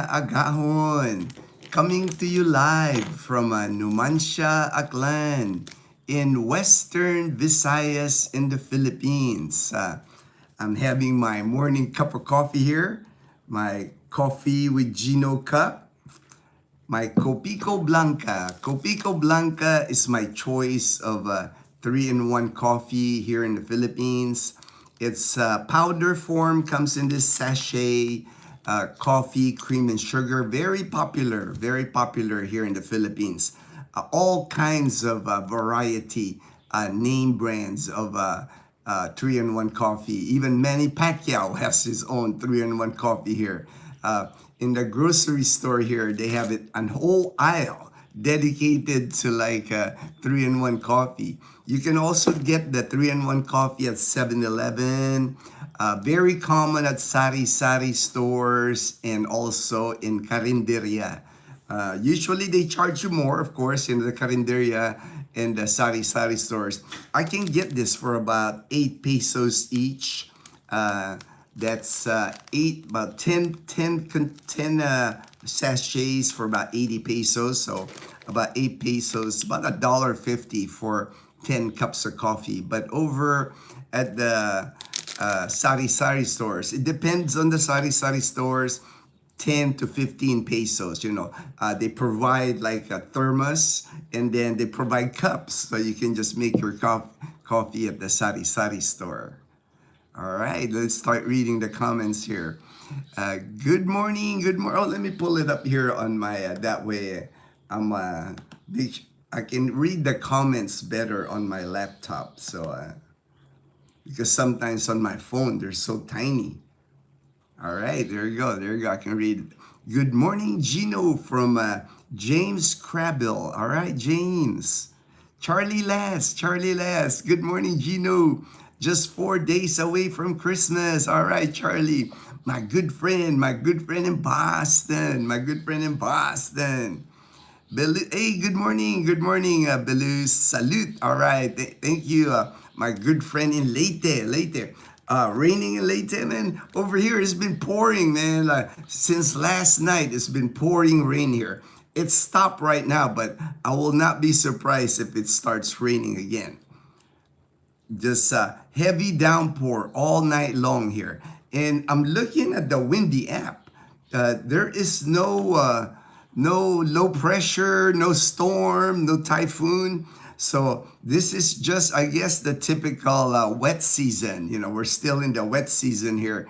agahon. Coming to you live from Numancia, Aklan in Western Visayas in the Philippines. I'm having my morning cup of coffee here. My coffee with Gino cup. My Copico Blanca. Copico Blanca is my choice of 3-in-1 coffee here in the Philippines. It's powder form, comes in this sachet, coffee, cream, and sugar. Very popular here in the Philippines. All kinds of variety, name brands of 3-in-1 coffee. Even Manny Pacquiao has his own 3-in-1 coffee here. In the grocery store here, they have it an whole aisle dedicated to like 3-in-1 coffee. You can also get the 3-in-1 coffee at 7-Eleven. Very common at sari-sari stores and also in carinderia. Usually they charge you more, of course, in the carinderia and the sari-sari stores. I can get this for about 8 pesos each. That's about 10 sachets for about 80 pesos. So about 8 pesos, about $1.50 for 10 cups of coffee. But over at the sari-sari stores, it depends on the sari-sari stores, 10 to 15 pesos, they provide like a thermos and then they provide cups. So you can just make your coffee at the sari-sari store. All right, let's start reading the comments here. Good morning. Oh, let me pull it up here on my, that way I can read the comments better on my laptop. So, because sometimes on my phone, they're so tiny. All right, there you go. I can read it. Good morning, Gino from James Crabbill. All right, James. Charlie Lass. Good morning, Gino. Just 4 days away from Christmas. All right, Charlie. My good friend in Boston. Hey, good morning, Belus. Salute. All right, thank you, my good friend in Leyte. Raining in Leyte, man. Over here, it's been pouring, man. Since last night, it's been pouring rain here. It's stopped right now, but I will not be surprised if it starts raining again. Just heavy downpour all night long here. And I'm looking at the windy app. There is no low pressure, no storm, no typhoon. So this is just, I guess, the typical wet season. We're still in the wet season here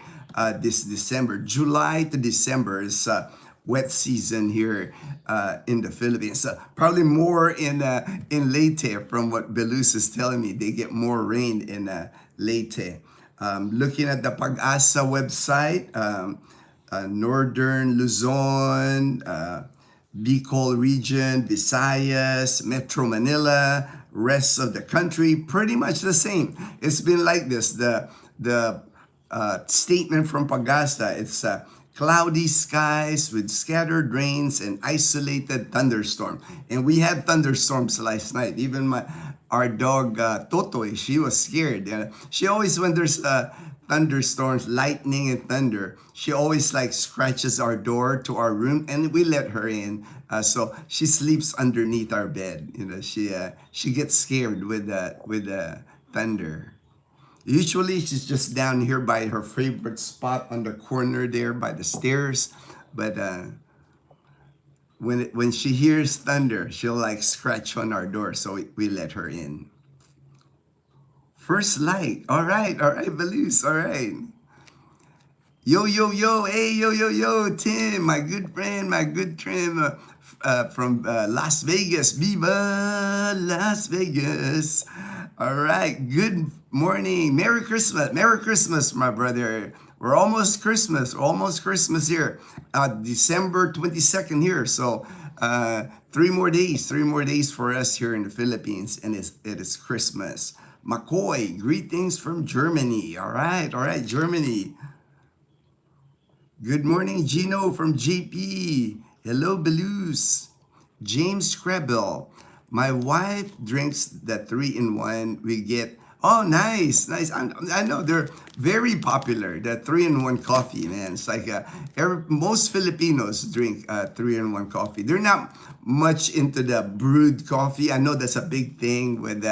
this December. July to December is wet season here in the Philippines. Probably more in Leyte, from what Belus is telling me. They get more rain in Leyte. Looking at the Pag-asa website, Northern Luzon, Bicol region, Visayas, Metro Manila, rest of the country, pretty much the same. It's been like this. The statement from Pag-asa, it's cloudy skies with scattered rains and isolated thunderstorm. And we had thunderstorms last night. Even our dog Totoy, she was scared. She always, when there's thunderstorms, lightning and thunder, she always like scratches our door to our room, and we let her in. So she sleeps underneath our bed. She gets scared with the thunder. Usually she's just down here by her favorite spot on the corner there by the stairs. But when she hears thunder, she'll like scratch on our door. So we let her in. First light. All right, Belus. All right. Yo, hey, yo, Tim, my good friend, from Las Vegas. Viva Las Vegas. All right, good morning. Merry Christmas, my brother. We're almost Christmas here. December 22nd here. So 3 more days for us here in the Philippines, and it is Christmas. McCoy, greetings from Germany. All right, Germany. Good morning, Gino from JP. Hello, Belus. James Scrabble. My wife drinks the 3-in-1. We get Oh, nice, nice. I know they're very popular. The three-in-one coffee, man. It's like most Filipinos drink three-in-one coffee. They're not much into the brewed coffee. I know that's a big thing with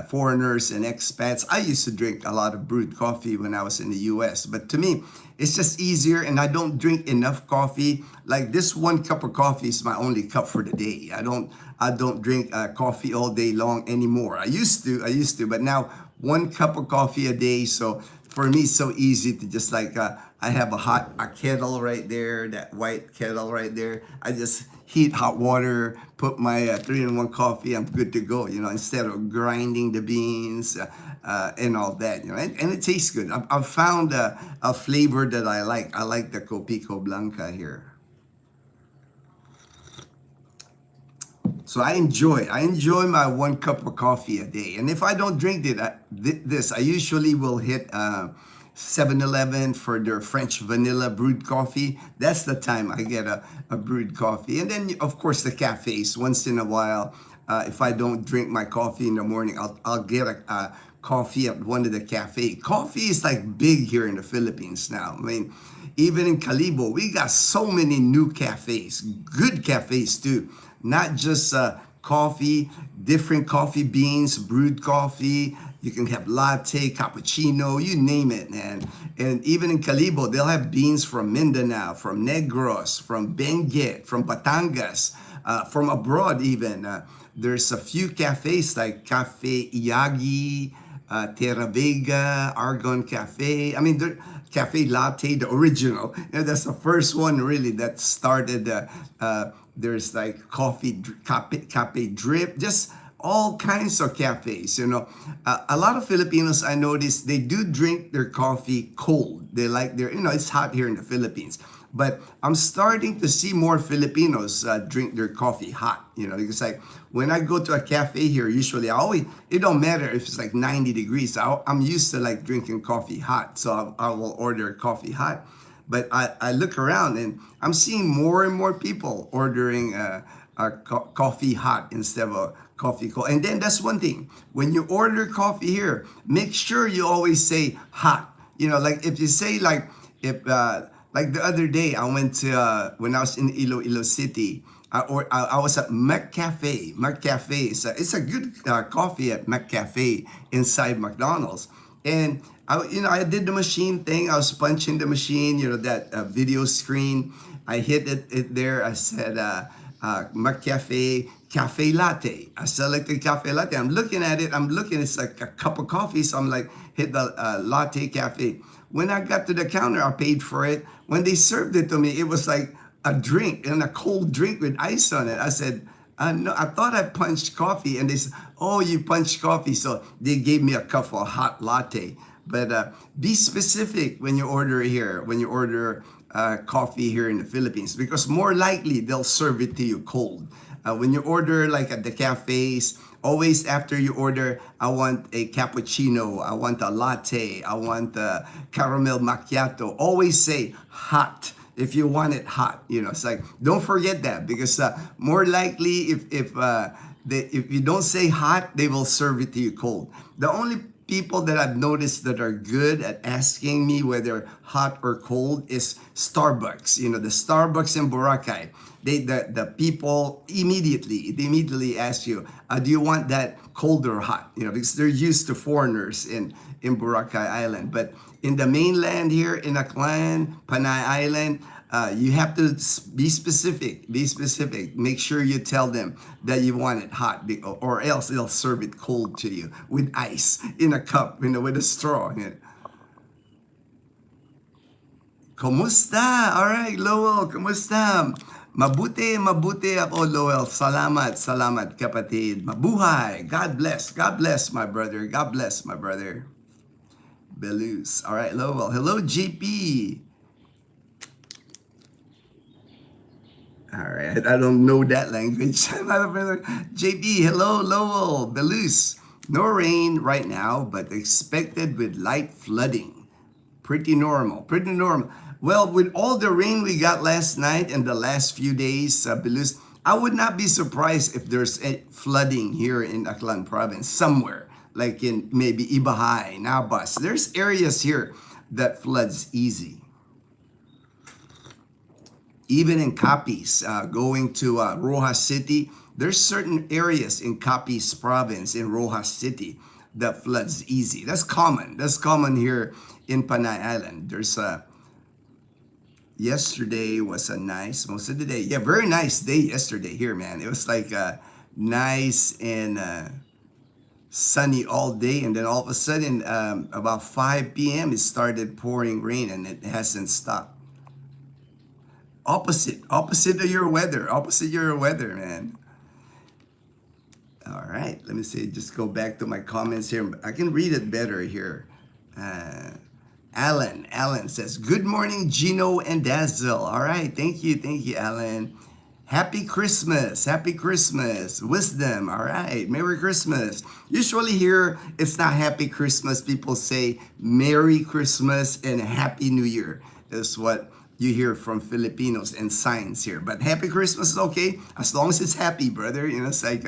foreigners and expats. I used to drink a lot of brewed coffee when I was in the U.S. But to me, it's just easier, and I don't drink enough coffee. Like this one cup of coffee is my only cup for the day. I don't drink coffee all day long anymore. I used to, but now one cup of coffee a day. So for me, it's so easy to just like I have a kettle right there, that white kettle right there. I just heat hot water, put my three-in-one coffee. I'm good to go. Instead of grinding the beans and all that. And it tastes good. I've found a flavor that I like. I like the Copico Blanca here. So I enjoy my one cup of coffee a day. And if I don't drink this, I usually will hit 7-Eleven for their French vanilla brewed coffee. That's the time I get a brewed coffee. And then, of course, the cafes. Once in a while, if I don't drink my coffee in the morning, I'll get a coffee at one of the cafe. Coffee is like big here in the Philippines now. I mean, even in Calibo, we got so many new cafes, good cafes too. Not just coffee, different coffee beans, brewed coffee. You can have latte, cappuccino, you name it, man. And even in Calibo, they'll have beans from Mindanao, from Negros, from Benguet, from Batangas, from abroad even. There's a few cafes like Cafe Iyagi, Terra Vega, Argon Cafe. I mean, Cafe Latte, the original. That's the first one really that started. There's like cafe drip, just all kinds of cafes. A lot of Filipinos I noticed they do drink their coffee cold. They like it's hot here in the Philippines. But I'm starting to see more Filipinos drink their coffee hot, because like when I go to a cafe here, usually it don't matter if it's like 90 degrees. I'm used to like drinking coffee hot. So I will order coffee hot. But I look around and I'm seeing more and more people ordering coffee hot instead of coffee cold. And then that's one thing. When you order coffee here, make sure you always say hot. Like if you say like the other day, I went to, when I was in Iloilo City, I was at Mac Cafe. Mac Cafe, it's a good coffee at Mac Cafe inside McDonald's. And I did the machine thing. I was punching the machine, that video screen. I hit it there. I said, Mac Cafe, cafe latte. I selected cafe latte. I'm looking at it. It's like a cup of coffee. So I'm like, hit the latte cafe. When I got to the counter, I paid for it. When they served it to me, it was like a drink, and a cold drink with ice on it. I said, no, I thought I punched coffee. And they said, oh, you punched coffee. So they gave me a cup of hot latte. But be specific when you order here, when you order coffee here in the Philippines, because more likely they'll serve it to you cold. When you order like at the cafes, always after you order, I want a cappuccino, I want a latte, I want a caramel macchiato. Always say hot if you want it hot. It's like, don't forget that, because more likely if you don't say hot, they will serve it to you cold. The only people that I've noticed that are good at asking me whether hot or cold is Starbucks. The Starbucks in Boracay. The people immediately ask you, do you want that cold or hot? Because they're used to foreigners in Boracay Island. But in the mainland here in Aklan, Panay Island, you have to be specific. Make sure you tell them that you want it hot, or else they'll serve it cold to you with ice in a cup, with a straw. Kumusta? All right, Lowell, kumusta? Mabuti ako, Lowell. Salamat, kapatid. Mabuhay. God bless, my brother. God bless, my brother. Belus. All right, Lowell. Hello, JP. All right, I don't know that language. JP, hello, Lowell. Belus. No rain right now, but expected with light flooding. Pretty normal. Well, with all the rain we got last night and the last few days, I would not be surprised if there's a flooding here in Aklan province somewhere. like in maybe Ibahay, Nabas. There's areas here that floods easy. Even in Capiz, going to Rojas City, there's certain areas in Capiz province in Rojas City that floods easy. That's common. That's common here in Panay Island. There's yesterday was a nice, most of the day. Yeah, very nice day yesterday here, man. It was like nice and sunny all day, and then all of a sudden, about 5 p.m., it started pouring rain, and it hasn't stopped. Opposite of your weather, man. All right, let me see, just go back to my comments here. I can read it better here. Alan says, good morning, Gino and Dazzle. All right, thank you, Alan. Happy Christmas, wisdom. All right, Merry Christmas. Usually here, it's not Happy Christmas. People say Merry Christmas and Happy New Year. That's what you hear from Filipinos and signs here. But Happy Christmas is okay, as long as it's happy, brother. You know, it's like,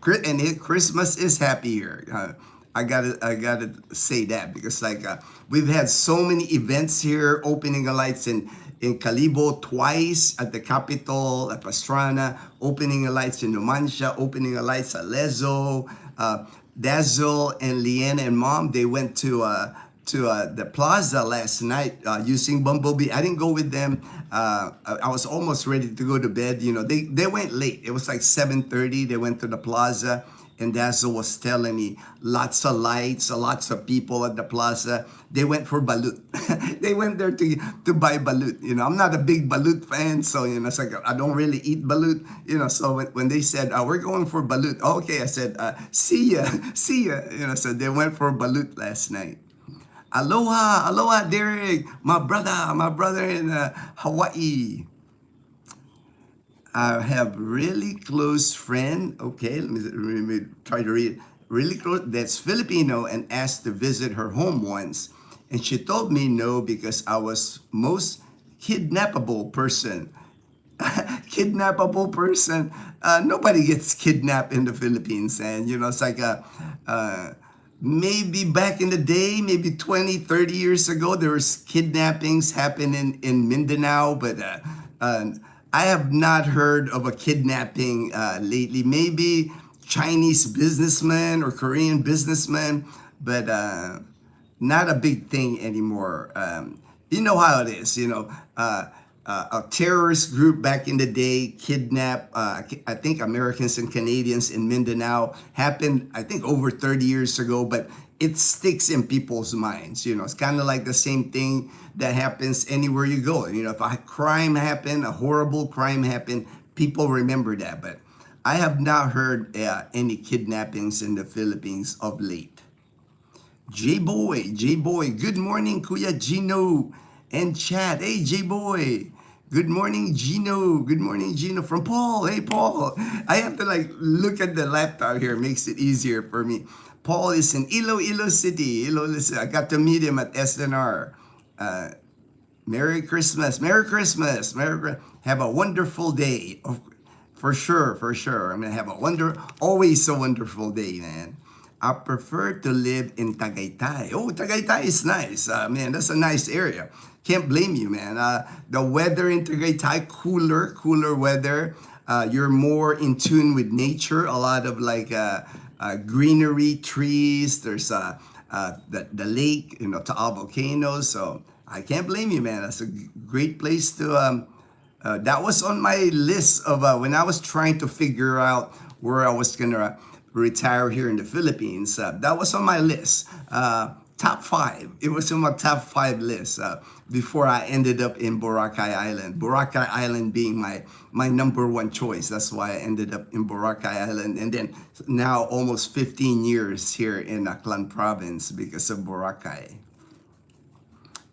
Christmas is happy here. I gotta say that, because like we've had so many events here, opening the lights in Calibo twice, at the Capitol, at Pastrana, opening the lights in Numancia, opening the lights at Lezo. Dazzle and Leanna and Mom, they went to the plaza last night using Bumblebee. I didn't go with them. I was almost ready to go to bed. You know, they went late. It was like 7:30. They went to the plaza, and Dazzle was telling me lots of lights, lots of people at the plaza. They went for balut. They went there to buy balut. You know, I'm not a big balut fan, so you know, it's like I don't really eat balut. You know, so when they said we're going for balut, okay, I said see ya. You know, so they went for balut last night. Aloha, Derek, my brother in Hawaii. I have really close friend. Okay, let me try to read. Really close, that's Filipino, and asked to visit her home once, and she told me no because I was most kidnappable person. Kidnappable person. Nobody gets kidnapped in the Philippines, and you know, it's like maybe back in the day, maybe 20, 30 years ago, there was kidnappings happening in Mindanao, but I have not heard of a kidnapping lately. Maybe Chinese businessmen or Korean businessmen, but not a big thing anymore. You know how it is, you know, a terrorist group back in the day kidnapped, I think, Americans and Canadians in Mindanao. Happened, I think, over 30 years ago, but it sticks in people's minds. You know, it's kind of like the same thing that happens anywhere you go. You know, if a crime happened, a horrible crime happened, people remember that. But I have not heard any kidnappings in the Philippines of late. J-Boy, good morning, Kuya Gino and Chad. Hey, J-Boy. Good morning, Gino. From Paul. Hey, Paul. I have to like look at the laptop here. It makes it easier for me. Paul is in Iloilo City. I got to meet him at SNR. Merry Christmas. Have a wonderful day. For sure. I'm going to have always a wonderful day, man. I prefer to live in Tagaytay. Oh, Tagaytay is nice. Man, that's a nice area. Can't blame you, man. The weather in Tagaytay, cooler weather. You're more in tune with nature. A lot of like greenery, trees. There's the lake, you know, Taal Volcano. So I can't blame you, man. That's a great place to. That was on my list of when I was trying to figure out where I was gonna retire here in the Philippines. That was on my list. Top 5. It was on my top 5 list before I ended up in Boracay Island. Boracay Island being my number 1 choice. That's why I ended up in Boracay Island. And then now almost 15 years here in Aklan province because of Boracay.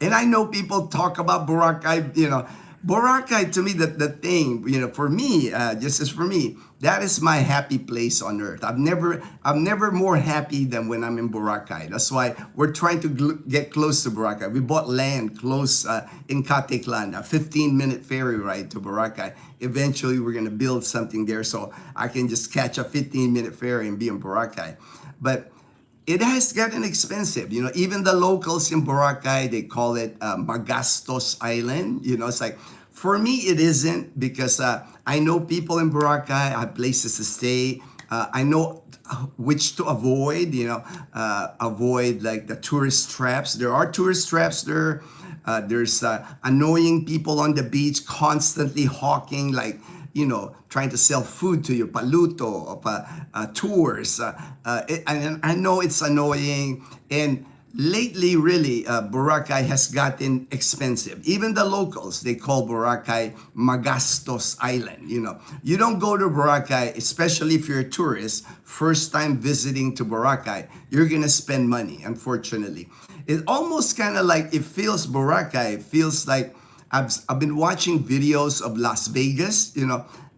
And I know people talk about Boracay, you know, Boracay, to me, the thing, you know, for me, just as for me, that is my happy place on earth. I'm never more happy than when I'm in Boracay. That's why we're trying to get close to Boracay. We bought land close in Caticlan, a 15-minute ferry ride to Boracay. Eventually, we're going to build something there so I can just catch a 15-minute ferry and be in Boracay. But it has gotten expensive. Even the locals in Boracay, they call it Magastos Island. It's like, for me, it isn't, because I know people in Boracay, I have places to stay. I know which to avoid, avoid like the tourist traps. There are tourist traps there. There's annoying people on the beach constantly hawking, like, trying to sell food to you, paluto, tours. And I know it's annoying. And lately, really, Boracay has gotten expensive. Even the locals, they call Boracay Magastos Island. You don't go to Boracay, especially if you're a tourist, first time visiting to Boracay, you're gonna spend money, unfortunately. It almost kind of like, it feels Boracay, feels like, I've been watching videos of Las Vegas.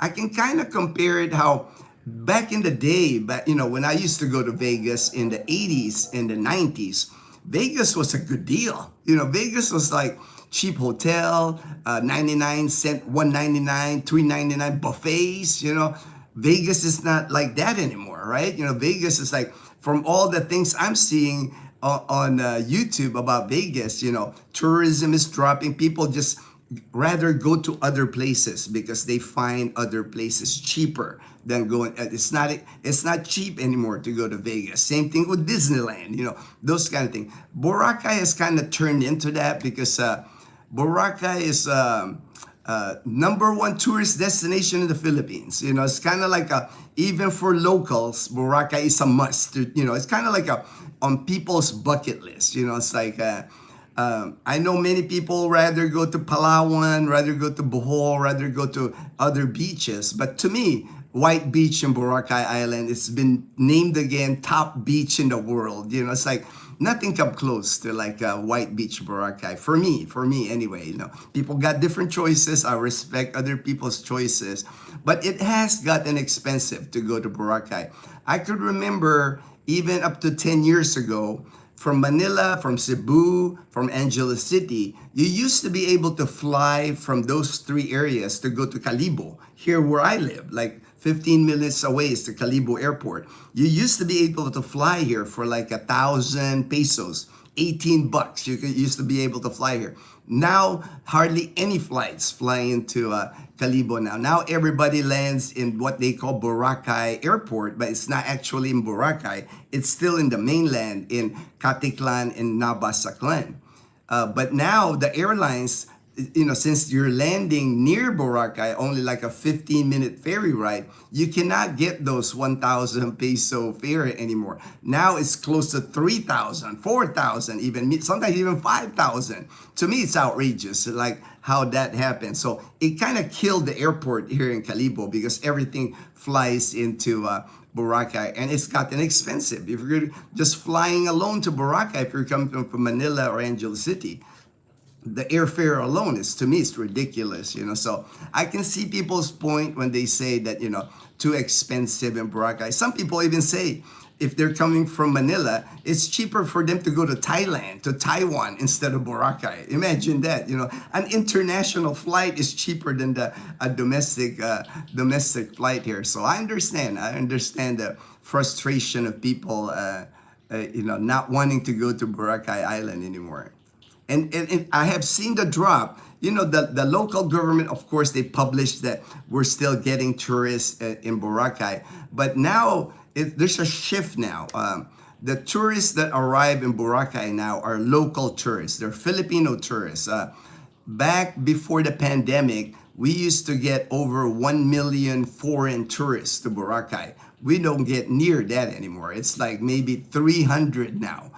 I can kind of compare it how back in the day, but when I used to go to Vegas in the 80s and the 90s, Vegas was a good deal. Vegas was like cheap hotel, 99 cent, 199, 399 buffets. Vegas is not like that anymore, right? Vegas is like, from all the things I'm seeing on YouTube about Vegas, tourism is dropping. People just rather go to other places because they find other places cheaper than going. It's not cheap anymore to go to Vegas. Same thing with Disneyland, those kind of things. Boracay has kind of turned into that, because Boracay is number one tourist destination in the Philippines. It's kind of like even for locals, Boracay is a must. It's kind of like on people's bucket list. It's like, I know many people rather go to Palawan, rather go to Bohol, rather go to other beaches. But to me, White Beach in Boracay Island, it's been named again top beach in the world. It's like, nothing come close to like White Beach Boracay. For me anyway. People got different choices. I respect other people's choices, but it has gotten expensive to go to Boracay. I could remember even up to 10 years ago, from Manila, from Cebu, from Angeles City, you used to be able to fly from those three areas to go to Calibo, here where I live, like 15 minutes away is the Calibo airport. You used to be able to fly here for like 1,000 pesos, 18 bucks. Used to be able to fly here. Now, hardly any flights fly into Calibo now. Now everybody lands in what they call Boracay Airport, but it's not actually in Boracay. It's still in the mainland in Caticlan and Nabasaklan. But now the airlines, since you're landing near Boracay, only like a 15-minute ferry ride, you cannot get those 1,000 peso fare anymore. Now it's close to 3,000, 4,000, even sometimes even 5,000. To me, it's outrageous, like how that happened. So it kind of killed the airport here in Calibo, because everything flies into Boracay, and it's gotten expensive. If you're just flying alone to Boracay, if you're coming from Manila or Angeles City, the airfare alone is, to me, it's ridiculous. So I can see people's point when they say that, too expensive in Boracay. Some people even say, if they're coming from Manila, it's cheaper for them to go to Thailand, to Taiwan, instead of Boracay. Imagine that. An international flight is cheaper than a domestic flight here. So I understand the frustration of people not wanting to go to Boracay Island anymore. And I have seen the drop. The local government, of course, they published that we're still getting tourists in Boracay. But now, there's a shift now. The tourists that arrive in Boracay now are local tourists. They're Filipino tourists. Back before the pandemic, we used to get over 1 million foreign tourists to Boracay. We don't get near that anymore. It's like maybe 300 now.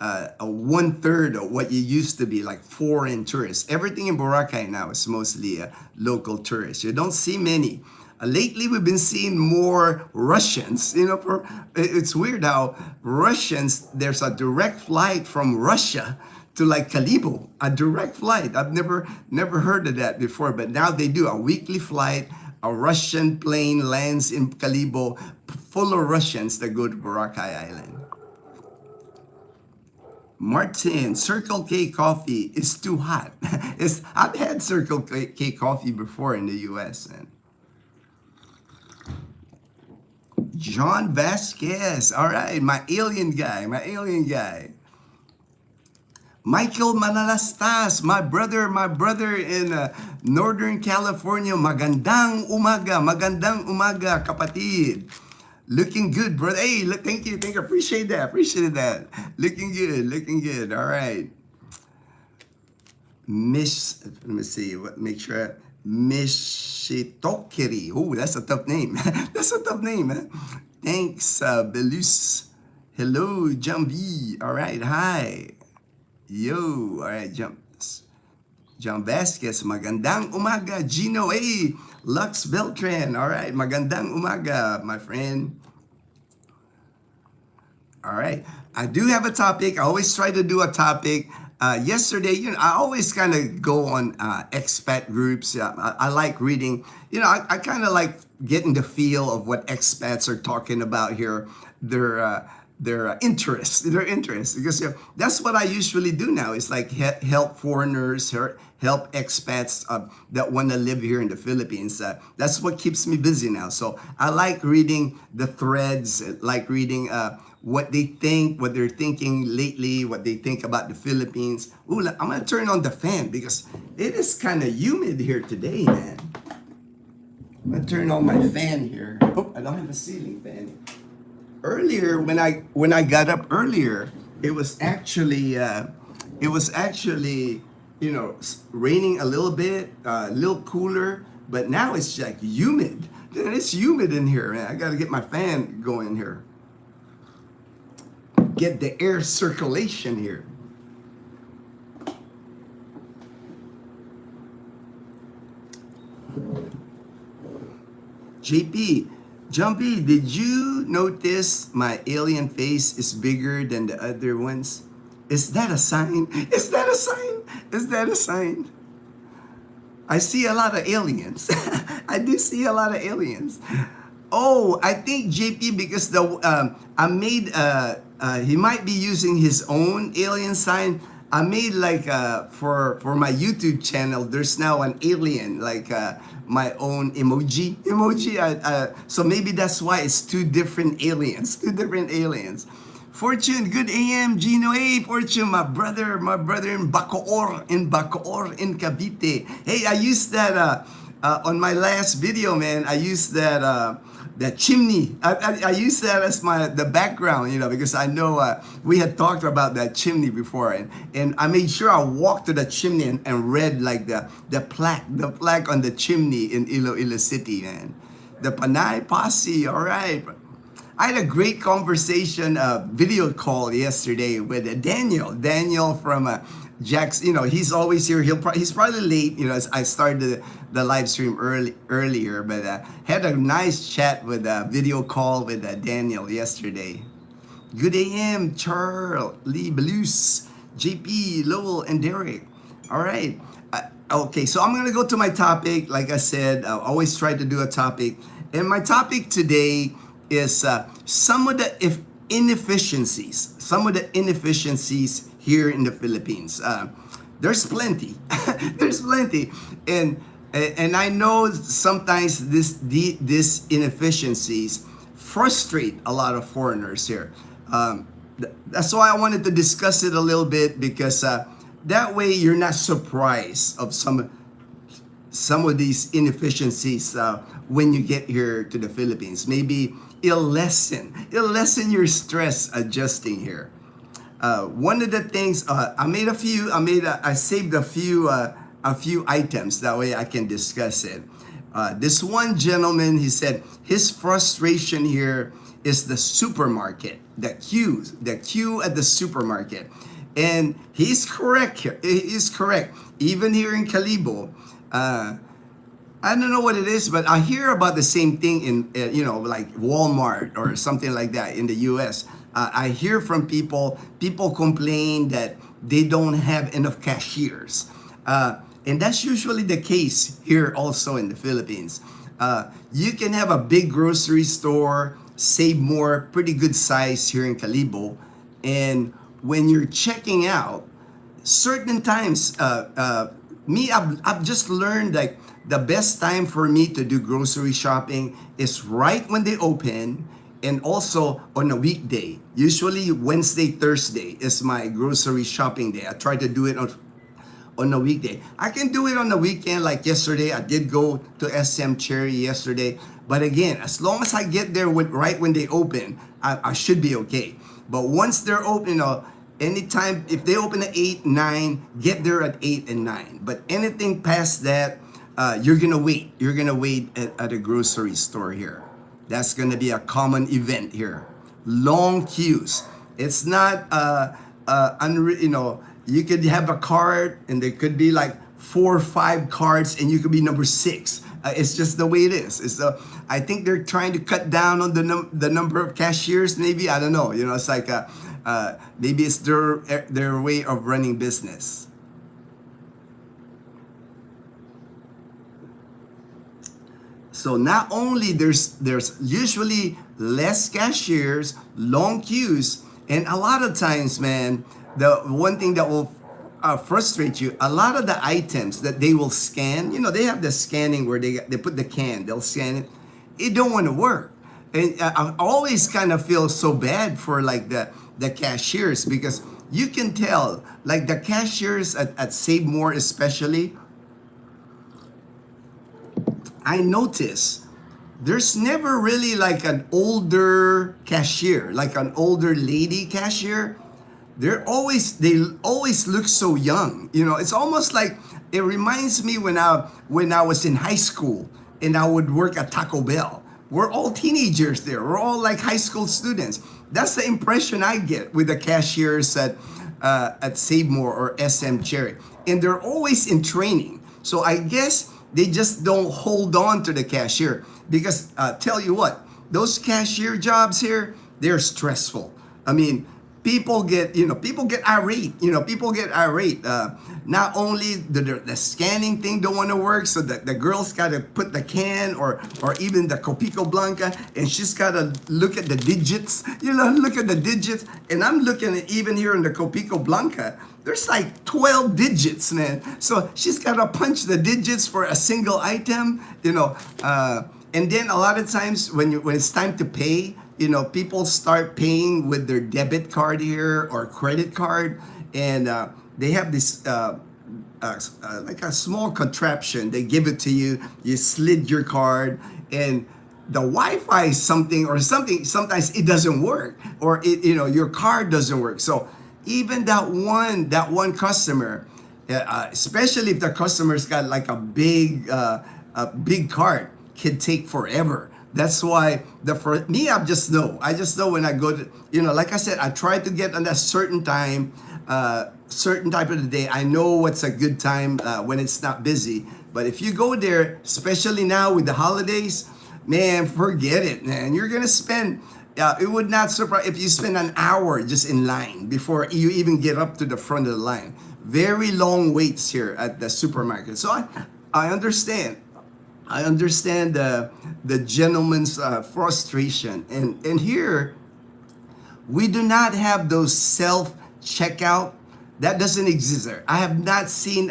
A 1/3 of what you used to be, like foreign tourists. Everything in Boracay now is mostly local tourists. You don't see many. Lately, we've been seeing more Russians. It's weird how Russians, there's a direct flight from Russia to like Calibo, a direct flight. I've never heard of that before, but now they do a weekly flight. A Russian plane lands in Calibo full of Russians that go to Boracay Island. Martin, Circle K coffee is too hot. I've had Circle K coffee before in the US. And John Vasquez. All right, my alien guy, my alien guy. Michael Manalastas, my brother in Northern California. Magandang umaga, kapatid. Looking good, brother. Hey, look, thank you, appreciate that. Looking good. All right. Let me see, make sure. Mishitokiri. Oh, that's a tough name. Huh? Thanks, Belus. Hello, Jambi. All right, hi. Yo, all right, John Vasquez, magandang umaga. Gino, hey, Lux Beltran, all right, magandang umaga, my friend. All right, I do have a topic. I always try to do a topic. Yesterday, I always kind of go on expat groups. I like reading. I kind of like getting the feel of what expats are talking about here. Their interests, because that's what I usually do now. It's like help foreigners, help expats that want to live here in the Philippines. That's what keeps me busy now. So I like reading the threads, like reading what they think, what they're thinking lately, what they think about the Philippines. Ooh, I'm gonna turn on the fan because it is kind of humid here today, man. I'm gonna turn on my fan here. Oh, I don't have a ceiling fan. Earlier, when I got up earlier, it was actually raining a little bit, a little cooler, but now it's like humid. It's humid in here, man. I gotta get my fan going here. Get the air circulation here. JP, Jumpy, did you notice my alien face is bigger than the other ones? Is that a sign? Is that a sign? I see a lot of aliens. I do see a lot of aliens. Oh, I think JP, because I made he might be using his own alien sign. I made like for my YouTube channel, there's now an alien, like my own emoji. So maybe that's why it's two different aliens. Fortune, good AM, Gino. Hey, Fortune, my brother in Bacoor, in Cavite. Hey, I used that on my last video, man. I used that chimney. I used that as the background, because I know we had talked about that chimney before, and I made sure I walked to the chimney and read like the plaque on the chimney in Iloilo City, man. The Panay Posse, all right. I had a great conversation, video call yesterday with Daniel from Jack's. He's always here. He's probably late. As I started the live stream earlier, but had a nice chat with video call with Daniel yesterday. Good AM, Charles, Lee, Belus, JP, Lowell, and Derek. All right. Okay, so I'm gonna go to my topic. Like I said, I always try to do a topic, and my topic today is some of the inefficiencies. Some of the inefficiencies here in the Philippines. There's plenty. And I know sometimes these inefficiencies frustrate a lot of foreigners here. That's why I wanted to discuss it a little bit, because that way you're not surprised of some of these inefficiencies when you get here to the Philippines. Maybe it'll lessen your stress adjusting here. One of the things I saved a few items, that way I can discuss it. This one gentleman, he said his frustration here is the supermarket, the queue at the supermarket, and he's correct here. He's correct. Even here in Calibo, I don't know what it is, but I hear about the same thing in like Walmart or something like that in the U.S. I hear from people complain that they don't have enough cashiers. And that's usually the case here also in the Philippines. You can have a big grocery store, save more, pretty good size here in Calibo. And when you're checking out, certain times, I've just learned like the best time for me to do grocery shopping is right when they open and also on a weekday. Usually Wednesday, Thursday is my grocery shopping day. I try to do it on a weekday. I can do it on the weekend, like yesterday. I did go to SM Cherry yesterday. But again, as long as I get there right when they open, I should be okay. But once they're open, anytime, if they open at 8, 9, get there at 8 and 9. But anything past that, you're gonna wait. You're gonna wait at a grocery store here. That's gonna be a common event here. Long queues. It's not, you could have a card and there could be like 4 or 5 cards and you could be number 6. It's just the way it is. I think they're trying to cut down on the number of cashiers. Maybe, I don't know. It's like maybe it's their way of running business. So not only there's usually less cashiers, long queues, and a lot of times, man, the one thing that will frustrate you, a lot of the items that they will scan, they have the scanning where they put the can, they'll scan it. It don't want to work. And I always kind of feel so bad for like the cashiers, because you can tell, like the cashiers at Save More especially, I notice there's never really like an older cashier, like an older lady cashier. They always look so young. It's almost like, it reminds me when I was in high school and I would work at Taco Bell. We're all teenagers there. We're all like high school students. That's the impression I get with the cashiers at Save More or SM Cherry. And they're always in training. So I guess they just don't hold on to the cashier, because tell you what, those cashier jobs here, they're stressful. I mean, people get irate. People get irate. Not only the scanning thing don't want to work, so the girl's got to put the can or even the Copico Blanca, and she's got to look at the digits. Look at the digits. And I'm looking at, even here in the Copico Blanca, there's like 12 digits, man. So she's got to punch the digits for a single item. And then a lot of times when it's time to pay, people start paying with their debit card here or credit card, and they have this like a small contraption. They give it to you. You slid your card, and the Wi-Fi sometimes it doesn't work, or your card doesn't work. So even that one customer, especially if the customer's got like a big card, can take forever. That's why for me, I just know when I go to, like I said, I try to get on a certain time of the day. I know what's a good time when it's not busy. But if you go there, especially now with the holidays, man, forget it, man. You're gonna spend, it would not surprise if you spend an hour just in line before you even get up to the front of the line. Very long waits here at the supermarket. So I understand. I understand the gentleman's frustration. And here, we do not have those self-checkout. That doesn't exist there. I have not seen,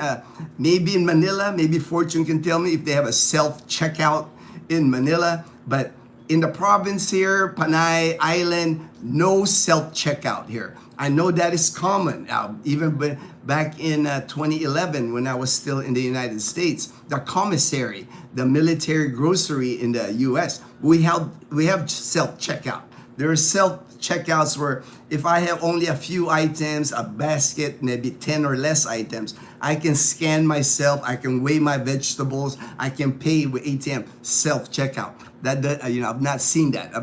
maybe in Manila, maybe Fortune can tell me if they have a self-checkout in Manila. But in the province here, Panay Island, no self-checkout here. I know that is common. Even back in 2011, when I was still in the United States, the commissary, the military grocery in the U.S., we have self-checkout. There are self-checkouts where if I have only a few items, a basket, maybe 10 or less items, I can scan myself, I can weigh my vegetables, I can pay with ATM. Self-checkout. I've not seen that.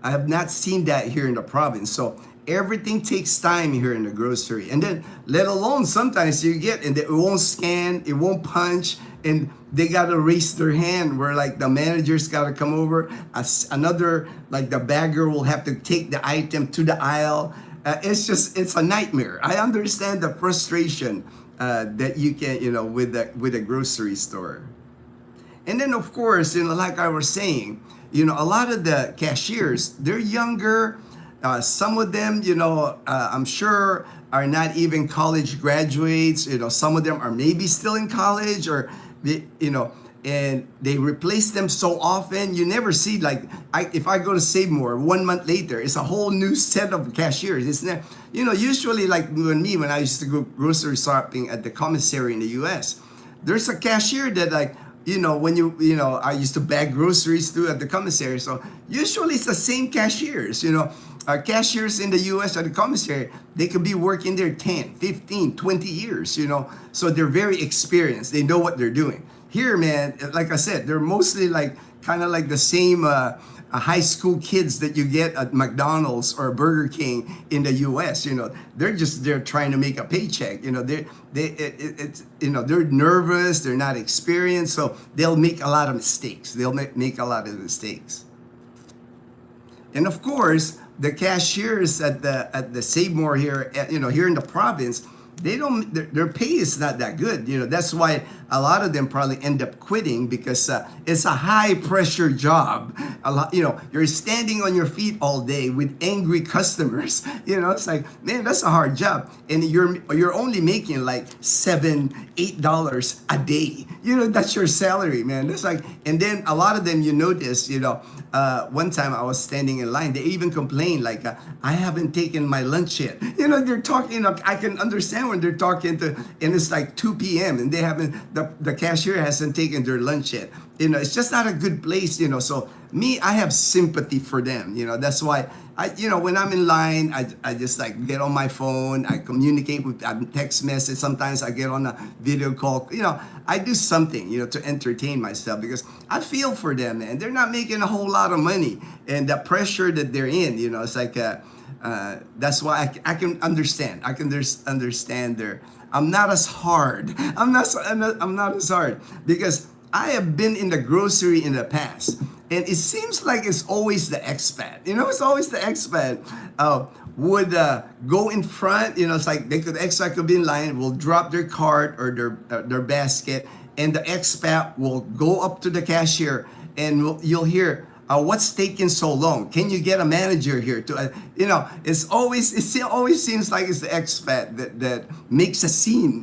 I have not seen that here in the province. So everything takes time here in the grocery. And then, let alone sometimes you get, and it won't scan, it won't punch, and they gotta raise their hand where like the manager's gotta come over. Another, like the bagger will have to take the item to the aisle. It's a nightmare. I understand the frustration that you can, with a grocery store. And then of course, like I was saying, a lot of the cashiers, they're younger. Some of them, I'm sure are not even college graduates. Some of them are maybe still in college, or and they replace them so often. You never see, like, if I go to Save More 1 month later, it's a whole new set of cashiers. It's not, usually, like when I used to go grocery shopping at the commissary in the US, there's a cashier that, like, I used to bag groceries too at the commissary. So usually it's the same cashiers, cashiers in the US at the commissary, they could be working there 10, 15, 20 years, so they're very experienced. They know what they're doing. Here, man, like I said, they're mostly like kind of like the same high school kids that you get at McDonald's or Burger King in the U.S. They're trying to make a paycheck. They're nervous. They're not experienced, so they'll make a lot of mistakes. And of course, the cashiers at the Save More here, here in the province, their pay is not that good. That's why a lot of them probably end up quitting, because it's a high pressure job. You're standing on your feet all day with angry customers. It's like, man, that's a hard job, and you're only making like $7-8 a day. That's your salary, man. That's like, and then a lot of them, you notice, one time I was standing in line, they even complained like, I haven't taken my lunch yet. They're talking, I can understand when they're talking and it's like 2 p.m. and they haven't, the cashier hasn't taken their lunch yet. It's just not a good place, so I have sympathy for them. That's why when I'm in line, I just like get on my phone, I communicate with text message. Sometimes I get on a video call. I do something, to entertain myself, because I feel for them, man. They're not making a whole lot of money, and the pressure that they're in, it's like, that's why I can understand. I can understand I'm not as hard. I'm not as hard, because I have been in the grocery in the past, and it seems like it's always the expat. It's always the expat would go in front. It's like the expat could be in line, will drop their cart or their basket, and the expat will go up to the cashier, and you'll hear, what's taking so long? Can you get a manager here to, it always seems like it's the expat that makes a scene,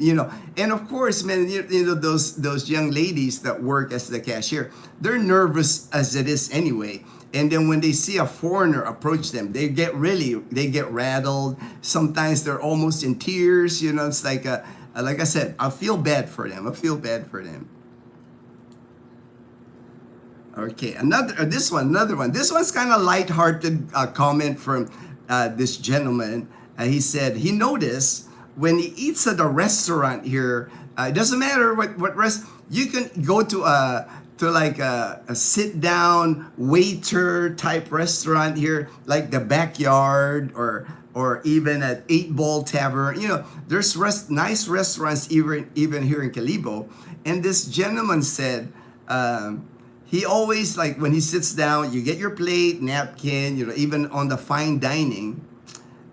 And of course, man, those young ladies that work as the cashier, they're nervous as it is anyway. And then when they see a foreigner approach them, they get rattled. Sometimes they're almost in tears, It's like I said, I feel bad for them. Okay, another one. This one's kind of lighthearted comment from this gentleman. He said he noticed when he eats at a restaurant here, it doesn't matter what you can go to like a sit down waiter type restaurant here, like the Backyard or even at 8 Ball Tavern. There's nice restaurants even here in Calibo. And this gentleman said, he always, like, when he sits down, you get your plate, napkin, even on the fine dining,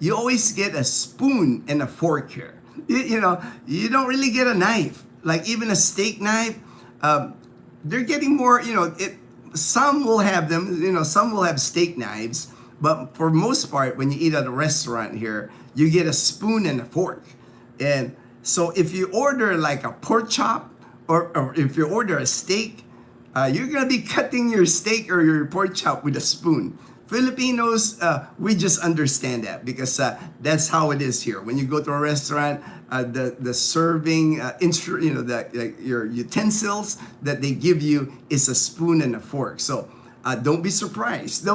you always get a spoon and a fork here. You don't really get a knife. Like, even a steak knife, they're getting more, some will have them, some will have steak knives, but for most part, when you eat at a restaurant here, you get a spoon and a fork. And so if you order like a pork chop, or if you order a steak, you're going to be cutting your steak or your pork chop with a spoon. Filipinos, we just understand that, because that's how it is here. When you go to a restaurant, the serving your utensils that they give you is a spoon and a fork. So don't be surprised.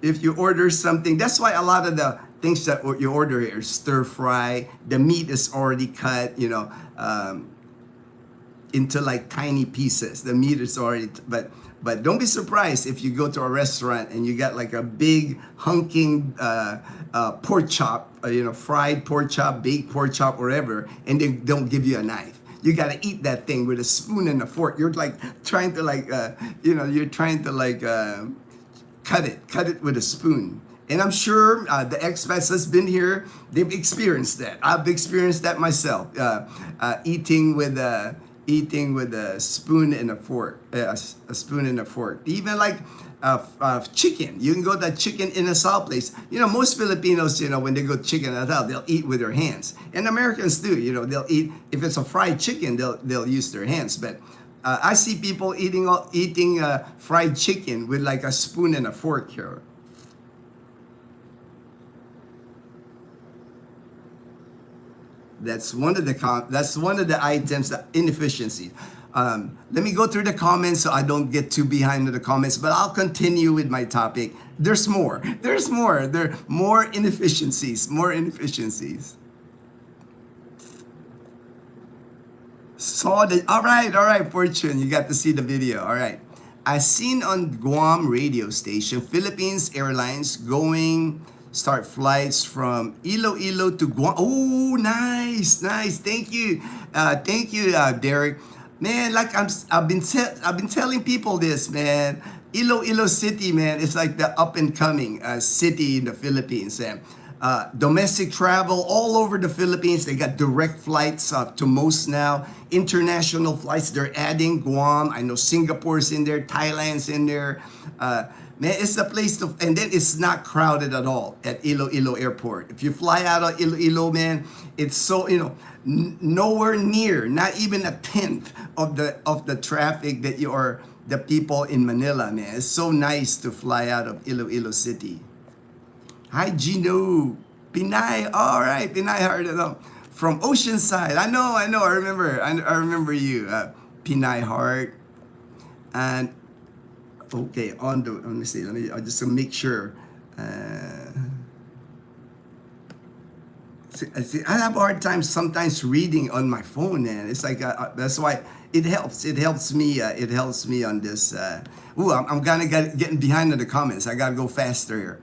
If you order something. That's why a lot of the things that you order here, stir fry, the meat is already cut, into like tiny pieces. The meat is already, but don't be surprised if you go to a restaurant and you got like a big hunking pork chop, fried pork chop, baked pork chop, whatever, and they don't give you a knife. You got to eat that thing with a spoon and a fork. You're like trying to cut it with a spoon. And I'm sure the expats that's been here, they've experienced that. I've experienced that myself, eating with a spoon and a fork, a spoon and a fork. Even like chicken. You can go to that chicken in a salt place. Most Filipinos, when they go chicken in a salt, they'll eat with their hands. And Americans do. They'll eat, if it's a fried chicken, they'll use their hands. But I see people eating fried chicken with like a spoon and a fork here. That's one of the items that inefficiency. Let me go through the comments so I don't get too behind in the comments, but I'll continue with my topic. There's more. There's more. There are more inefficiencies. More inefficiencies. Saw the all right, Fortune. You got to see the video. All right. As seen on Guam radio station, Philippines Airlines going start flights from Iloilo to Guam. Oh, nice, nice. Thank you, Derek. Man, like I've been telling people this, man. Iloilo City, man, it's like the up and coming city in the Philippines. And domestic travel all over the Philippines. They got direct flights to most now. International flights, they're adding Guam. I know Singapore's in there, Thailand's in there. Man, it's a place to, and then it's not crowded at all at Iloilo Airport. If you fly out of Iloilo, man, it's so, nowhere near, not even a tenth of the traffic that the people in Manila, man. It's so nice to fly out of Iloilo City. Hi, Gino. Pinay. All right, Pinay Heart. From Oceanside. I know. I remember you, Pinay Heart. And okay, let me see. I'll just make sure. See, I have a hard time sometimes reading on my phone, man. It's like that's why it helps. It helps me. It helps me on this. I'm kind of getting behind in the comments. I gotta go faster here.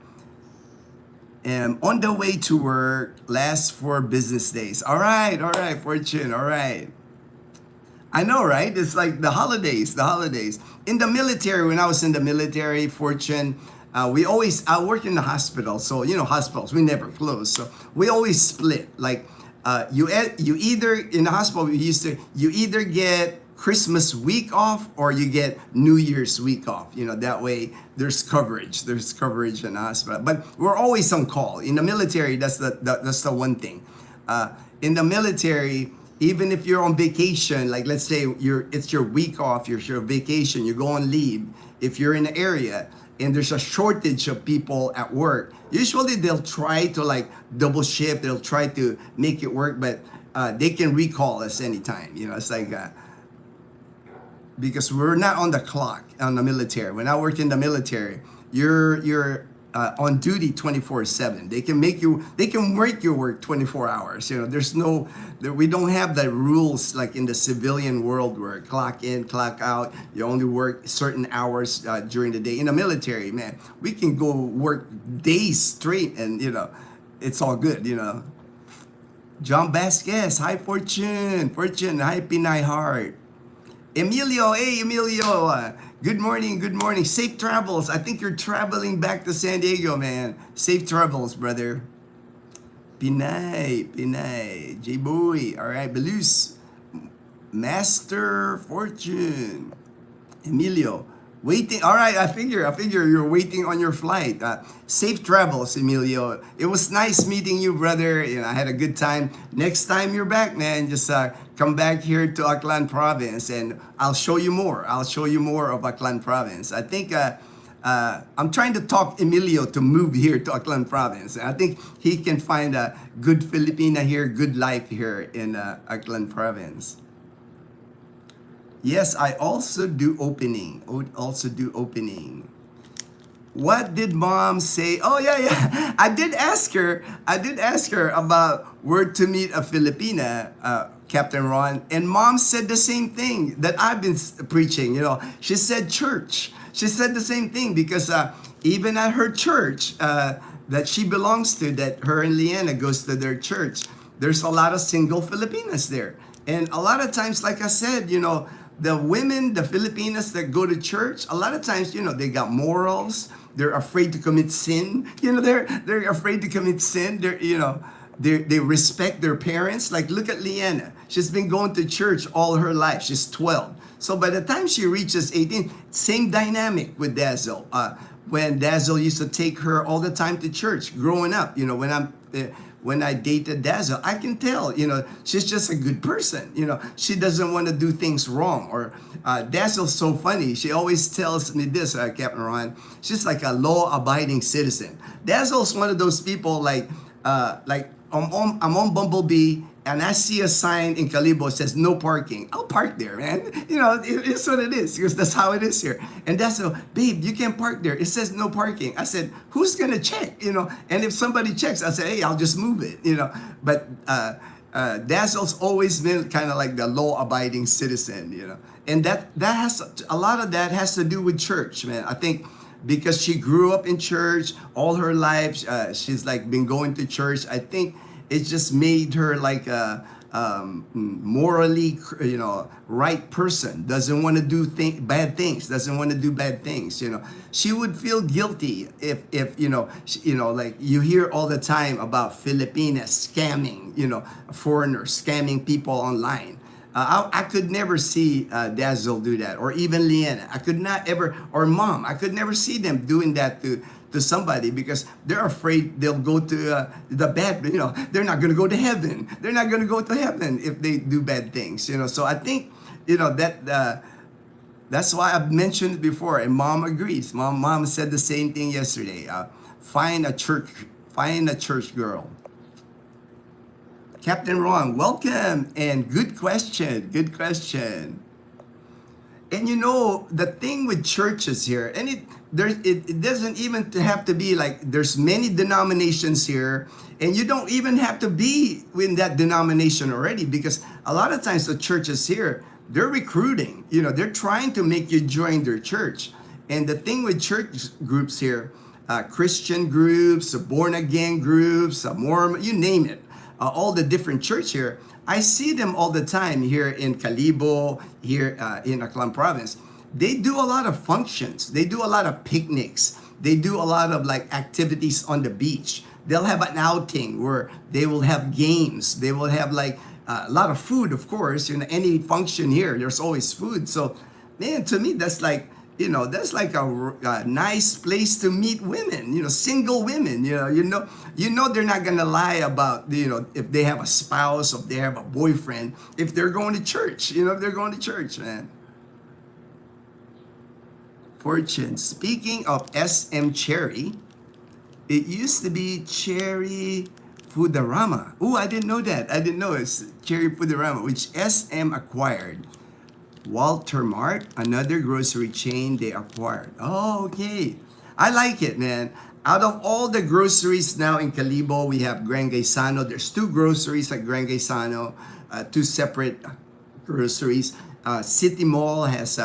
On the way to work, last 4 business days. All right, Fortune. All right. I know, right? It's like the holidays. In the military, when I was in the military, Fortune, I worked in the hospital. So, hospitals, we never close. So we always split. Like, you either, in the hospital, you either get Christmas week off or you get New Year's week off. That way there's coverage. There's coverage in the hospital. But we're always on call. In the military, that's the one thing. In the military, even if you're on vacation, like let's say it's your week off, your vacation, you go on leave. If you're in an area and there's a shortage of people at work, usually they'll try to like double shift. They'll try to make it work, but they can recall us anytime. It's like because we're not on the clock on the military. When I worked in the military, you're on duty 24/7. They can make you work 24 hours. We don't have the rules like in the civilian world where clock in, clock out. You only work certain hours during the day. In the military, man, we can go work days straight, and it's all good. John Vasquez, hi Fortune, hi Pinay Heart. Emilio, hey Emilio, good morning. Safe travels. I think you're traveling back to San Diego, man. Safe travels, brother. Pinay, J-Boy, all right, Belus, Master Fortune, Emilio, waiting. All right, I figure you're waiting on your flight. Safe travels, Emilio. It was nice meeting you, brother. I had a good time. Next time you're back, man, just come back here to Aklan Province, and I'll show you more. I'll show you more of Aklan Province. I think I'm trying to talk Emilio to move here to Aklan Province. I think he can find a good Filipina here, good life here in Aklan Province. Yes, I also do opening. What did mom say? Oh yeah. I did ask her about where to meet a Filipina, Captain Ron, and mom said the same thing that I've been preaching. She said church. She said the same thing because even at her church that she belongs to, that her and Leanna goes to their church, there's a lot of single Filipinas there, and a lot of times, like I said, the women, the Filipinas that go to church, a lot of times, they got morals. They're afraid to commit sin. They're afraid to commit sin. They respect their parents. Like, look at Leanna. She's been going to church all her life. She's 12. So by the time she reaches 18, same dynamic with Dazzle. When Dazzle used to take her all the time to church growing up, when I dated Dazzle, I can tell, she's just a good person. She doesn't want to do things wrong. Or Dazzle's so funny. She always tells me this, Captain Ron. She's like a law-abiding citizen. Dazzle's one of those people like I'm on Bumblebee and I see a sign in Calibo that says no parking. I'll park there, man. It's what it is because that's how it is here. And that's babe, you can't park there. It says no parking. I said, who's gonna check? And if somebody checks, I say, hey, I'll just move it. But Dazzle's always been kind of like the law-abiding citizen. And that has a lot of that has to do with church, man. I think because she grew up in church all her life, she's like been going to church. I think it just made her like a morally, right person. Doesn't want to do bad things. Doesn't want to do bad things. She would feel guilty if like you hear all the time about Filipinas scamming, foreigners scamming people online. I could never see Dazzle do that, or even Leanna. I could not ever, or Mom. I could never see them doing that to somebody because they're afraid they'll go to the bad. They're not going to go to heaven. They're not going to go to heaven if they do bad things. So I think that that's why I've mentioned it before, and Mom agrees. Mom said the same thing yesterday. Find a church girl. Captain Ron, welcome and good question. Good question. And the thing with churches here, and it doesn't even have to be like there's many denominations here, and you don't even have to be in that denomination already, because a lot of times the churches here, they're recruiting. They're trying to make you join their church. And the thing with church groups here, Christian groups, born again groups, Mormon, you name it. All the different church here, I see them all the time here in Calibo, here in Aklan province. They do a lot of functions. They do a lot of picnics. They do a lot of like activities on the beach. They'll have an outing where they will have games. They will have like a lot of food, of course. Any function here, there's always food. So, man, to me, that's like, that's like a nice place to meet women, single women, they're not going to lie about, if they have a spouse, or if they have a boyfriend, if they're going to church, if they're going to church, man. Fortune. Speaking of SM Cherry, it used to be Cherry Foodarama. Oh, I didn't know that. I didn't know it's Cherry Foodarama, which SM acquired. Walter Mart, another grocery chain they acquired. Oh, okay. I like it, man. Out of all the groceries now in Calibo, we have Barangay Sano. There's 2 groceries at Barangay Sano, 2 separate groceries. City Mall has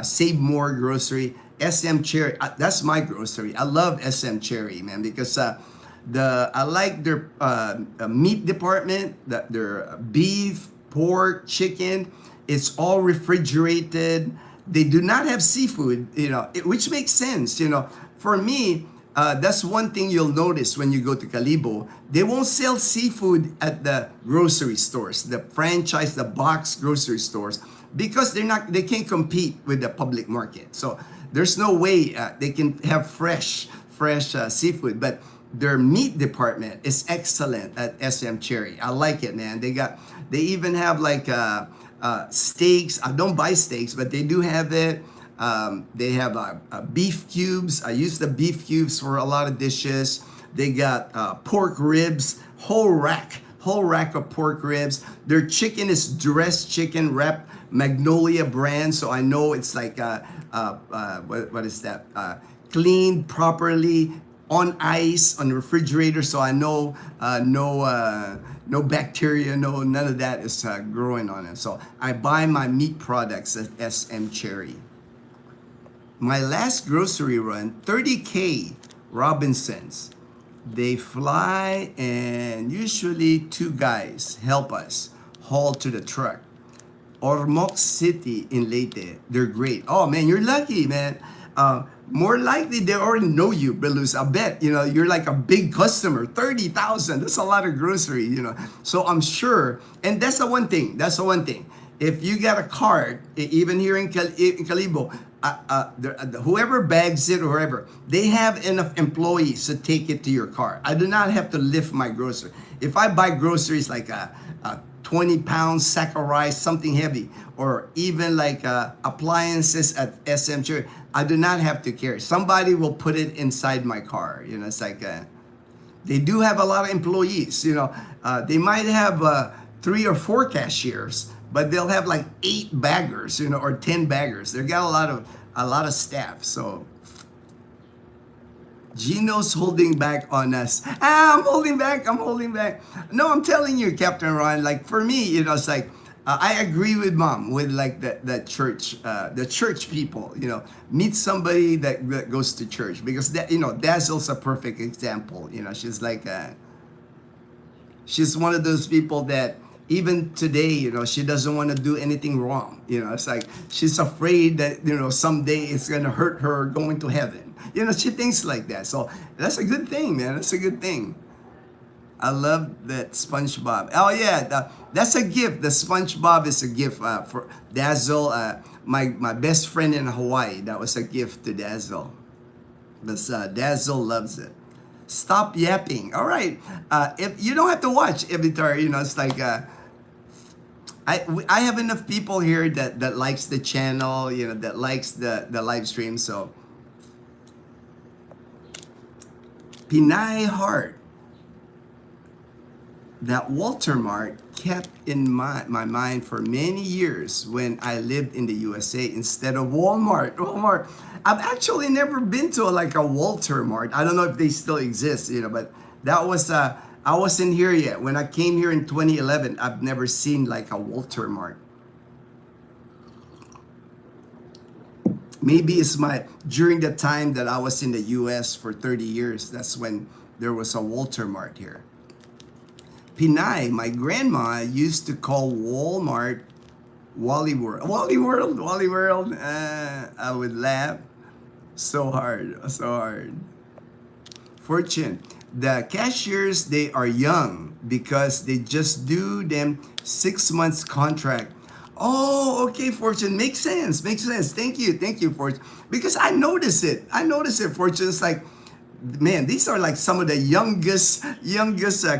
Save More grocery. SM Cherry, that's my grocery. I love SM Cherry, man, because I like their meat department, their beef, pork, chicken. It's all refrigerated. They do not have seafood, which makes sense. For me, that's one thing you'll notice when you go to Calibo. They won't sell seafood at the grocery stores, the franchise, the box grocery stores, because they can't compete with the public market. So there's no way they can have fresh seafood. But their meat department is excellent at SM Cherry. I like it, man. They even have like steaks. I don't buy steaks, but they do have it. They have beef cubes. I use the beef cubes for a lot of dishes. They got pork ribs, whole rack of pork ribs. Their chicken is dressed chicken, wrap Magnolia brand, so I know it's like what is that? Cleaned properly on ice on the refrigerator, so I know no bacteria, none of that is growing on it. So I buy my meat products at SM Cherry. My last grocery run, 30K Robinsons. They fly and usually 2 guys help us haul to the truck. Ormoc City in Leyte, they're great. Oh man, you're lucky, man. More likely they already know you, Belus. I bet, you're like a big customer. 30,000, that's a lot of grocery, So I'm sure, and that's the one thing. if you got a cart, even here in, in Calibo, whoever bags it or whoever, they have enough employees to take it to your car. I do not have to lift my grocery. If I buy groceries like a 20-pound sack of rice, something heavy, or even like appliances at SM Church, I do not have to carry. Somebody will put it inside my car. You know, it's like they do have a lot of employees. You know, they might have 3 or 4 cashiers, but they'll have like 8 baggers, you know, or 10 baggers. They got a lot of staff. So Gino's holding back on us. I'm holding back. I'm holding back. No, I'm telling you, Captain Ron. Like for me, you know, it's like I agree with Mom with like the church people. You know, meet somebody that goes to church, because that, you know, Dazzle's a perfect example. You know, she's like she's one of those people that even today, you know, she doesn't want to do anything wrong. You know, it's like she's afraid that, you know, someday it's going to hurt her going to heaven. You know, she thinks like that. So that's a good thing, man. That's a good thing. I love that SpongeBob. Oh, yeah. That's a gift. The SpongeBob is a gift for Dazzle. My best friend in Hawaii. That was a gift to Dazzle. But Dazzle loves it. Stop yapping. All right. If you don't have to watch Ibitar, you know, it's like I have enough people here that likes the channel, you know, that likes the live stream. So Pinay Heart, that Walmart kept in my mind for many years when I lived in the USA instead of Walmart. I've actually never been to like a Walmart. I don't know if they still exist, you know, but that was I wasn't here yet. When I came here in 2011, I've never seen like a Walmart. Maybe it's during the time that I was in the US for 30 years, that's when there was a Walmart here. Pinay, my grandma used to call Walmart Wally World. Wally World. I would laugh so hard. Fortune, the cashiers, they are young because they just do them 6 months contract. Oh, okay, Fortune. Makes sense. Thank you, Fortune. Because I notice it, Fortune. It's like, man, these are like some of the youngest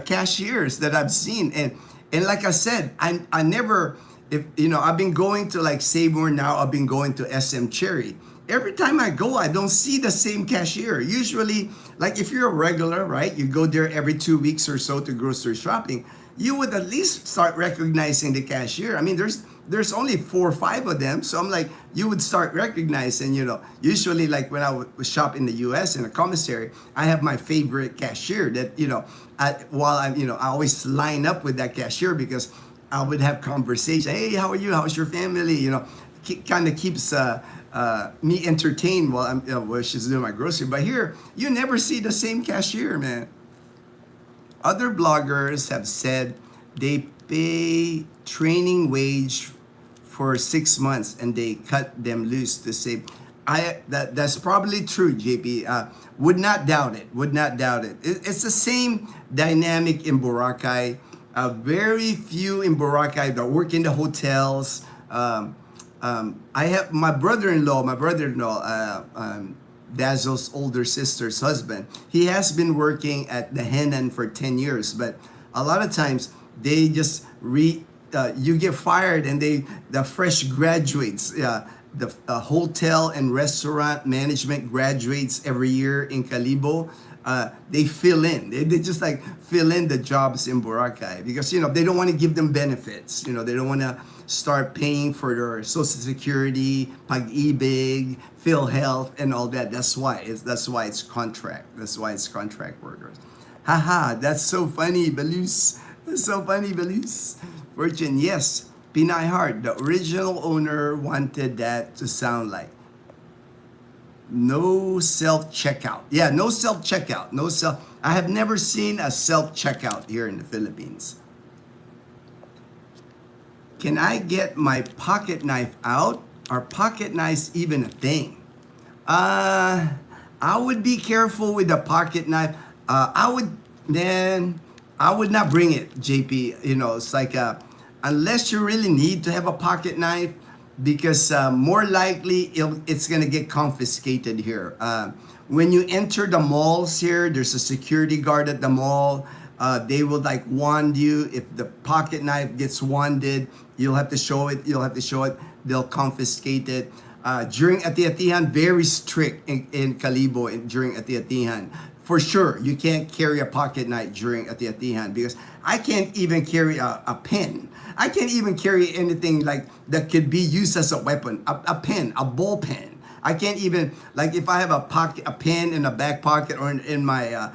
cashiers that I've seen. And like I said, I never, if you know, I've been going to like Save More Now. I've been going to SM Cherry. Every time I go, I don't see the same cashier. Usually, like if you're a regular, right, you go there every 2 weeks or so to grocery shopping, you would at least start recognizing the cashier. I mean, there's only 4 or 5 of them, so I'm like, you would start recognizing, you know. Usually, like when I would shop in the U.S. in a commissary, I have my favorite cashier that, you know, while I'm, you know, I always line up with that cashier because I would have conversation. Hey, how are you? How's your family? You know, kind of keeps me entertained while she's doing my grocery. But here, you never see the same cashier, man. Other bloggers have said they pay training wage for 6 months and they cut them loose to save. That's probably true, JP. Would not doubt it. It's the same dynamic in Boracay. Very few in Boracay that work in the hotels. I have my brother-in-law, Dazzle's older sister's husband. He has been working at the Henan for 10 years, but a lot of times they just you get fired and the fresh graduates, the hotel and restaurant management graduates every year in Calibo, they fill in. They just like fill in the jobs in Boracay because, you know, they don't want to give them benefits. You know, they don't want to start paying for their Social Security, Pag-ibig, PhilHealth, and all that. That's why it's contract. That's why it's contract workers. Haha, that's so funny, Balus. That's so funny, Balus. Virgin, yes, Pinay Heart, the original owner wanted that to sound like no self-checkout. Yeah, no self-checkout. I have never seen a self-checkout here in the Philippines. Can I get my pocket knife out? Are pocket knives even a thing? I would be careful with the pocket knife. I would not bring it, JP. You know, it's like unless you really need to have a pocket knife, because more likely it's going to get confiscated here. When you enter the malls here, there's a security guard at the mall. They will like wand you. If the pocket knife gets wanded, you'll have to show it. They'll confiscate it. During Ati-Atihan, very strict in Kalibo during Ati-Atihan. For sure, you can't carry a pocket knife during Ati-Atihan, because I can't even carry a pen. I can't even carry anything like that could be used as a weapon. A pen, a ball pen. I can't even, like, if I have a pen in a back pocket or in my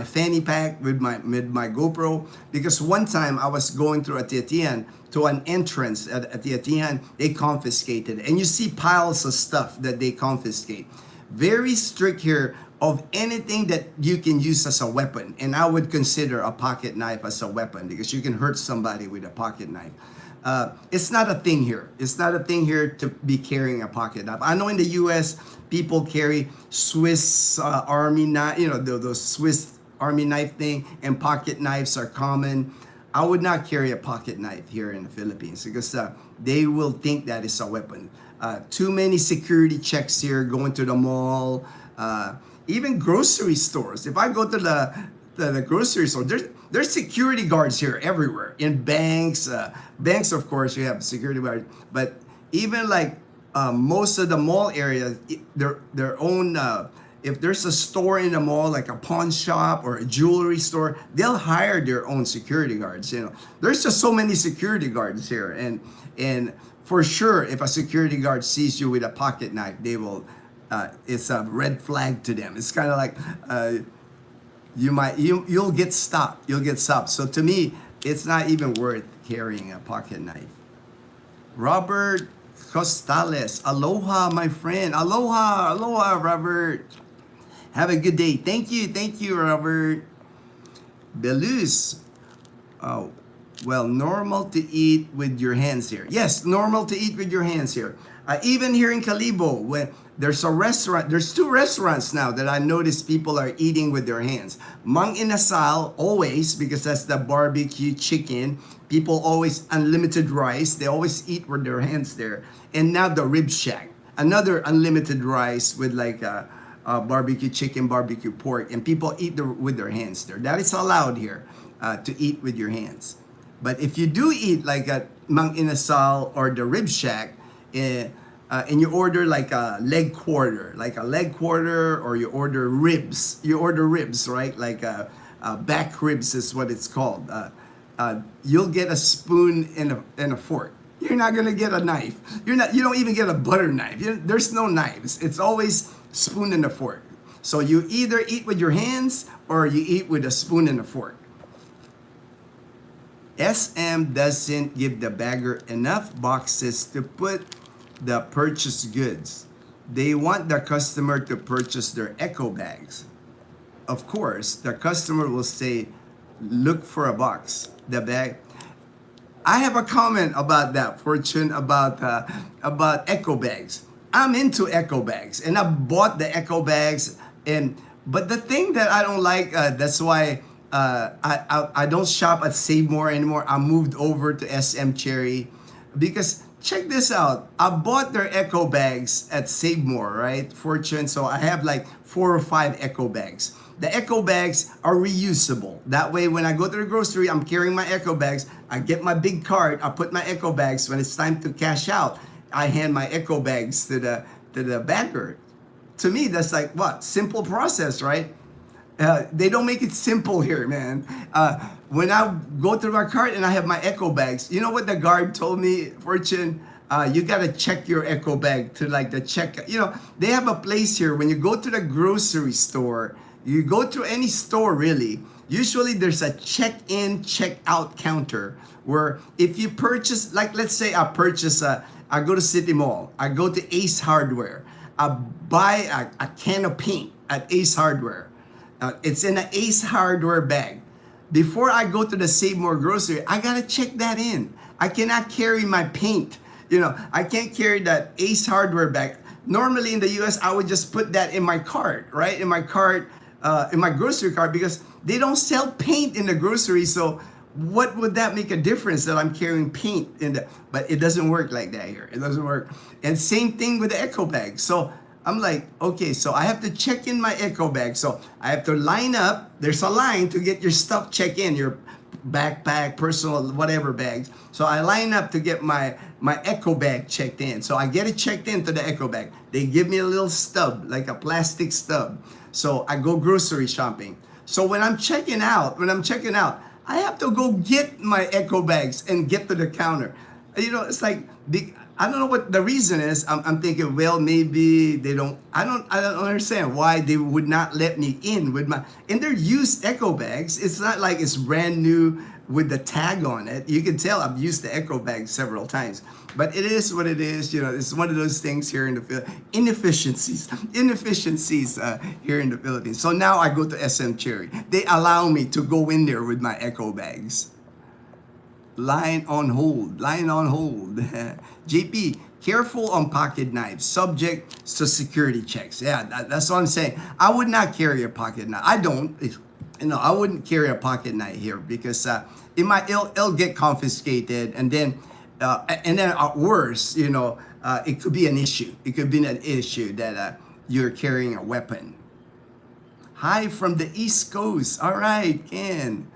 fanny pack with my GoPro, because one time I was going through Ati-Atihan to an entrance at Ati-Atihan, they confiscated, and you see piles of stuff that they confiscate. Very strict here of anything that you can use as a weapon, and I would consider a pocket knife as a weapon, because you can hurt somebody with a pocket knife. It's not a thing here. It's not a thing here to be carrying a pocket knife. I know in the U.S. people carry Swiss Army knife, those Swiss Army knife thing, and pocket knives are common. I would not carry a pocket knife here in the Philippines, because they will think that is a weapon. Too many security checks here, going to the mall, even grocery stores. If I go to the grocery store, there's security guards here everywhere. In banks, banks of course you have security guards, but even like most of the mall areas, their own. If there's a store in the mall, like a pawn shop or a jewelry store, they'll hire their own security guards. There's just so many security guards here, and for sure, if a security guard sees you with a pocket knife, they will. It's a red flag to them. It's kind of like you'll get stopped. You'll get stopped. So to me, it's not even worth carrying a pocket knife. Robert Costales, aloha, my friend. Aloha, Robert. Have a good day. Thank you, Robert. Belus. Oh, well, normal to eat with your hands here. Yes, normal to eat with your hands here. Even here in Kalibo, when there's a restaurant, there's two restaurants now that I notice people are eating with their hands. Mang Inasal, always, because that's the barbecue chicken. People always unlimited rice. They always eat with their hands there. And now the Rib Shack, another unlimited rice with like barbecue chicken, barbecue pork, and people eat with their hands there. That is allowed here, to eat with your hands. But if you do eat like at Mang Inasal or the Rib Shack, and you order like a leg quarter, or you order ribs, right? Like back ribs is what it's called. You'll get a spoon and a fork. You're not gonna get a knife. You don't even get a butter knife. There's no knives. It's always spoon and a fork. So you either eat with your hands or you eat with a spoon and a fork. SM doesn't give the bagger enough boxes to put the purchased goods. They want the customer to purchase their eco bags. Of course, the customer will say, look for a box, the bag. I have a comment about that, Fortune, about eco bags. I'm into eco bags, and I bought the eco bags. But the thing that I don't like, that's why I don't shop at Save More anymore. I moved over to SM Cherry, because check this out. I bought their eco bags at Save More, right? Fortune. So I have like 4 or 5 eco bags. The eco bags are reusable. That way, when I go to the grocery, I'm carrying my eco bags. I get my big cart. I put my eco bags. When it's time to cash out, I hand my eco bags to the bagger. To me, that's like what? Simple process, right? They don't make it simple here, man. When I go through my cart and I have my eco bags, you know what the guard told me, Fortune? You gotta check your eco bag to like the check. They have a place here when you go to the grocery store. You go to any store really. Usually there's a check-in, check-out counter where if you purchase, like let's say I go to City Mall, I go to Ace Hardware, I buy a can of paint at Ace Hardware. It's in an Ace Hardware bag. Before I go to the Save More grocery, I gotta check that in. I cannot carry my paint. I can't carry that Ace Hardware bag. Normally in the US, I would just put that in my cart, right? In my cart, in my grocery cart, because they don't sell paint in the grocery. So what would that make a difference that I'm carrying paint in the, but it doesn't work like that here. It doesn't work. And same thing with the echo bag. So I'm like, okay, so I have to check in my echo bag. So I have to line up. There's a line to get your stuff checked in, your backpack, personal, whatever bags. So I line up to get my echo bag checked in. So I get it checked into the echo bag. They give me a little stub, like a plastic stub. So I go grocery shopping. So when I'm checking out, I have to go get my echo bags and get to the counter. You know, it's like I don't know what the reason is. I'm thinking, well, maybe they don't. I don't understand why they would not let me in with my. And they're used echo bags. It's not like it's brand new with the tag on it. You can tell I've used the echo bag several times. But it is what it is. You know, it's one of those things here in the Philippines. Inefficiencies here in the Philippines. So now I go to SM Cherry. They allow me to go in there with my echo bags. Line on hold. JP, careful on pocket knives, subject to security checks. Yeah, that's what I'm saying. I would not carry a pocket knife. I don't. I wouldn't carry a pocket knife here because it'll get confiscated, and then at worst, it could be an issue. It could be an issue that you're carrying a weapon. Hi from the East Coast. All right, Ken.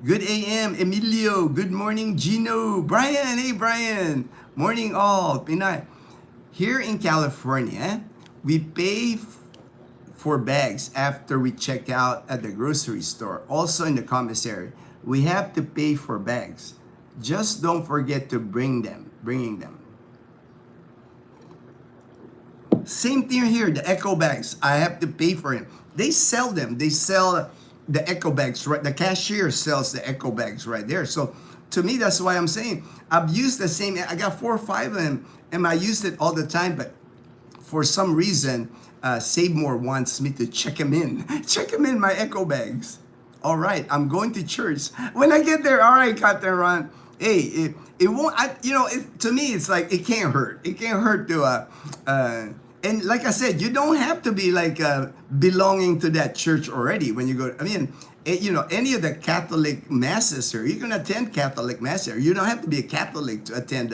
Good AM, Emilio. Good morning, Gino. Brian, hey Brian. Morning all. Pinay. Here in California, we pay for bags after we check out at the grocery store. Also in the commissary, we have to pay for bags. Just don't forget to bringing them. Same thing here, the echo bags. I have to pay for them. They sell them. They sell the echo bags, right? The cashier sells the echo bags right there. So to me, that's why I'm saying I've used the same. I got 4 or 5 of them, and I used it all the time. But for some reason, Save More wants me to check them in. Check them in my echo bags. All right, I'm going to church. When I get there, all right, Captain Ron. Hey, it won't. To me, it's like it can't hurt. It can't hurt to and like I said, you don't have to be like belonging to that church already when you go. I mean, any of the Catholic masses here, you can attend Catholic mass here. You don't have to be a Catholic to attend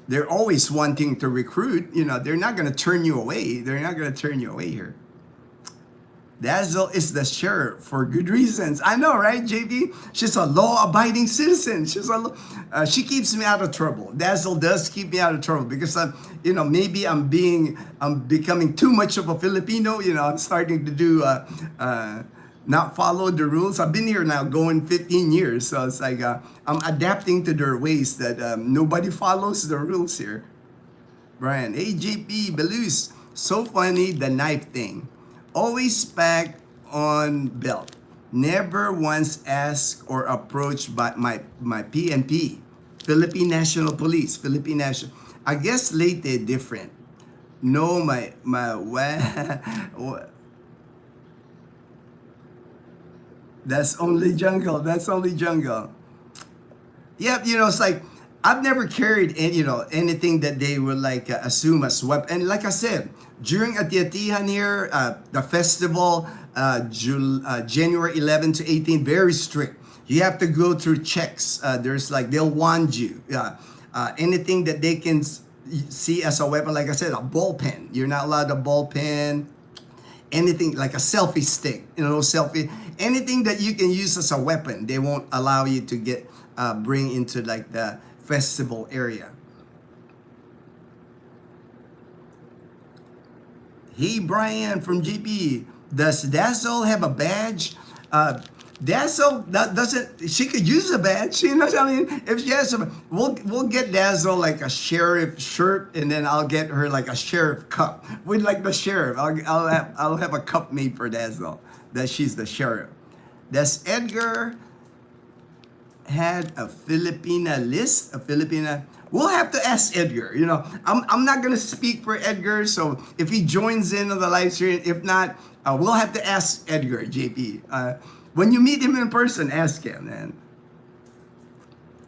they're always wanting to recruit. They're not going to turn you away. They're not going to turn you away here. Dazzle is the sheriff for good reasons. I know, right, JB? She's a law-abiding citizen. She keeps me out of trouble. Dazzle does keep me out of trouble because maybe I'm becoming too much of a Filipino. I'm starting to do not follow the rules. I've been here now going 15 years, so it's like I'm adapting to their ways that nobody follows the rules here. Brian, hey JP, Belus, so funny the knife thing. Always packed on belt. Never once asked or approached by my PNP, Philippine National Police, Philippine National. I guess Leyte different. No, my that's only jungle. That's only jungle. Yep, it's like I've never carried anything that they would like assume as weapon. And like I said, during Atiatihan here, the festival, January 11 to 18, very strict. You have to go through checks. There's like they'll wand you. Anything that they can see as a weapon, like I said, a ball pen. You're not allowed a ball pen. Anything like a selfie stick, anything that you can use as a weapon, they won't allow you to bring into like the festival area. Hey Brian from GP, does Dazzle have a badge? Dazzle doesn't. She could use a badge. What I mean? If she has we'll get Dazzle like a sheriff shirt, and then I'll get her like a sheriff cup with like the sheriff. I'll have a cup made for Dazzle that she's the sheriff. Does Edgar had a Filipina list? A Filipina. We'll have to ask Edgar. I'm not gonna speak for Edgar. So if he joins in on the live stream, if not, we'll have to ask Edgar. JP. When you meet him in person, ask him, man.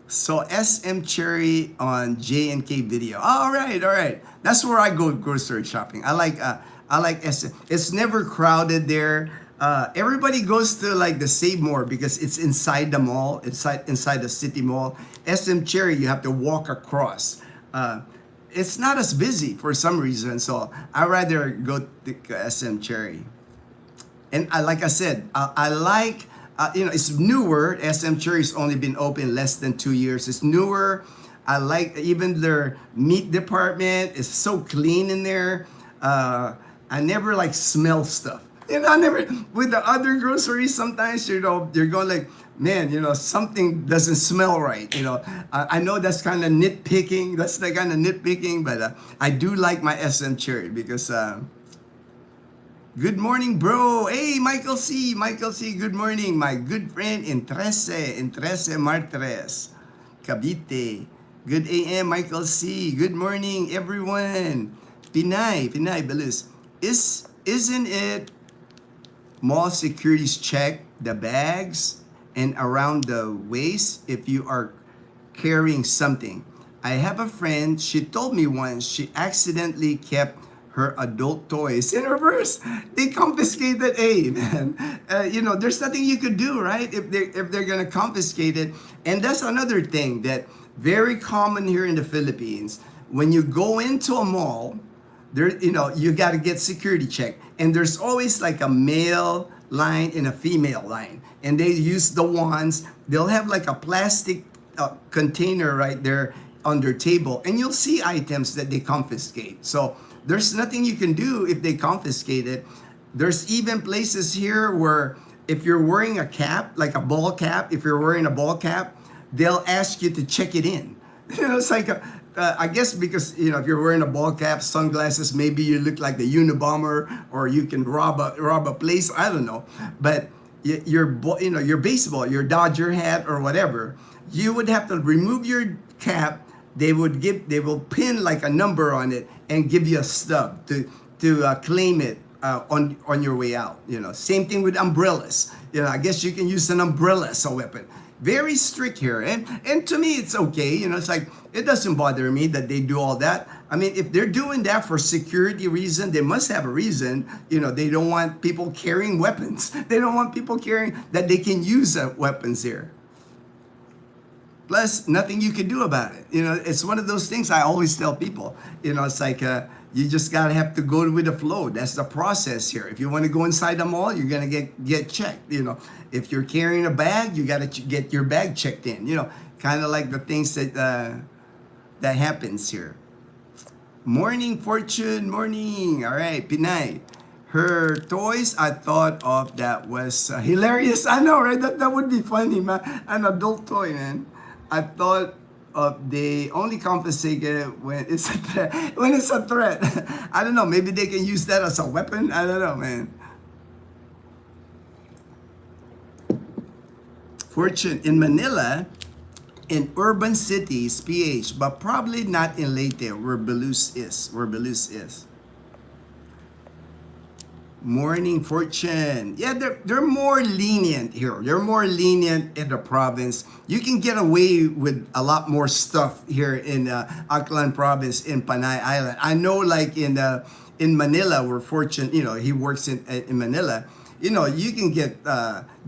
So SM Cherry on J&K video. All right. That's where I go grocery shopping. I like SM. It's never crowded there. everybody goes to like the Save More because it's inside the mall, inside the city mall. SM Cherry, you have to walk across. It's not as busy for some reason, so I rather go to SM Cherry. And like I said, I like, it's newer. SM Cherry's only been open less than 2 years. It's newer. I like even their meat department. It's so clean in there. I never like smell stuff. I never, with the other groceries, sometimes, you're going like, man, something doesn't smell right. I know that's kind of nitpicking. That's the kind of nitpicking, but I do like my SM Cherry because, good morning, bro. Hey, Michael C. Michael C. Good morning. My good friend in Trece Martres, Cavite. Good AM, Michael C. Good morning, everyone. Pinay Belus. Isn't it mall securities check the bags and around the waist if you are carrying something? I have a friend, she told me once she accidentally kept her adult toys in her purse. They confiscated. Hey, man, there's nothing you could do, right? If they're gonna confiscate it. And that's another thing that very common here in the Philippines. When you go into a mall, there, you got to get security check, and there's always like a male line and a female line, and they use the wands. They'll have like a plastic container right there on their table, and you'll see items that they confiscate. So there's nothing you can do if they confiscate it. There's even places here where if you're wearing a cap, like a ball cap, if you're wearing a ball cap, they'll ask you to check it in. It's like I guess because if you're wearing a ball cap, sunglasses, maybe you look like the Unabomber, or you can rob a place. I don't know, but your baseball, your Dodger hat or whatever, you would have to remove your cap. They will pin like a number on it and give you a stub to claim it on your way out. Same thing with umbrellas. I guess you can use an umbrella as a weapon. Very strict here, and to me it's okay. It's like it doesn't bother me that they do all that. I mean, if they're doing that for security reason, they must have a reason. They don't want people carrying weapons. They don't want people carrying that they can use weapons here. Plus, nothing you can do about it. It's one of those things I always tell people. It's like you just gotta have to go with the flow. That's the process here. If you want to go inside the mall, you're gonna get checked. If you're carrying a bag, you gotta get your bag checked in. Kind of like the things that happens here. Morning, Fortune. Morning. All right, Pinay. Her toys, I thought of that was hilarious. I know, right? That would be funny, man. An adult toy, man. I thought they only confiscate it when it's a threat. When it's a threat. I don't know. Maybe they can use that as a weapon. I don't know, man. Fortune, in Manila, in urban cities, PH, but probably not in Leyte, where Belus is. Morning, Fortune. Yeah, they're more lenient here. They're more lenient in the province. You can get away with a lot more stuff here in Aklan province, in Panay Island. I know, like in Manila, where Fortune, he works in Manila. You can get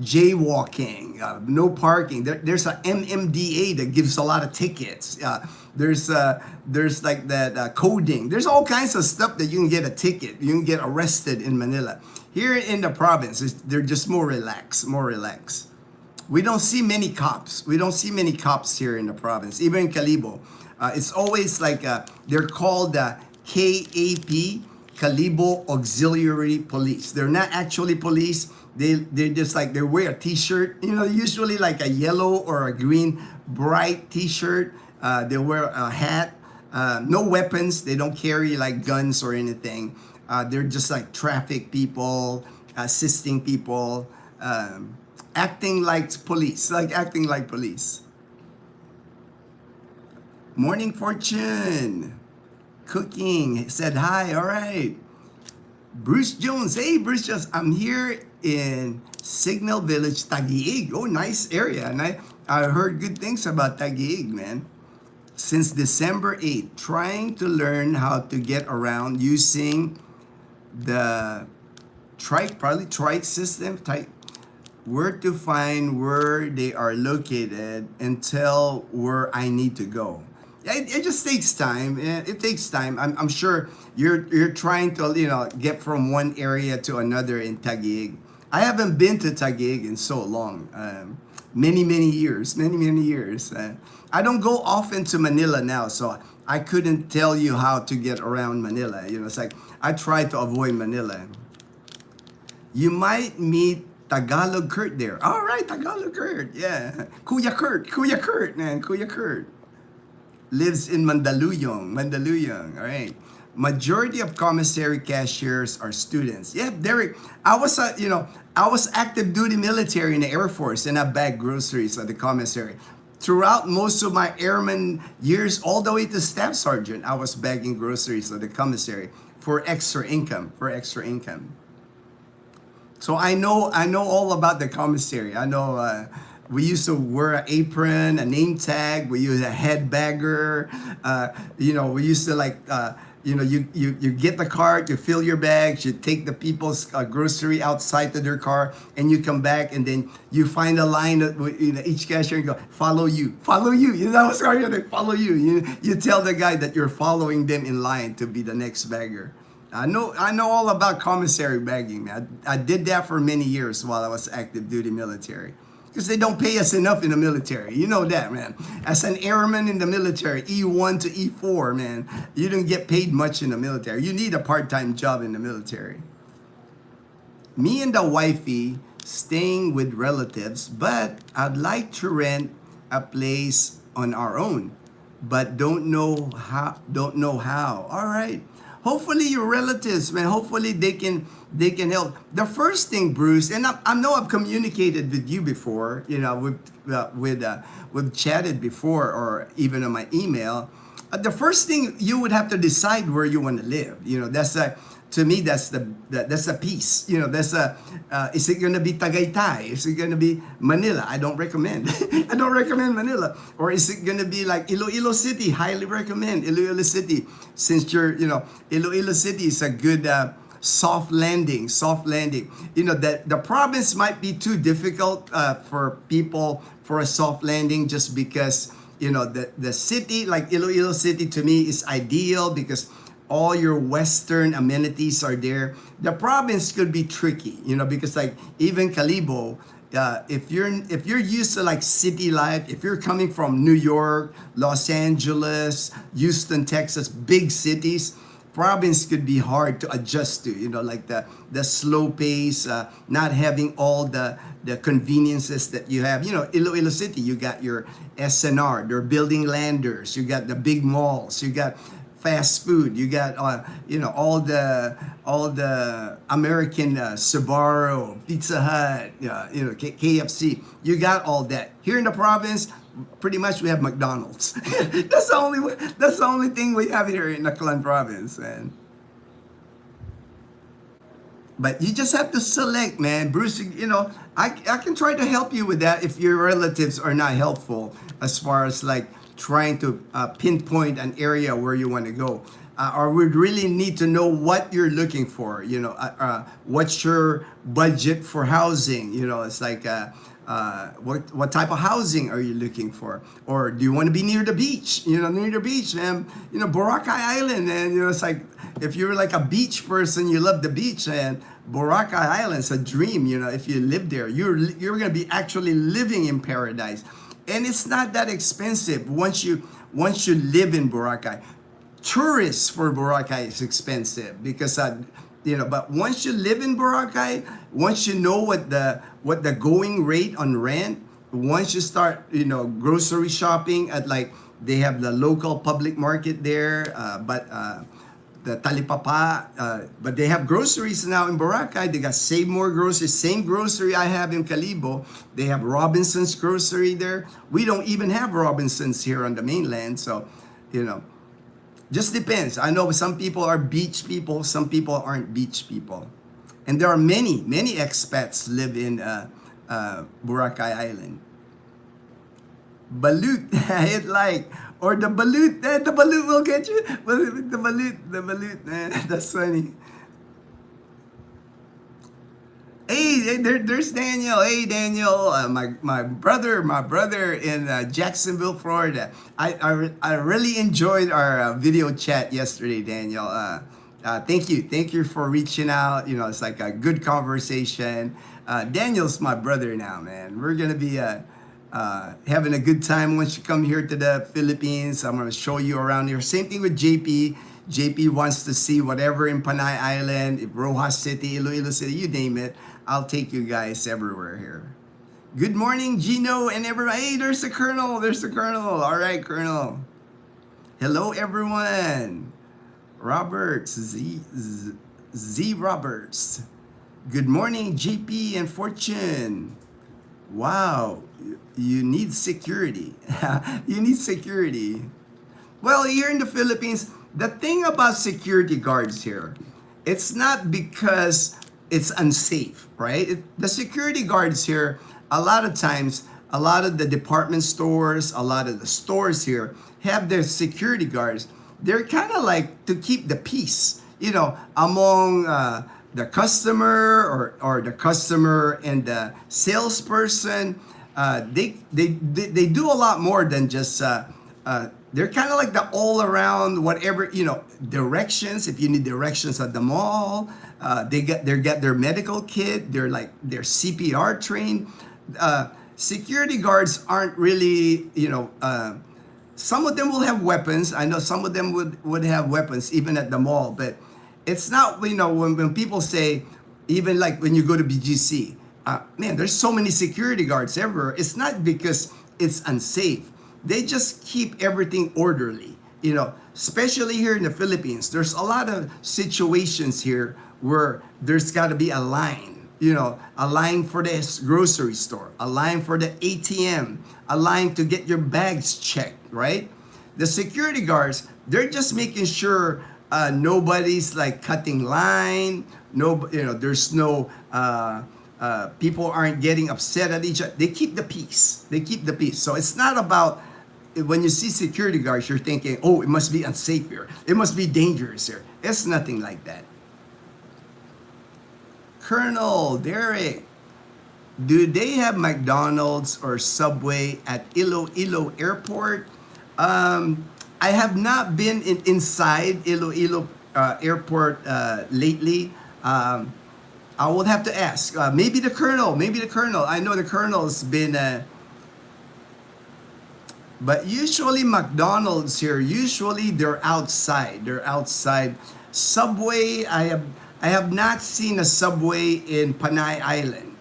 jaywalking, no parking. There's a MMDA that gives a lot of tickets. There's like that coding. There's all kinds of stuff that you can get a ticket. You can get arrested in Manila. Here in the province, they're just more relaxed. We don't see many cops. We don't see many cops here in the province. Even in Calibo, it's always like they're called KAP. Calibo Auxiliary Police. They're not actually police. They're just like, they wear a t-shirt, usually like a yellow or a green bright t-shirt. They wear a hat. No weapons. They don't carry like guns or anything. They're just like traffic people, assisting people, acting like police, Morning, Fortune. Cooking said hi. All right. Bruce Jones. Hey, Bruce Jones. I'm here in Signal Village, Taguig. Oh, nice area. And I heard good things about Taguig, man. Since December 8th, trying to learn how to get around using the trike, probably trike system, type where to find where they are located and tell where I need to go. It just takes time. It takes time. I'm sure you're trying to get from one area to another in Taguig. I haven't been to Taguig in so long. Many years, many years. I don't go often to Manila now, so I couldn't tell you how to get around Manila. It's like I try to avoid Manila. You might meet Tagalog Kurt there. All right, Tagalog Kurt. Yeah. Kuya Kurt, man. Kuya Kurt. Lives in Mandaluyong. All right. Majority of commissary cashiers are students. Yeah, Derek. I was active duty military in the Air Force and I bagged groceries at the commissary. Throughout most of my airman years, all the way to staff sergeant, I was bagging groceries at the commissary for extra income. So I know all about the commissary. I know we used to wear an apron, a name tag. We use a head bagger. We used to you get the cart, you fill your bags, you take the people's grocery outside to their car, and you come back, and then you find a line that each cashier and go, follow you. That was right. They follow you. You tell the guy that you're following them in line to be the next bagger. I know all about commissary bagging, man. I did that for many years while I was active duty military. Because they don't pay us enough in the military. You know that, man. As an airman in the military, E1 to E4, man, you don't get paid much in the military. You need a part-time job in the military. Me and the wifey staying with relatives, but I'd like to rent a place on our own, but don't know how. All right. Hopefully your relatives, man, hopefully they can help. The first thing, Bruce, and I know I've communicated with you before, we've chatted before or even on my email. The first thing, you would have to decide where you want to live. That's to me, that's the piece. Is it going to be Tagaytay? Is it going to be Manila? I don't recommend. I don't recommend Manila. Or is it going to be like Iloilo City? Highly recommend Iloilo City. Since Iloilo City is a good soft landing. That the province might be too difficult for people for a soft landing, just because the city, like Iloilo City, to me is ideal because all your Western amenities are there. The province could be tricky, because like even Calibo, if you're used to like city life, if you're coming from New York, Los Angeles, Houston, Texas, big cities, province could be hard to adjust to. Like the slow pace, not having all the conveniences that you have. Iloilo City, you got your SNR, they're building landers, you got the big malls, you got fast food, you got all the American Sbarro, Pizza Hut, KFC, you got all that. Here in the province, pretty much we have McDonald's. That's the only thing we have here in the Aklan province, man. But you just have to select, man. Bruce, I can try to help you with that if your relatives are not helpful as far as like trying to pinpoint an area where you want to go. Or we really need to know what you're looking for. What's your budget for housing? It's like what type of housing are you looking for? Or do you want to be near the beach? Near the beach, man. Boracay Island, and it's like if you're like a beach person, you love the beach, and Boracay Island's a dream. If you live there, you're gonna be actually living in paradise. And it's not that expensive once you live in Boracay. Tourists for Boracay is expensive because but once you live in Boracay, once you know what the going rate on rent, once you start grocery shopping at like they have the local public market there, the Talipapa, but they have groceries now in Boracay. They got Save More groceries, same grocery I have in Calibo. They have Robinson's grocery there. We don't even have Robinson's here on the mainland, so just depends. I know some people are beach people, some people aren't beach people, and there are many expats live in Boracay Island. Balut, hit like. Or the balut, the balut will get you. The balut, that's funny. There's Daniel. Hey, Daniel, my brother in Jacksonville, Florida. I really enjoyed our video chat yesterday, Daniel. Thank you for reaching out. You know, it's like a good conversation. Daniel's my brother now, man. We're gonna be having a good time once you come here to the Philippines. I'm gonna show you around here. Same thing with JP. JP wants to see whatever in Panay Island, if Rojas City, Iloilo City, you name it. I'll take you guys everywhere here. Good morning, Gino and everybody. Hey, there's the Colonel. There's the Colonel. All right, Colonel. Hello, everyone. Roberts, Z Roberts. Good morning, JP and Fortune. Wow, you need security. You need security. Well, here in the Philippines, the thing about security guards here, it's not because it's unsafe, right? The security guards here, a lot of times, a lot of the department stores, a lot of the stores here have their security guards. They're kind of like to keep the peace, you know, among the customer or the customer and the salesperson. They do a lot more than just they're kind of like the all around whatever, you know, directions. If you need directions at the mall, they get their medical kit. They're CPR trained. Security guards aren't really, you know. Some of them will have weapons. I know some of them would have weapons even at the mall, but it's not, you know, when people say, even like when you go to BGC, man, there's so many security guards everywhere. It's not because it's unsafe. They just keep everything orderly, you know, especially here in the Philippines. There's a lot of situations here where there's got to be a line, you know, a line for the grocery store, a line for the ATM, a line to get your bags checked, right? The security guards, they're just making sure nobody's like cutting line, no, you know, there's no people aren't getting upset at each other. They keep the peace. They keep the peace. So it's not about, when you see security guards, you're thinking, oh, it must be unsafe here. It must be dangerous here. It's nothing like that. Colonel Derek, do they have McDonald's or Subway at Iloilo Airport? I have not been inside Iloilo Airport lately. I would have to ask. Maybe the Colonel. I know the Colonel's been... but usually McDonald's here, usually they're outside. Subway, I have not seen a Subway in Panay Island.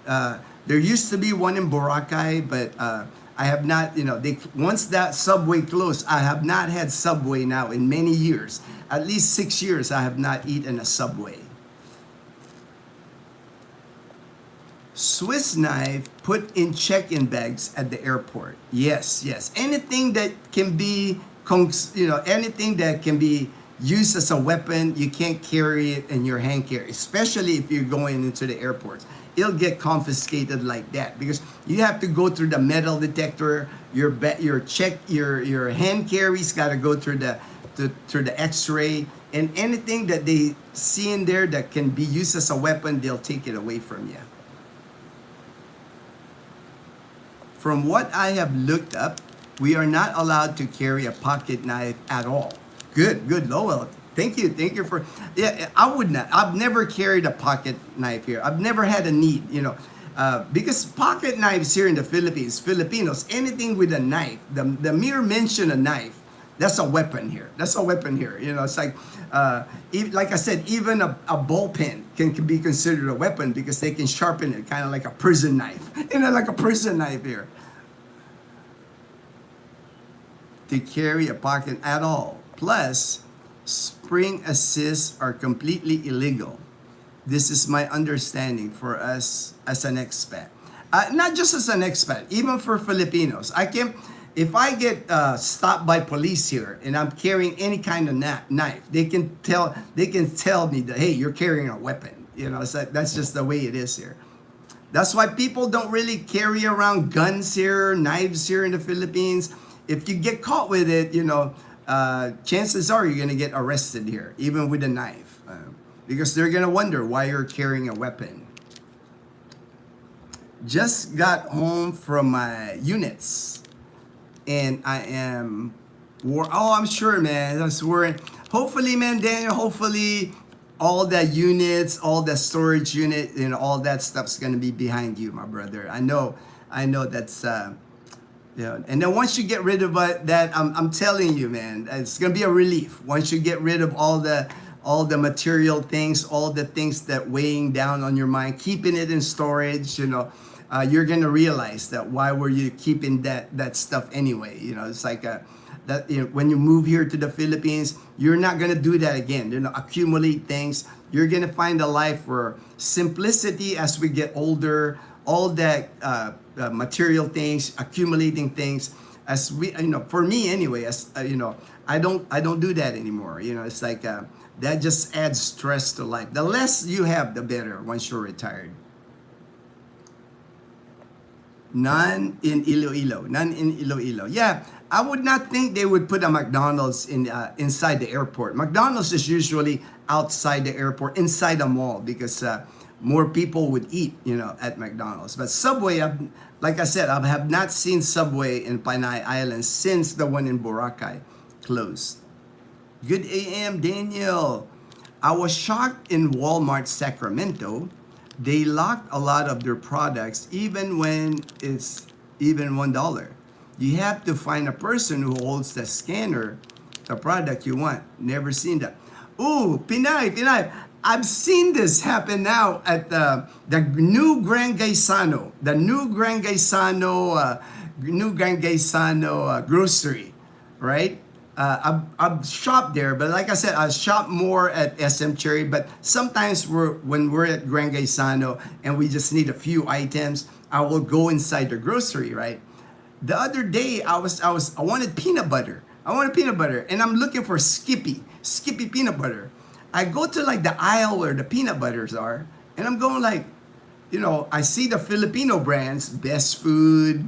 There used to be one in Boracay, but I have not, you know, once that Subway closed, I have not had Subway now in many years. At least 6 years I have not eaten a Subway. Swiss knife put in check-in bags at the airport. Yes. Anything that can be, you know, anything that can be used as a weapon, you can't carry it in your hand carry, especially if you're going into the airports. It'll get confiscated like that because you have to go through the metal detector. Your hand carry's got to go through the X-ray, and anything that they see in there that can be used as a weapon, they'll take it away from you. From what I have looked up, we are not allowed to carry a pocket knife at all. Good, Lowell. Thank you for, yeah, I would not. I've never carried a pocket knife here. I've never had a need, you know, because pocket knives here in the Philippines, Filipinos, anything with a knife, the mere mention of knife, that's a weapon here. You know, it's like, like I said, even a ball pen can be considered a weapon because they can sharpen it, kind of like a prison knife. You know, like a prison knife here. To carry a pocket at all. Plus, spring assists are completely illegal. This is my understanding for us as an expat. Not just as an expat, even for Filipinos. If I get stopped by police here and I'm carrying any kind of knife, they can tell me that, hey, you're carrying a weapon. You know, so that's just the way it is here. That's why people don't really carry around guns here, knives here in the Philippines. If you get caught with it, you know, chances are you're gonna get arrested here, even with a knife, because they're gonna wonder why you're carrying a weapon. Just got home from my units, and I am. Oh, I'm sure, man. That's worrying. Hopefully, man, Daniel. Hopefully, all the units, all the storage unit, all that stuff's gonna be behind you, my brother. I know. I know that's. Yeah, and then once you get rid of that, I'm telling you, man, it's gonna be a relief. Once you get rid of all the material things, all the things that weighing down on your mind, keeping it in storage, you're gonna realize that why were you keeping that stuff anyway? It's like that when you move here to the Philippines, you're not gonna do that again. Accumulate things. You're gonna find a life where simplicity as we get older, all that material things, accumulating things. As we, for me anyway, as I don't do that anymore. It's like that just adds stress to life. The less you have, the better. Once you're retired. None in Iloilo. None in Iloilo. Yeah, I would not think they would put a McDonald's inside the airport. McDonald's is usually outside the airport, inside a mall, because more people would eat, at McDonald's. But Subway, like I said, I have not seen Subway in Panay Island since the one in Boracay closed. Good AM, Daniel. I was shocked in Walmart Sacramento. They locked a lot of their products even when it's even $1. You have to find a person who holds the scanner, the product you want. Never seen that. Ooh, Pinay. I've seen this happen now at the new Grand Gaisano, New Grand Gaisano grocery, right? I've shopped there, but like I said, I shop more at SM Cherry. But sometimes when we're at Grand Gaisano and we just need a few items, I will go inside the grocery, right? The other day, I wanted peanut butter. And I'm looking for Skippy peanut butter. I go to like the aisle where the peanut butters are, and I'm going like, I see the Filipino brands, Best Food,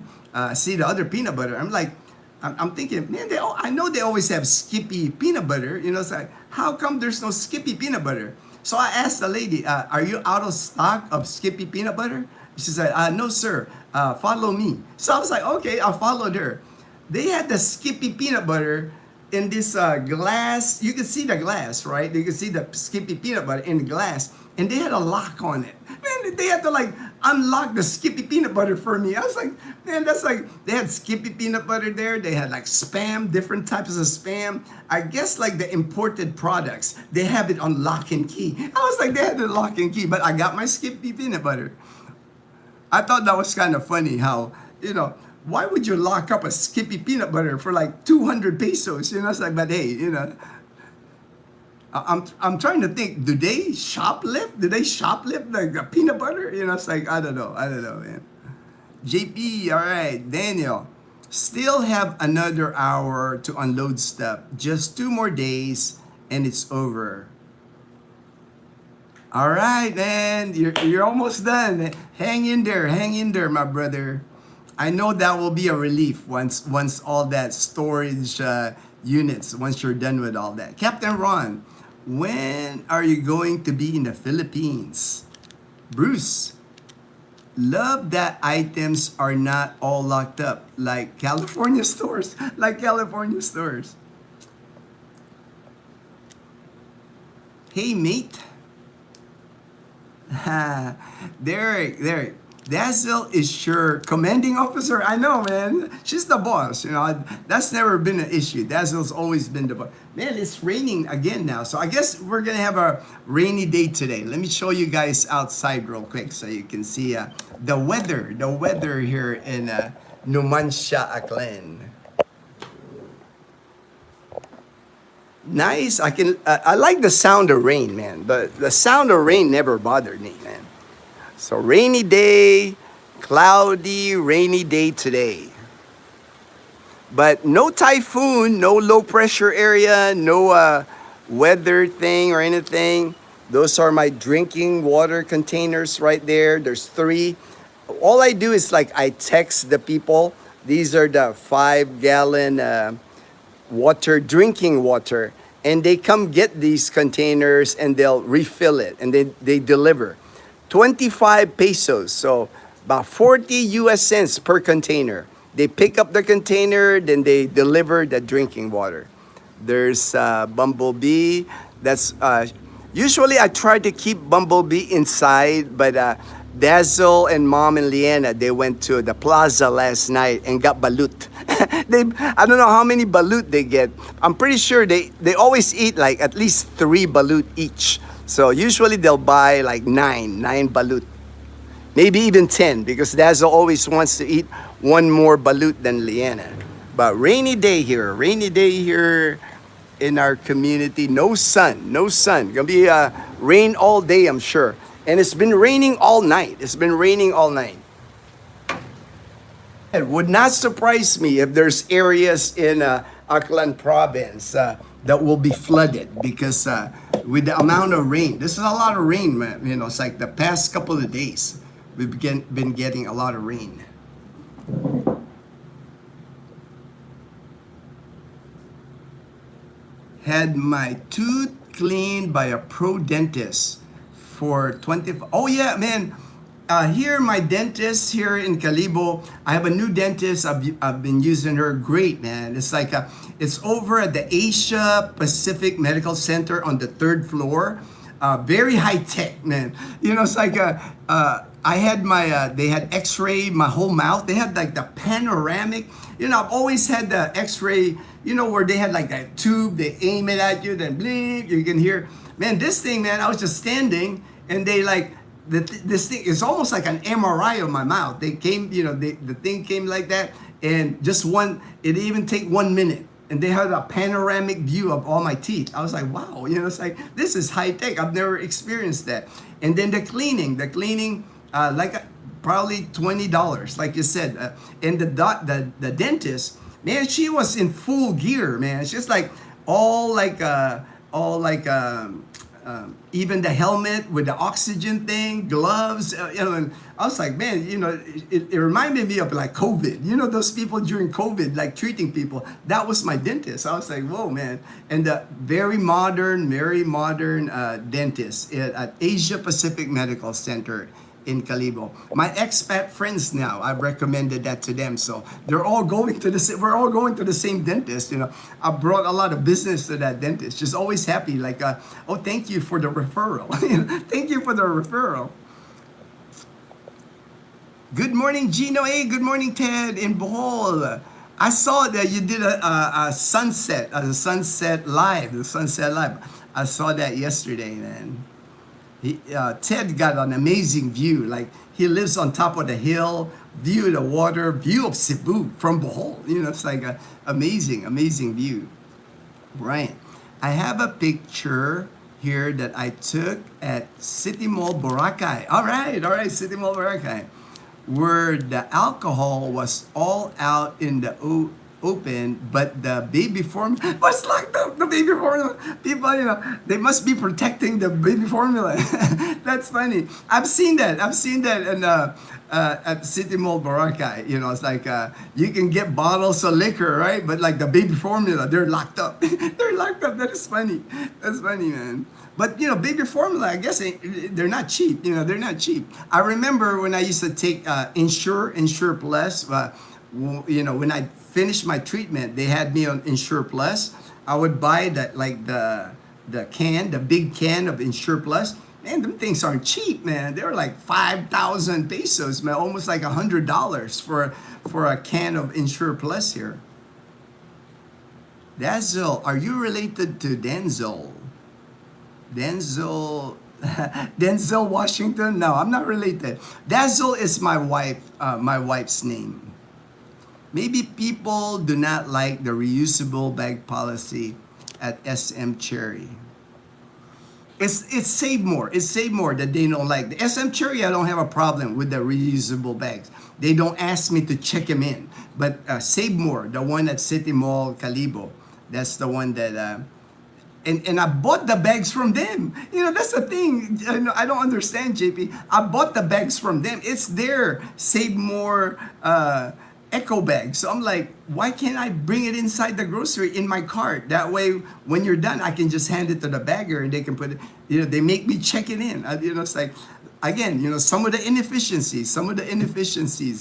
see the other peanut butter. I'm thinking, man, I know they always have Skippy peanut butter. It's like, how come there's no Skippy peanut butter? So I asked the lady, are you out of stock of Skippy peanut butter? She said, no, sir, follow me. So I was like, okay, I followed her. They had the Skippy peanut butter in this glass. You can see the glass, right? You can see the Skippy peanut butter in the glass. And they had a lock on it. Man, they had to like unlock the Skippy peanut butter for me. I was like, man, that's like, they had Skippy peanut butter there. They had like Spam, different types of Spam. I guess like the imported products, they have it on lock and key. I was like, they had the lock and key, but I got my Skippy peanut butter. I thought that was kind of funny how, why would you lock up a Skippy peanut butter for like 200 pesos? It's like, but hey, I'm trying to think, do they shoplift? Like the peanut butter? It's like, I don't know, man. JP, all right, Daniel. Still have another hour to unload stuff. Just 2 more days and it's over. All right, man. You're almost done. Hang in there, my brother. I know that will be a relief once all that storage units, once you're done with all that. Captain Ron, when are you going to be in the Philippines? Bruce, love that items are not all locked up like California stores. Hey, mate. Derek. Dazzle is your commanding officer. I know, man. She's the boss. That's never been an issue. Dazzle's always been the boss. Man, it's raining again now. So I guess we're going to have a rainy day today. Let me show you guys outside real quick so you can see the weather here in Numancia, Aklan. Nice. I like the sound of rain, man. The sound of rain never bothered me, man. So rainy day, cloudy, rainy day today. But no typhoon, no low pressure area, no weather thing or anything. Those are my drinking water containers right there. There's 3. All I do is like I text the people. These are the 5-gallon drinking water. And they come get these containers and they'll refill it and they deliver. 25 pesos. So About 40 US cents per container. They pick up the container, then they deliver the drinking water. There's Bumblebee. That's usually I try to keep Bumblebee inside, but Dazzle and Mom and Leanna, they went to the plaza last night and got balut. I don't know how many balut they get. I'm pretty sure they always eat like at least 3 balut each. So usually they'll buy like nine balut. Maybe even 10, because Dazzle always wants to eat one more balut than Leanna. But rainy day here in our community. No sun, no sun. Gonna be rain all day, I'm sure. And it's been raining all night. It's been raining all night. It would not surprise me if there's areas in Aklan province that will be flooded because with the amount of rain, this is a lot of rain, man. You know, it's like the past couple of days, we've been getting a lot of rain. Had my tooth cleaned by a pro dentist for 20. Oh yeah, man. Here, my dentist here in Calibo, I have a new dentist. I've been using her. Great, man. It's like it's over at the Asia Pacific Medical Center on the 3rd floor. Very high tech, man. You know, it's like I had my they had X-ray my whole mouth. They had like the panoramic. You know, I've always had the X-ray. You know, where they had like that tube. They aim it at you, then blink. You can hear. Man, this thing, man. I was just standing, and they like. This thing is almost like an MRI of my mouth. They came, you know, the thing came like that, and just one, it even take 1 minute, and they had a panoramic view of all my teeth. I was like, wow, you know, it's like, this is high tech. I've never experienced that. And then the cleaning, probably $20, like you said. And the dentist, man, she was in full gear, man. She's like all like even the helmet with the oxygen thing, gloves, you know, and I was like, man, you know, it reminded me of like COVID. You know, those people during COVID, like treating people. That was my dentist. I was like, whoa, man. And the very modern dentist at Asia Pacific Medical Center in Calibo. My expat friends now, I've recommended that to them. So they're all going to we're all going to the same dentist. You know, I brought a lot of business to that dentist. Just always happy, like, oh, thank you for the referral. Thank you for the referral. Good morning, Gino. Hey, good morning, Ted in Bohol. I saw that you did a sunset live, the sunset live. I saw that yesterday, man. Ted got an amazing view. Like, he lives on top of the hill, view of the water, view of Cebu from Bohol. You know, it's like an amazing view. Right. I have a picture here that I took at City Mall Boracay. All right, City Mall Boracay, where the alcohol was all out in the open, but the baby formula was like the baby formula. People, you know, they must be protecting the baby formula. That's funny. I've seen that in at City Mall Boracay. You know, it's like you can get bottles of liquor, right? But like the baby formula, they're locked up. They're locked up. That is funny. That's funny, man. But you know, baby formula, I guess they're not cheap. You know, they're not cheap. I remember when I used to take Insure Plus. You know, when I finished my treatment, they had me on Insure Plus. I would buy that, like the big can of Insure Plus. Man, them things aren't cheap, man. They're like 5,000 pesos, man, almost like $100 for a can of Insure Plus here. Dazzle, are you related to Denzel? Denzel Washington? No, I'm not related. Dazzle is my wife's name. Maybe people do not like the reusable bag policy at SM Cherry. It's Save More. It's Save More that they don't like. The SM Cherry, I don't have a problem with the reusable bags. They don't ask me to check them in. But Save More, the one at City Mall Calibo, that's the one that... And I bought the bags from them. You know, that's the thing. I don't understand, JP. I bought the bags from them. It's their Save More echo bag. So I'm like, why can't I bring it inside the grocery in my cart? That way, when you're done, I can just hand it to the bagger and they can put it, they make me check it in. It's like, again, some of the inefficiencies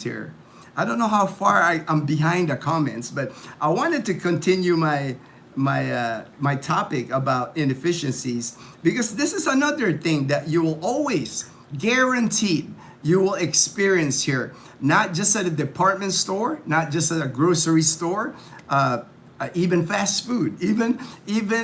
here. I don't know how far I'm behind the comments, but I wanted to continue my topic about inefficiencies, because this is another thing that you will always guaranteed you will experience here, not just at a department store, not just at a grocery store, even fast food, even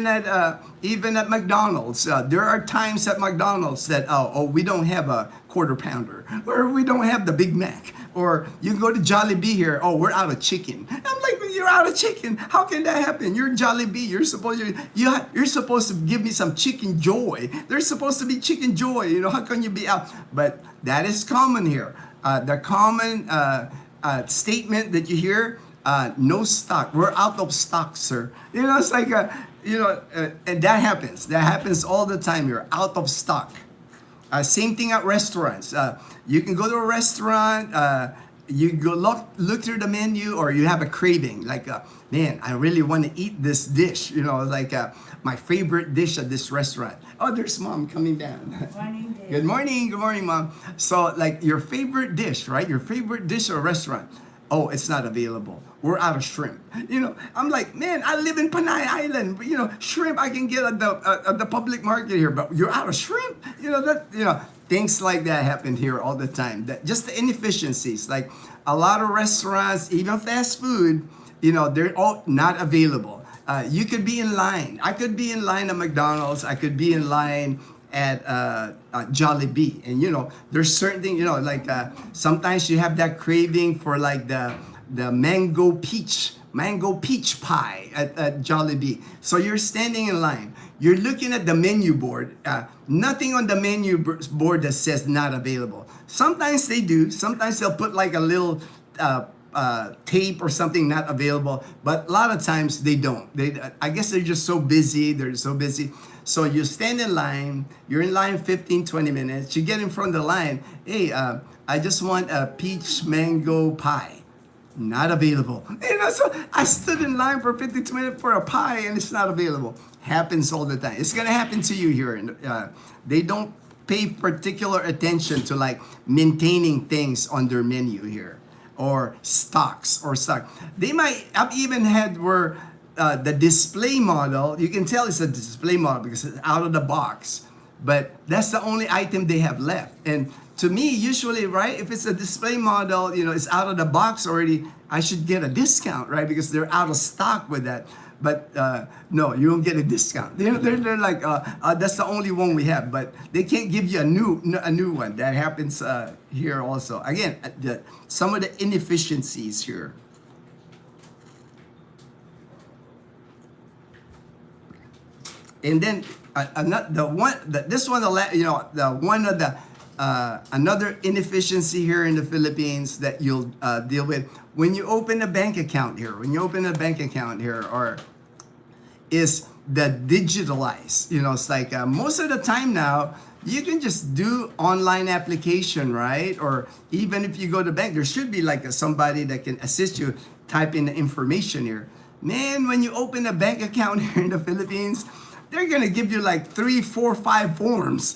at McDonald's. There are times at McDonald's that we don't have a quarter pounder, or we don't have the Big Mac, or you go to Jollibee here, we're out of chicken. I'm like, you're out of chicken. How can that happen? You're Jollibee. You're supposed to give me some chicken joy. There's supposed to be chicken joy. How can you be out? But that is common here. The common statement that you hear. No stock. We're out of stock, sir. It's like, and that happens. That happens all the time. You're out of stock. Same thing at restaurants. You can go to a restaurant, you go look through the menu, or you have a craving. Like, man, I really want to eat this dish. Like my favorite dish at this restaurant. Oh, there's Mom coming down. Morning, Dave. Good morning. Good morning, Mom. So, like, your favorite dish, right? Your favorite dish at a restaurant. Oh, it's not available. We're out of shrimp. I'm like, man, I live in Panay Island. Shrimp I can get at the public market here, but you're out of shrimp. Things like that happen here all the time. Just the inefficiencies. Like a lot of restaurants, even fast food, they're all not available. You could be in line. I could be in line at McDonald's. I could be in line at Jollibee, and there's certain things, like sometimes you have that craving for like the mango peach pie at Jollibee. So you're standing in line, you're looking at the menu board, nothing on the menu board that says not available. Sometimes they do, sometimes they'll put like a little tape or something, not available, but a lot of times they don't. I guess they're just so busy. So you stand in line, you're in line 15, 20 minutes, you get in front of the line, hey, I just want a peach mango pie. Not available. So I stood in line for 52 minutes for a pie and it's not available. Happens all the time. It's gonna happen to you here. They don't pay particular attention to like maintaining things on their menu here, or stocks or stock. They might have even had where the display model, you can tell it's a display model because it's out of the box, but that's the only item they have left. And to me, usually, right, if it's a display model, it's out of the box already, I should get a discount, right? Because they're out of stock with that. But no, you don't get a discount. They're like, that's the only one we have, but they can't give you a new one. That happens here also. Again, some of the inefficiencies here. And then another inefficiency here in the Philippines that you'll deal with when you open a bank account here. Or is the digitalized. It's like most of the time now you can just do online application, right? Or even if you go to bank, there should be like somebody that can assist you type in the information here. Man, when you open a bank account here in the Philippines, they're gonna give you like 3, 4, 5 forms.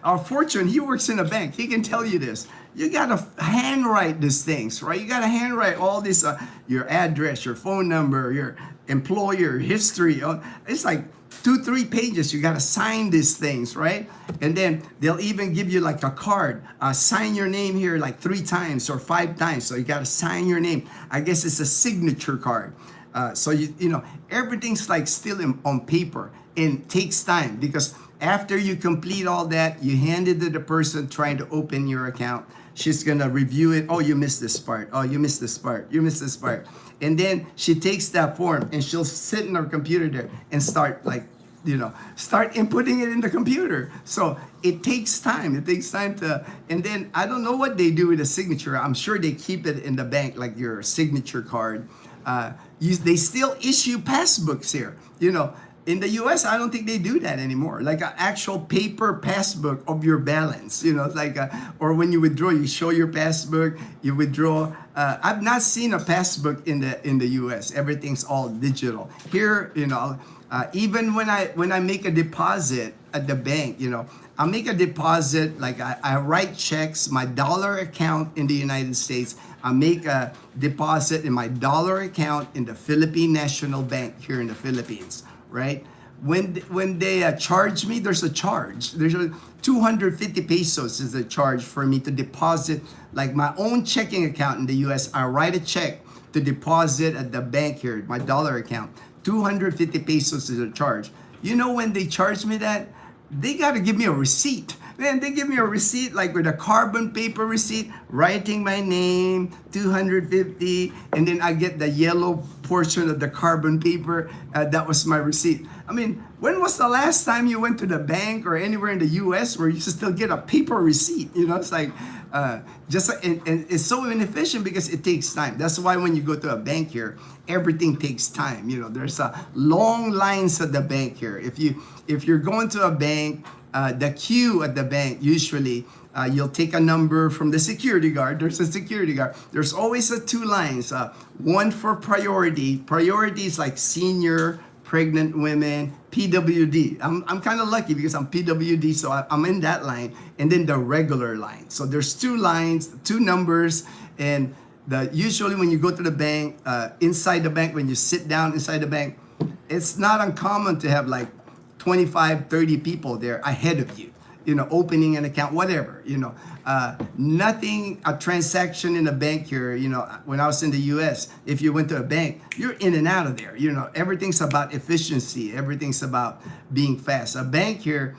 Our Fortune, he works in a bank. He can tell you this. You gotta handwrite these things, right? You gotta handwrite all this, your address, your phone number, your employer history. It's like 2, 3 pages. You gotta sign these things, right? And then they'll even give you like a card. Sign your name here like 3 times or 5 times. So you gotta sign your name. I guess it's a signature card. So everything's like still on paper and takes time, because after you complete all that, you hand it to the person trying to open your account. She's gonna review it. Oh, you missed this part. Oh, you missed this part. You missed this part. And then she takes that form and she'll sit in her computer there and start inputting it in the computer. So it takes time. And then I don't know what they do with the signature. I'm sure they keep it in the bank, like your signature card. They still issue passbooks here. In the US, I don't think they do that anymore. Like an actual paper passbook of your balance, like or when you withdraw, you show your passbook, you withdraw. I've not seen a passbook in the US. Everything's all digital. Here, even when I make a deposit at the bank, I make a deposit, like I write checks, my dollar account in the United States. I make a deposit in my dollar account in the Philippine National Bank here in the Philippines, right? When they charge me, there's a charge. There's 250 pesos is the charge for me to deposit, like my own checking account in the US. I write a check to deposit at the bank here, my dollar account. 250 pesos is a charge. When they charge me that, they got to give me a receipt. Man, they give me a receipt like with a carbon paper receipt, writing my name, 250, and then I get the yellow portion of the carbon paper. That was my receipt. I mean, when was the last time you went to the bank or anywhere in the US where you still get a paper receipt? It's like, and it's so inefficient because it takes time. That's why when you go to a bank here, everything takes time. There's long lines at the bank here. If you're going to a bank, the queue at the bank, usually you'll take a number from the security guard. There's a security guard. There's always two lines. One for priority. Priority is like senior, pregnant women, PWD. I'm kind of lucky because I'm PWD, so I'm in that line. And then the regular line. So there's two lines, two numbers, and usually when you go to the bank, inside the bank, when you sit down inside the bank, it's not uncommon to have like 25, 30 people there ahead of you, opening an account, whatever, nothing, a transaction in a bank here, when I was in the US, if you went to a bank, you're in and out of there, everything's about efficiency, everything's about being fast. A bank here,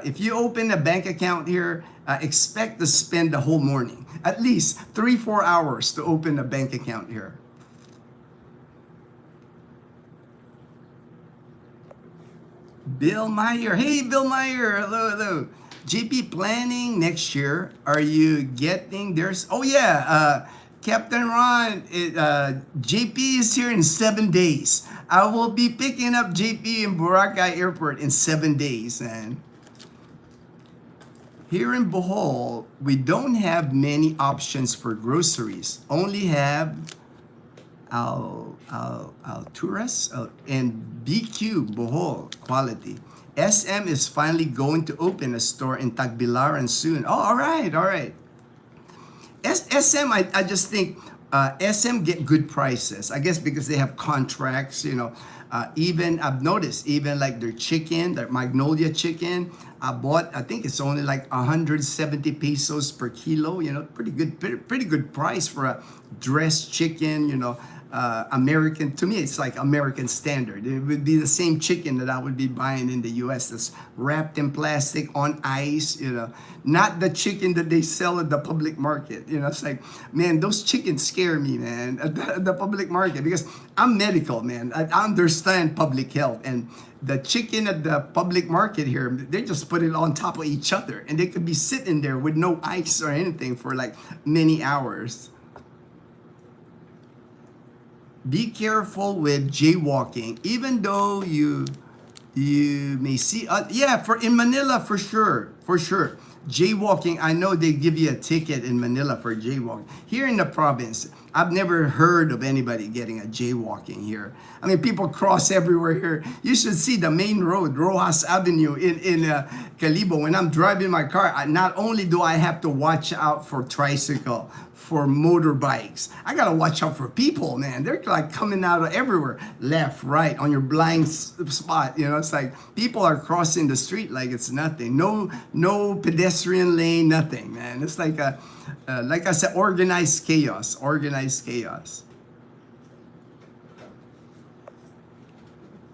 if you open a bank account here, expect to spend the whole morning, at least 3-4 hours to open a bank account here. Bill Meyer. Hey, Bill Meyer. Hello. JP planning next year. Are you getting there's? Oh yeah, Captain Ron. JP is here in 7 days. I will be picking up JP in Boracay Airport in 7 days. And here in Bohol, we don't have many options for groceries. Only have Alturas and BQ Bohol quality. SM is finally going to open a store in Tagbilaran soon. Oh, all right. SM, I just think SM get good prices. I guess because they have contracts, even I've noticed, even like their chicken, their Magnolia chicken, I think it's only like 170 pesos per kilo, pretty good price for a dressed chicken, American, to me, it's like American standard. It would be the same chicken that I would be buying in the US that's wrapped in plastic on ice, not the chicken that they sell at the public market. It's like, man, those chickens scare me, man, at the public market, because I'm medical, man. I understand public health, and the chicken at the public market here, they just put it on top of each other, and they could be sitting there with no ice or anything for like many hours. Be careful with jaywalking, even though you may see, in Manila, for sure, jaywalking. I know they give you a ticket in Manila for jaywalking. Here in the province, I've never heard of anybody getting a jaywalking here. I mean, people cross everywhere here. You should see the main road, Rojas Avenue in Calibo. When I'm driving my car, not only do I have to watch out for tricycle, for motorbikes, I gotta watch out for people, man. They're like coming out of everywhere, left, right, on your blind spot. It's like people are crossing the street like it's nothing. No pedestrian lane, nothing, man. It's like like I said, organized chaos.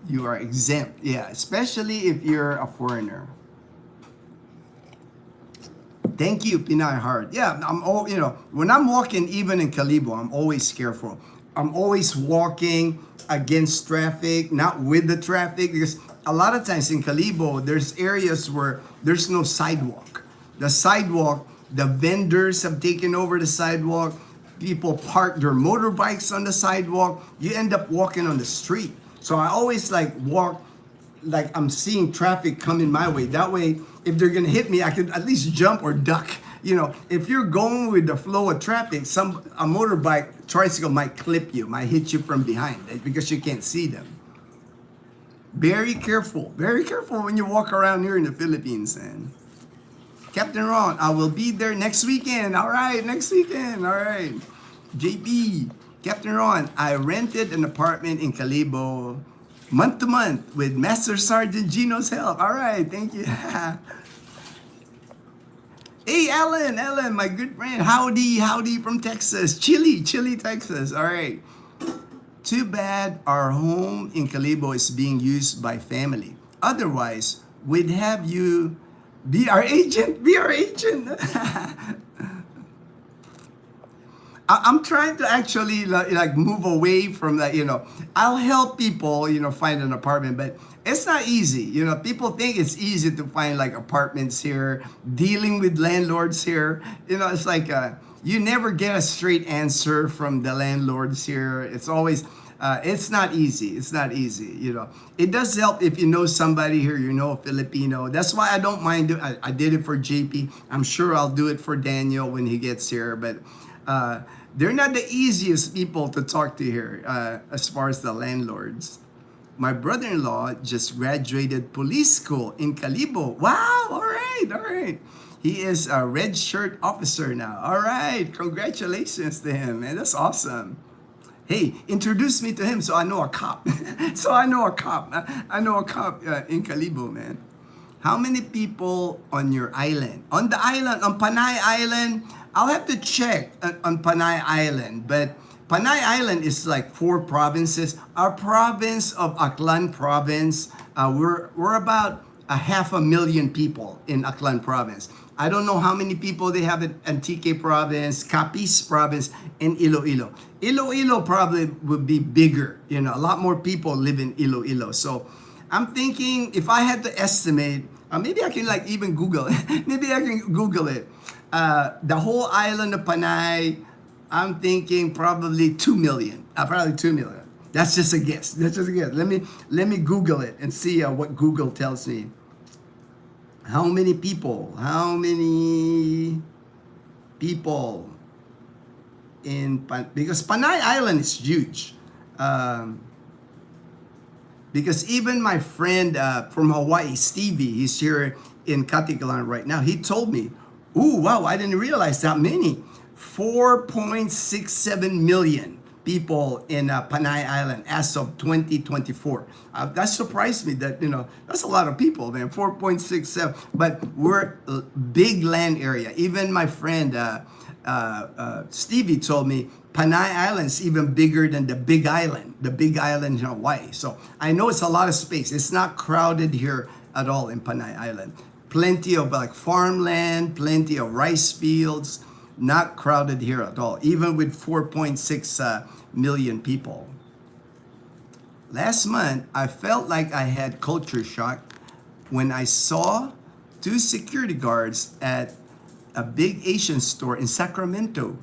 You are exempt, yeah, especially if you're a foreigner. Thank you, Pinay Heart. Yeah, when I'm walking, even in Calibo, I'm always careful. I'm always walking against traffic, not with the traffic, because a lot of times in Calibo, there's areas where there's no sidewalk. The vendors have taken over the sidewalk. People park their motorbikes on the sidewalk. You end up walking on the street. So I always walk like I'm seeing traffic coming my way. That way, if they're gonna hit me, I can at least jump or duck. If you're going with the flow of traffic, a motorbike, tricycle might clip you, might hit you from behind because you can't see them. Very careful when you walk around here in the Philippines. And Captain Ron, I will be there next weekend. All right, next weekend. All right. JP, Captain Ron, I rented an apartment in Calibo month to month with Master Sergeant Gino's help. All right, thank you. Hey, Alan, my good friend. Howdy from Texas. Chile, Texas. All right. Too bad our home in Calibo is being used by family. Otherwise, we'd have you be our agent. I'm trying to actually like move away from that, I'll help people, find an apartment, but it's not easy. People think it's easy to find like apartments here, dealing with landlords here. It's like you never get a straight answer from the landlords here. It's always, it's not easy. It does help if you know somebody here, a Filipino. That's why I don't mind I did it for JP. I'm sure I'll do it for Daniel when he gets here, but they're not the easiest people to talk to here as far as the landlords. My brother-in-law just graduated police school in Calibo. Wow, all right. He is a red shirt officer now. All right, congratulations to him, man. That's awesome. Hey, introduce me to him so I know a cop. I know a cop in Calibo, man. How many people on your island? On the island, on Panay Island, I'll have to check on Panay Island, but Panay Island is like 4 provinces. Our province of Aklan province, we're about 500,000 people in Aklan province. I don't know how many people they have in Antique province, Capiz province, and Iloilo. Iloilo probably would be bigger. A lot more people live in Iloilo. So I'm thinking if I had to estimate, maybe I can like even Google it. The whole island of Panay, I'm thinking probably 2 million. That's just a guess. Let me Google it and see what Google tells me. How many people because Panay Island is huge. Because even my friend from Hawaii, Stevie, he's here in Katigalan right now. He told me, "Ooh, wow! I didn't realize that many. 4.67 million people in Panay Island as of 2024. That surprised me. That's a lot of people, man. 4.67. But we're a big land area. Even my friend Stevie told me Panay Island is even bigger than the Big Island in Hawaii. So I know it's a lot of space. It's not crowded here at all in Panay Island. Plenty of like farmland, plenty of rice fields, not crowded here at all, even with 4.6 million people. Last month, I felt like I had culture shock when I saw 2 security guards at a big Asian store in Sacramento.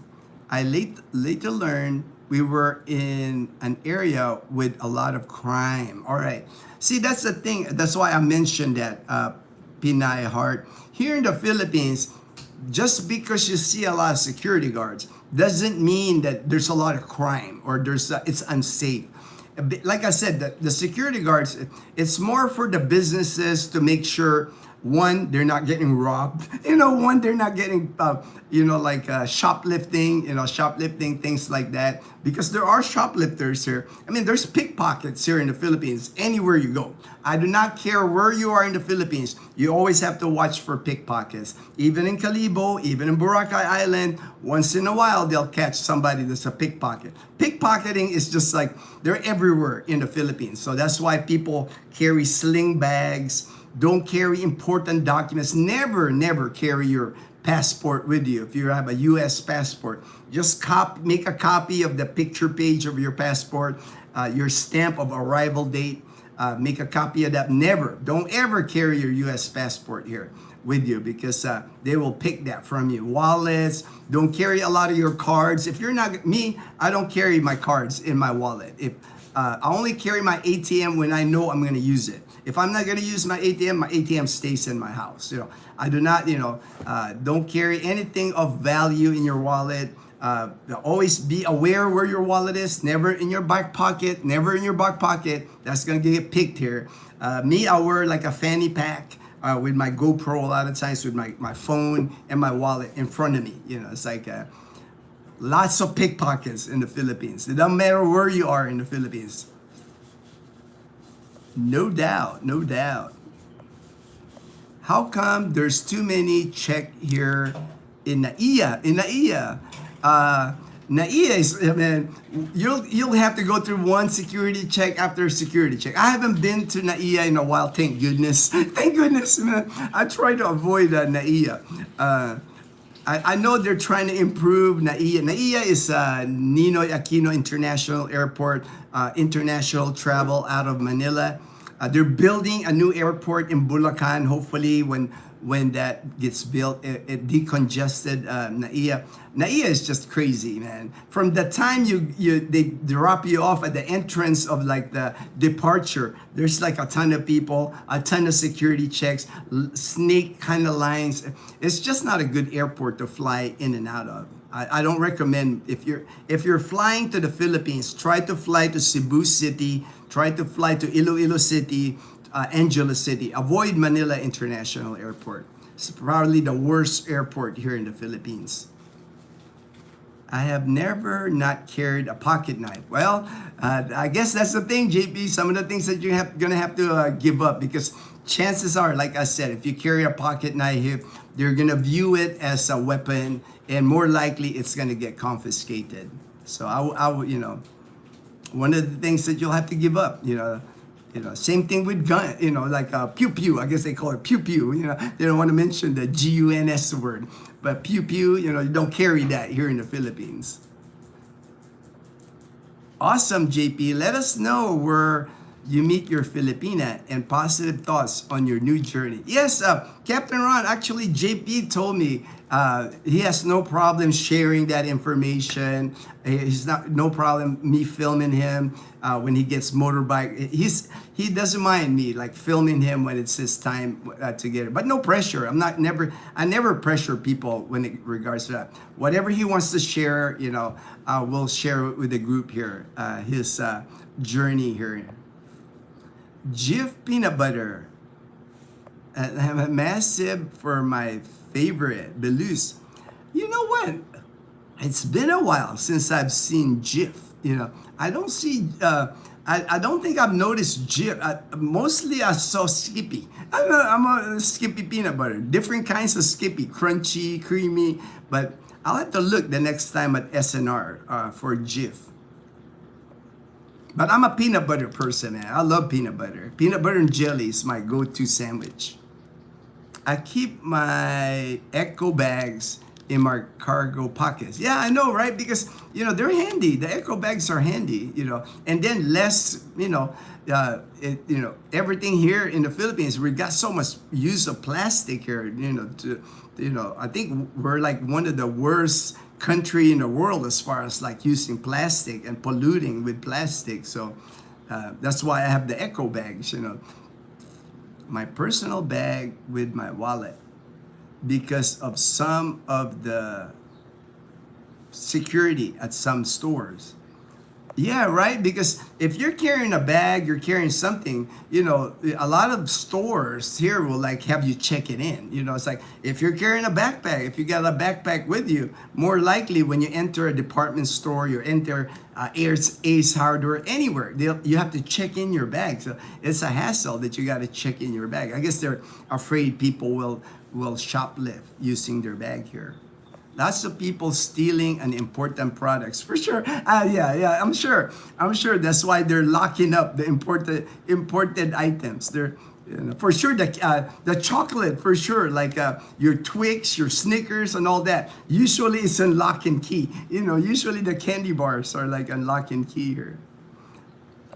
I later learned we were in an area with a lot of crime. All right. See, that's the thing. That's why I mentioned that, Pinay Heart. Here in the Philippines, just because you see a lot of security guards doesn't mean that there's a lot of crime or it's unsafe. Like I said, the security guards, it's more for the businesses to make sure, one, they're not getting robbed. One, they're not getting, shoplifting, things like that. Because there are shoplifters here. I mean, there's pickpockets here in the Philippines, anywhere you go. I do not care where you are in the Philippines. You always have to watch for pickpockets. Even in Calibo, even in Boracay Island, once in a while, they'll catch somebody that's a pickpocket. Pickpocketing is just like, they're everywhere in the Philippines. So that's why people carry sling bags. Don't carry important documents. Never carry your passport with you. If you have a U.S. passport, just make a copy of the picture page of your passport, your stamp of arrival date. Make a copy of that. Don't ever carry your U.S. passport here with you because they will pick that from you. Wallets, don't carry a lot of your cards. If you're not me, I don't carry my cards in my wallet. If I only carry my ATM when I know I'm going to use it. If I'm not going to use my ATM stays in my house. I do not, don't carry anything of value in your wallet. Always be aware where your wallet is. Never in your back pocket. Never in your back pocket. That's going to get picked here. Me, I wear like a fanny pack with my GoPro a lot of times, with my phone and my wallet in front of me. It's like lots of pickpockets in the Philippines. It doesn't matter where you are in the Philippines. No doubt, no doubt. How come there's too many check here in NAIA? NAIA is, man, you'll have to go through one security check after security check. I haven't been to NAIA in a while, thank goodness. Thank goodness, man. I try to avoid NAIA. I know they're trying to improve NAIA. NAIA is Ninoy Aquino International Airport, international travel out of Manila. They're building a new airport in Bulacan. Hopefully, when that gets built, it decongested NAIA. NAIA is just crazy, man. From the time they drop you off at the entrance of like the departure, there's like a ton of people, a ton of security checks, snake kind of lines. It's just not a good airport to fly in and out of. I don't recommend, if you're flying to the Philippines, try to fly to Cebu City, try to fly to Iloilo City, Angeles City. Avoid Manila International Airport. It's probably the worst airport here in the Philippines. I have never not carried a pocket knife. Well, I guess that's the thing, JP. Some of the things that you're gonna have to give up, because chances are, like I said, if you carry a pocket knife, they're gonna view it as a weapon, and more likely it's gonna get confiscated. So I would, one of the things that you'll have to give up, same thing with gun, like pew pew. I guess they call it pew pew. They don't want to mention the GUNS word, but pew pew. You don't carry that here in the Philippines. Awesome, JP. Let us know where you meet your Filipina and positive thoughts on your new journey. Yes, Captain Ron. Actually, JP told me he has no problem sharing that information. He's no problem me filming him when he gets motorbike. He doesn't mind me like filming him when it's his time together. But no pressure. I never pressure people when it regards to that. Whatever he wants to share, we'll share it with the group here. His journey here. Jif peanut butter. I'm a massive for my favorite, Belus. You know what? It's been a while since I've seen Jif. I don't see. I don't think I've noticed Jif. Mostly I saw Skippy. I'm a Skippy peanut butter. Different kinds of Skippy, crunchy, creamy. But I'll have to look the next time at SNR for Jif. But I'm a peanut butter person, man. I love peanut butter. Peanut butter and jelly is my go-to sandwich. I keep my eco bags in my cargo pockets. Yeah, I know, right? Because, they're handy. The eco bags are handy, and then less, everything here in the Philippines, we got so much use of plastic here, I think we're like one of the worst country in the world as far as like using plastic and polluting with plastic. So that's why I have the eco bags, my personal bag with my wallet, because of some of the security at some stores. Yeah, right? Because if you're carrying a bag, you're carrying something, a lot of stores here will like have you check it in. It's like if you're carrying a backpack, if you got a backpack with you, more likely when you enter a department store, you enter Ace Hardware, anywhere, you have to check in your bag. So it's a hassle that you got to check in your bag. I guess they're afraid people will shoplift using their bag here. Lots of people stealing and important products for sure. Yeah, I'm sure that's why they're locking up the imported items. They're for sure the chocolate, for sure, like your Twix, your Snickers, and all that. Usually it's in lock and key. Usually the candy bars are like on lock and key here.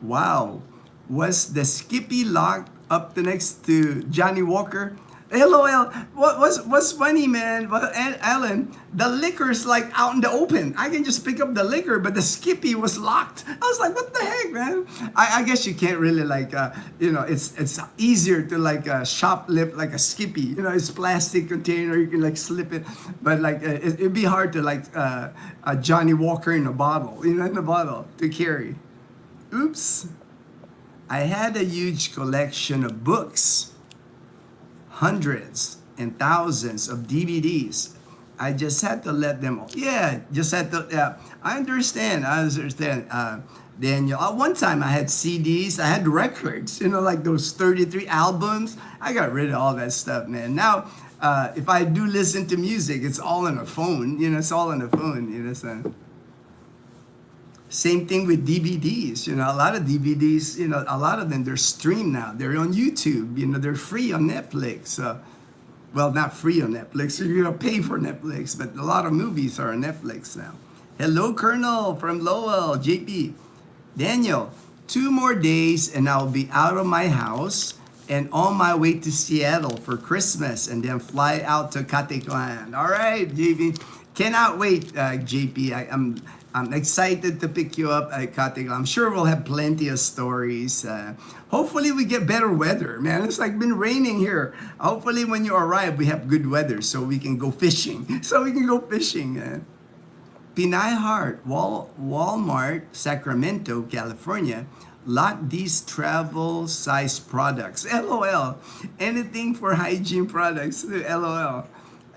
Wow, was the Skippy locked up next to Johnny Walker? LOL. What's funny, man? Well, Alan, the liquor's like out in the open. I can just pick up the liquor, but the Skippy was locked. I was like, what the heck, man? I guess you can't really like, it's easier to like shoplift like a Skippy. It's plastic container. You can like slip it, but like it'd be hard to like a Johnny Walker in a bottle. In the bottle to carry. Oops. I had a huge collection of books, hundreds and thousands of DVDs. I just had to let them. Yeah, just had to. Yeah, I understand. Daniel. One time I had CDs. I had records. Like those 33 albums. I got rid of all that stuff, man. Now, if I do listen to music, it's all on a phone. It's all on the phone. So. Same thing with DVDs. A lot of DVDs, a lot of them, they're streamed now. They're on YouTube. They're free on Netflix. Well, not free on Netflix. You're going to pay for Netflix, but a lot of movies are on Netflix now. Hello, Colonel from Lowell, JP. Daniel, 2 more days and I'll be out of my house and on my way to Seattle for Christmas and then fly out to Caticlan. All right, JP. Cannot wait, JP. I'm excited to pick you up at Caticlan. I'm sure we'll have plenty of stories. Hopefully we get better weather, man. It's like been raining here. Hopefully when you arrive, we have good weather so we can go fishing. Pinay Heart, Walmart, Sacramento, California, lot these travel size products. LOL. Anything for hygiene products. LOL.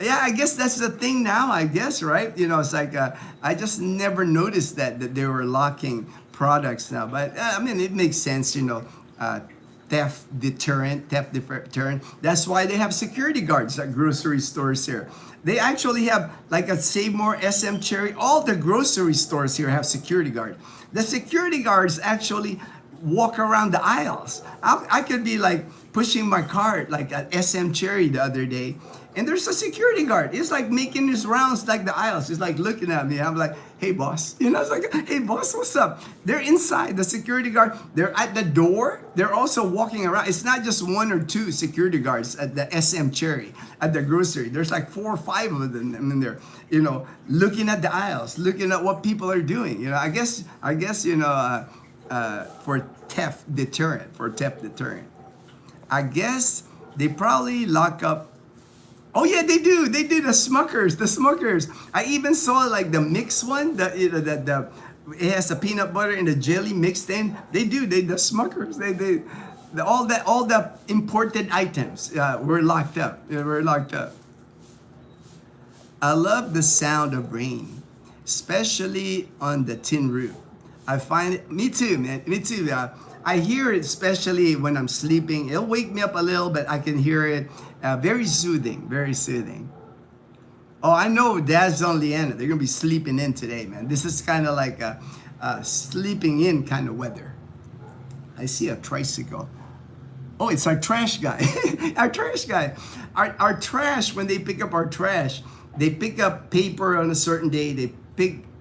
Yeah, I guess that's the thing now, I guess, right? It's like, I just never noticed that they were locking products now. But, it makes sense, theft deterrent. That's why they have security guards at grocery stores here. They actually have, like at Save More, SM Cherry, all the grocery stores here have security guards. The security guards actually walk around the aisles. I could be like pushing my cart like at SM Cherry the other day, and there's a security guard. It's like making his rounds like the aisles. It's like looking at me. I'm like, hey boss. It's like, hey boss, what's up? They're inside, the security guard. They're at the door. They're also walking around. It's not just 1 or 2 security guards at the SM Cherry, at the grocery. There's like 4 or 5 of them in there, looking at the aisles, looking at what people are doing. I guess, for theft deterrent. I guess they probably lock up. Oh yeah, they do. They do the Smuckers. I even saw like the mixed one. It has the peanut butter and the jelly mixed in. The Smuckers. All the imported items were locked up. I love the sound of rain, especially on the tin roof. I find it. Me too, man. Me too. I hear it especially when I'm sleeping. It'll wake me up a little, but I can hear it. Very soothing, very soothing. Oh, I know Daz and Leanna. They're going to be sleeping in today, man. This is kind of like a sleeping in kind of weather. I see a tricycle. Oh, it's our trash guy. Our trash guy. Our trash, when they pick up our trash, they pick up paper on a certain day. They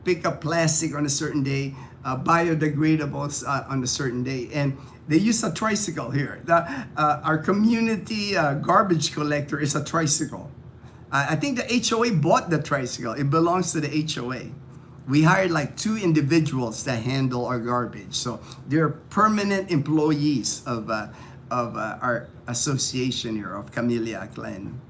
pick up plastic on a certain day. Biodegradables on a certain day, and they use a tricycle here. Our community garbage collector is a tricycle. I think the HOA bought the tricycle. It belongs to the HOA. We hired like 2 individuals that handle our garbage, so they're permanent employees of our association here of Camellia Clan.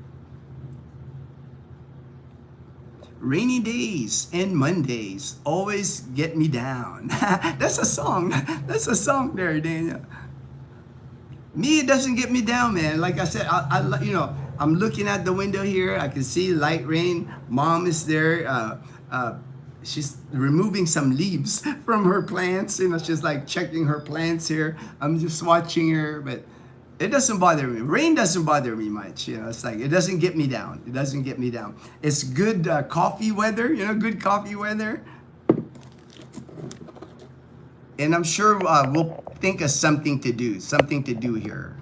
Rainy days and Mondays always get me down. That's a song. That's a song there, Daniel. Me, it doesn't get me down, man. Like I said, I'm looking at the window here. I can see light rain. Mom is there. She's removing some leaves from her plants. She's like checking her plants here. I'm just watching her, but it doesn't bother me. Rain doesn't bother me much. It's like, it doesn't get me down. It's good coffee weather, good coffee weather. And I'm sure we'll think of something to do here.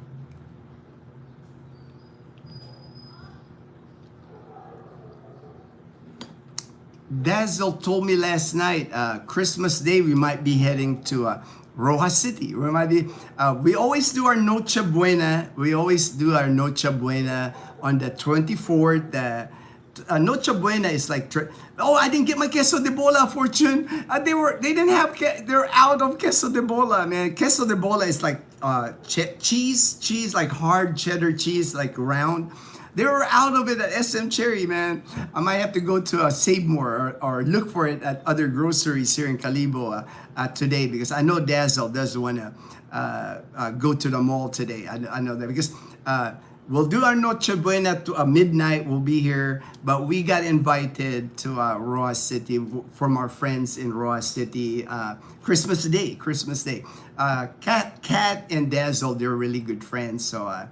Dazzle told me last night, Christmas Day, we might be heading to Rojas City. We always do our Noche Buena. on the 24th. Noche Buena is like, oh, I didn't get my queso de bola, Fortune. They didn't have, they're out of queso de bola, man. Queso de bola is like cheese, like hard cheddar cheese, like round. They were out of it at SM Cherry, man. I might have to go to Save More or look for it at other groceries here in Calibo today, because I know Dazzle doesn't want to go to the mall today. I know that because we'll do our Noche Buena to midnight. We'll be here, but we got invited to Roa City from our friends in Roa City. Christmas Day. Kat and Dazzle, they're really good friends, so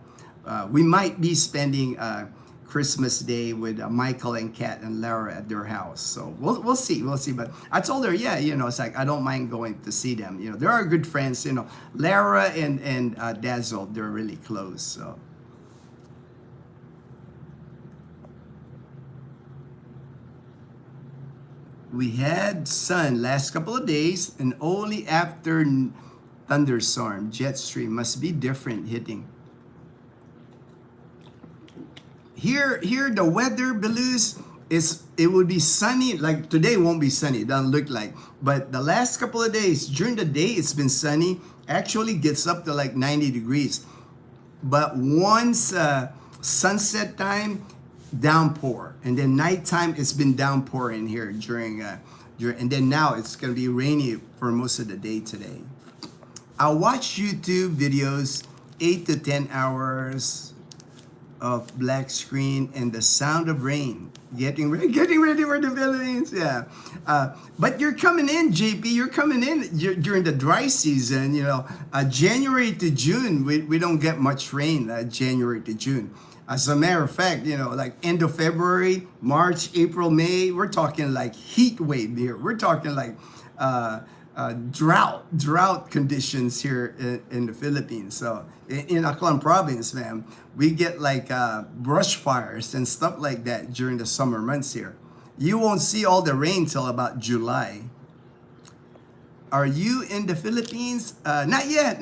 we might be spending Christmas Day with Michael and Kat and Lara at their house. So we'll see. But I told her, yeah, it's like I don't mind going to see them. They are good friends. Lara and Dazzle, they're really close. So. We had sun last couple of days, and only after thunderstorm, jet stream must be different hitting. Here the weather, Belus, it would be sunny. Like today won't be sunny, it doesn't look like. But the last couple of days, during the day, it's been sunny. Actually gets up to like 90 degrees. But once sunset time, downpour. And then nighttime, it's been downpouring here during and then now it's going to be rainy for most of the day today. I watch YouTube videos 8 to 10 hours of black screen and the sound of rain. Getting ready for the Philippines. Yeah. But you're coming in, JP. You're coming in during the dry season. January to June, we don't get much rain. January to June. As a matter of fact, like end of February, March, April, May, we're talking like heat wave here. We're talking like drought conditions here in the Philippines. So in Aklan province, man, we get like brush fires and stuff like that during the summer months here. You won't see all the rain till about July. Are you in the Philippines? Not yet,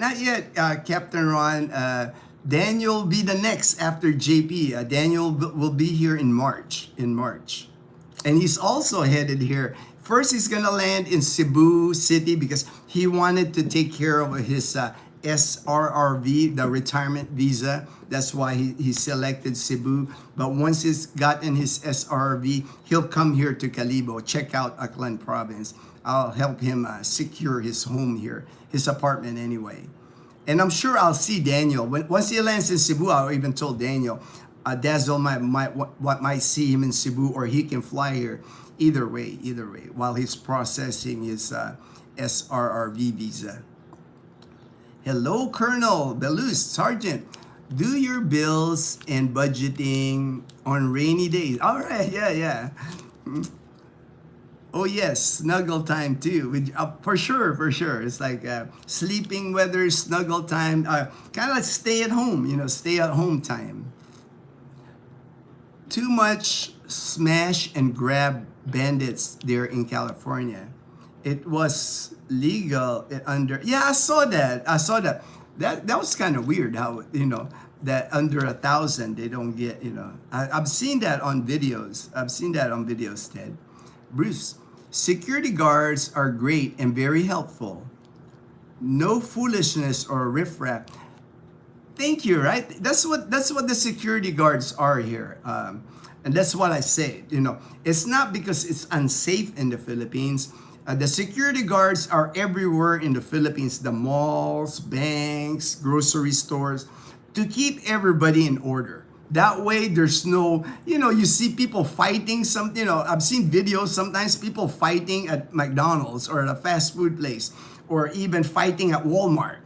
Captain Ron. Daniel will be the next after JP. Daniel will be here in March. And he's also headed here. First, he's gonna land in Cebu City because he wanted to take care of his SRRV, the retirement visa. That's why he selected Cebu. But once he's gotten his SRRV, he'll come here to Calibo, check out Aklan province. I'll help him secure his home here, his apartment anyway. And I'm sure I'll see Daniel. Once he lands in Cebu, I even told Daniel, Dazzle might see him in Cebu, or he can fly here. Either way, while he's processing his SRRV visa. Hello, Colonel Belus, Sergeant. Do your bills and budgeting on rainy days. All right, yeah. Oh yes, snuggle time too. For sure. It's like sleeping weather, snuggle time. Kind of like stay at home time. Too much smash and grab bandits there in California. It was legal under. Yeah, I saw that. That was kind of weird. How that under 1,000 they don't get. I've seen that on videos. Ted. Bruce. Security guards are great and very helpful. No foolishness or riffraff. Thank you, right? That's what the security guards are here. And that's what I say. It's not because it's unsafe in the Philippines. The security guards are everywhere in the Philippines. The malls, banks, grocery stores, to keep everybody in order. That way, there's no, you see people fighting. I've seen videos, sometimes people fighting at McDonald's or at a fast food place, or even fighting at Walmart.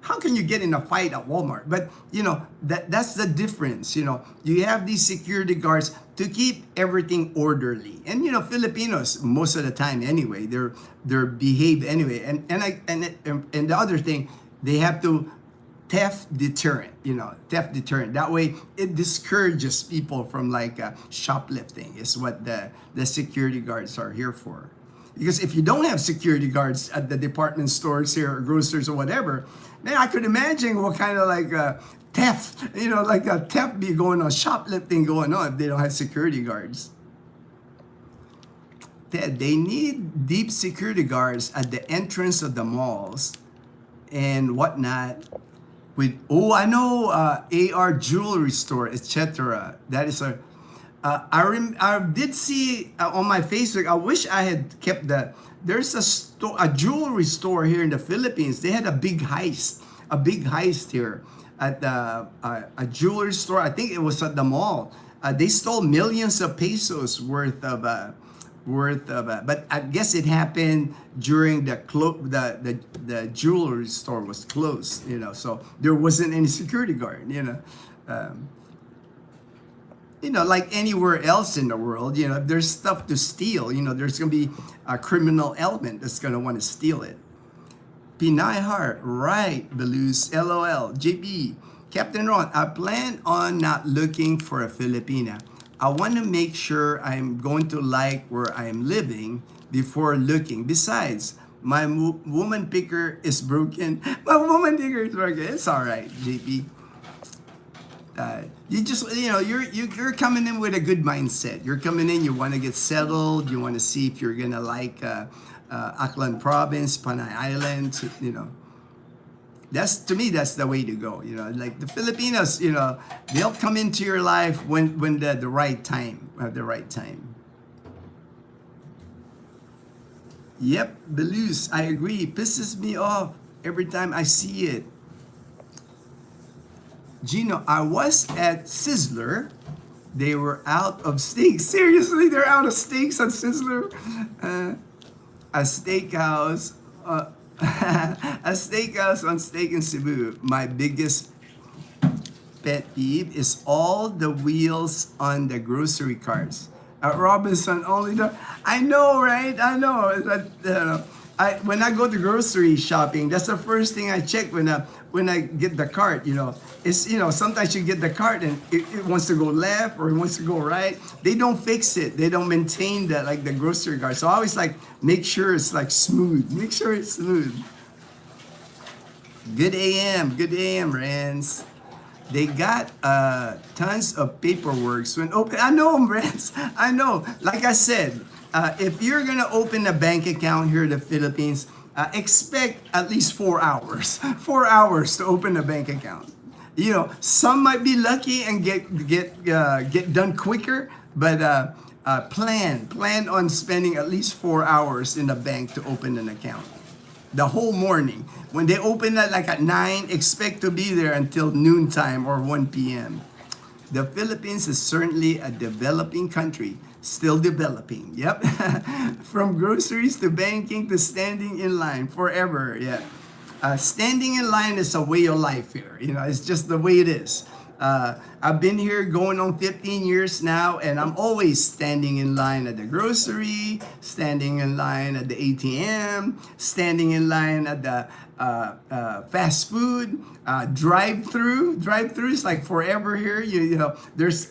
How can you get in a fight at Walmart? But, that's the difference. You have these security guards to keep everything orderly. And, Filipinos, most of the time anyway, they're behave anyway. And the other thing, they have to theft deterrent. That way it discourages people from shoplifting is what the security guards are here for. Because if you don't have security guards at the department stores here or grocers or whatever, man, I could imagine what kind of theft, like a theft be going on, shoplifting going on if they don't have security guards. They need deep security guards at the entrance of the malls and whatnot. With I know AR jewelry store, etc. That is a I did see on my Facebook. I wish I had kept there's a jewelry store here in the Philippines. They had a big heist here at a jewelry store. I think it was at the mall. They stole millions of pesos worth of but I guess it happened during the jewelry store was closed, so there wasn't any security guard, like anywhere else in the world, if there's stuff to steal, there's going to be a criminal element that's going to want to steal it. Pinay Heart, right, Belus, LOL, JB, Captain Ron, I plan on not looking for a Filipina. I want to make sure I'm going to like where I am living before looking. Besides, my woman picker is broken. My woman picker is broken. It's all right, JP. You just, you're coming in with a good mindset. You're coming in, you want to get settled. You want to see if you're going to like Aklan Province, Panay Island, That's, to me, that's the way to go. Like the Filipinos, they'll come into your life when the right time, at the right time. Yep, Belus, I agree. Pisses me off every time I see it. Gino, I was at Sizzler. They were out of steaks. Seriously, they're out of steaks at Sizzler. A steakhouse. A steakhouse on Steak in Cebu. My biggest pet peeve is all the wheels on the grocery carts. At Robinson, I know, right? I know. When I go to grocery shopping, that's the first thing I check when I get the cart. It's sometimes you get the cart and it wants to go left or it wants to go right. They don't fix it. They don't maintain the grocery cart. So I always make sure it's smooth. Make sure it's smooth. Good AM, Rans. They got tons of paperwork when open. I know, Rans. I know. Like I said, if you're gonna open a bank account here in the Philippines, expect at least 4 hours. 4 hours to open a bank account. Some might be lucky and get done quicker, but plan on spending at least 4 hours in the bank to open an account. The whole morning. When they open that at 9, expect to be there until noontime or 1 p.m. The Philippines is certainly a developing country, still developing. Yep. From groceries to banking to standing in line forever. Yeah. Standing in line is a way of life here. It's just the way it is. I've been here going on 15 years now, and I'm always standing in line at the grocery, standing in line at the ATM, standing in line at the fast food, drive-through. Drive-through is forever here. There's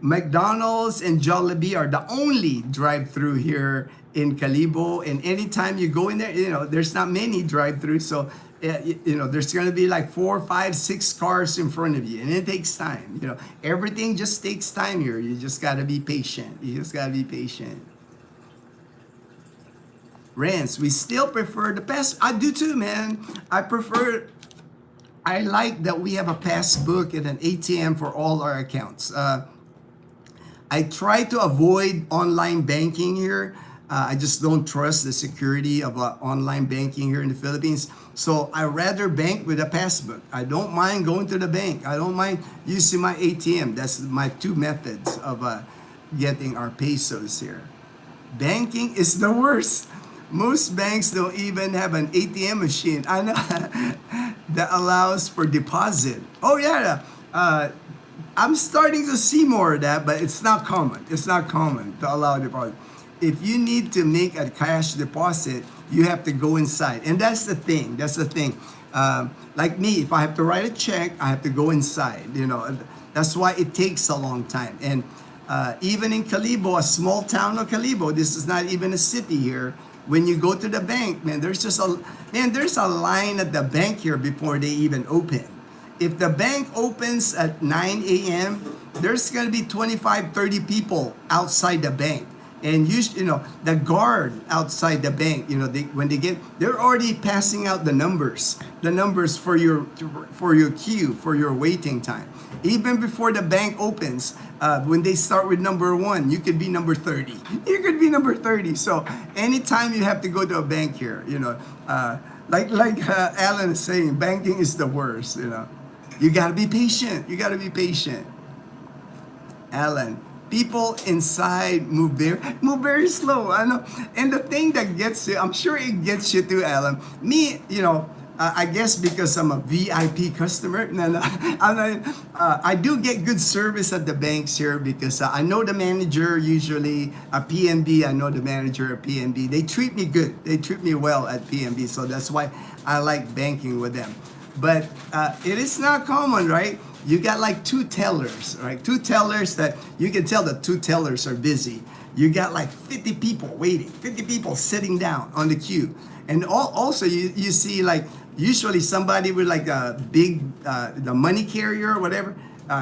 McDonald's and Jollibee are the only drive-through here in Calibo, and anytime you go in there, there's not many drive-throughs, so there's going to be 4, 5, 6 cars in front of you, and it takes time. Everything just takes time here. You just got to be patient. Rents, we still prefer the pass. I do too, man. I like that we have a passbook and an ATM for all our accounts. I try to avoid online banking here. I just don't trust the security of online banking here in the Philippines. So I rather bank with a passbook. I don't mind going to the bank. I don't mind using my ATM. That's my 2 methods of getting our pesos here. Banking is the worst. Most banks don't even have an ATM machine. I know that allows for deposit. Oh yeah. I'm starting to see more of that, but it's not common. It's not common to allow deposit. If you need to make a cash deposit, you have to go inside. And that's the thing. Like me, if I have to write a check, I have to go inside. That's why it takes a long time. And even in Calibo, a small town of Calibo, this is not even a city here. When you go to the bank, there's a line at the bank here before they even open. If the bank opens at 9 a.m., there's going to be 25, 30 people outside the bank. And the guard outside the bank, when they get, they're already passing out the numbers for your queue, for your waiting time. Even before the bank opens, when they start with number 1, you could be number 30. You could be number 30. So anytime you have to go to a bank here, like Alan is saying, banking is the worst. You gotta be patient. You gotta be patient. Alan, people inside move very slow. I know. And the thing that gets you, I'm sure it gets you too, Alan. Me, I guess because I'm a VIP customer. No, I do get good service at the banks here because I know the manager usually at PNB. I know the manager at PNB. They treat me good. They treat me well at PNB. So that's why I like banking with them. But it is not common, right? You got like 2 tellers, right? 2 tellers that you can tell the 2 tellers are busy. You got like 50 people waiting, 50 people sitting down on the queue. And also you see like usually somebody with like a big, the money carrier or whatever,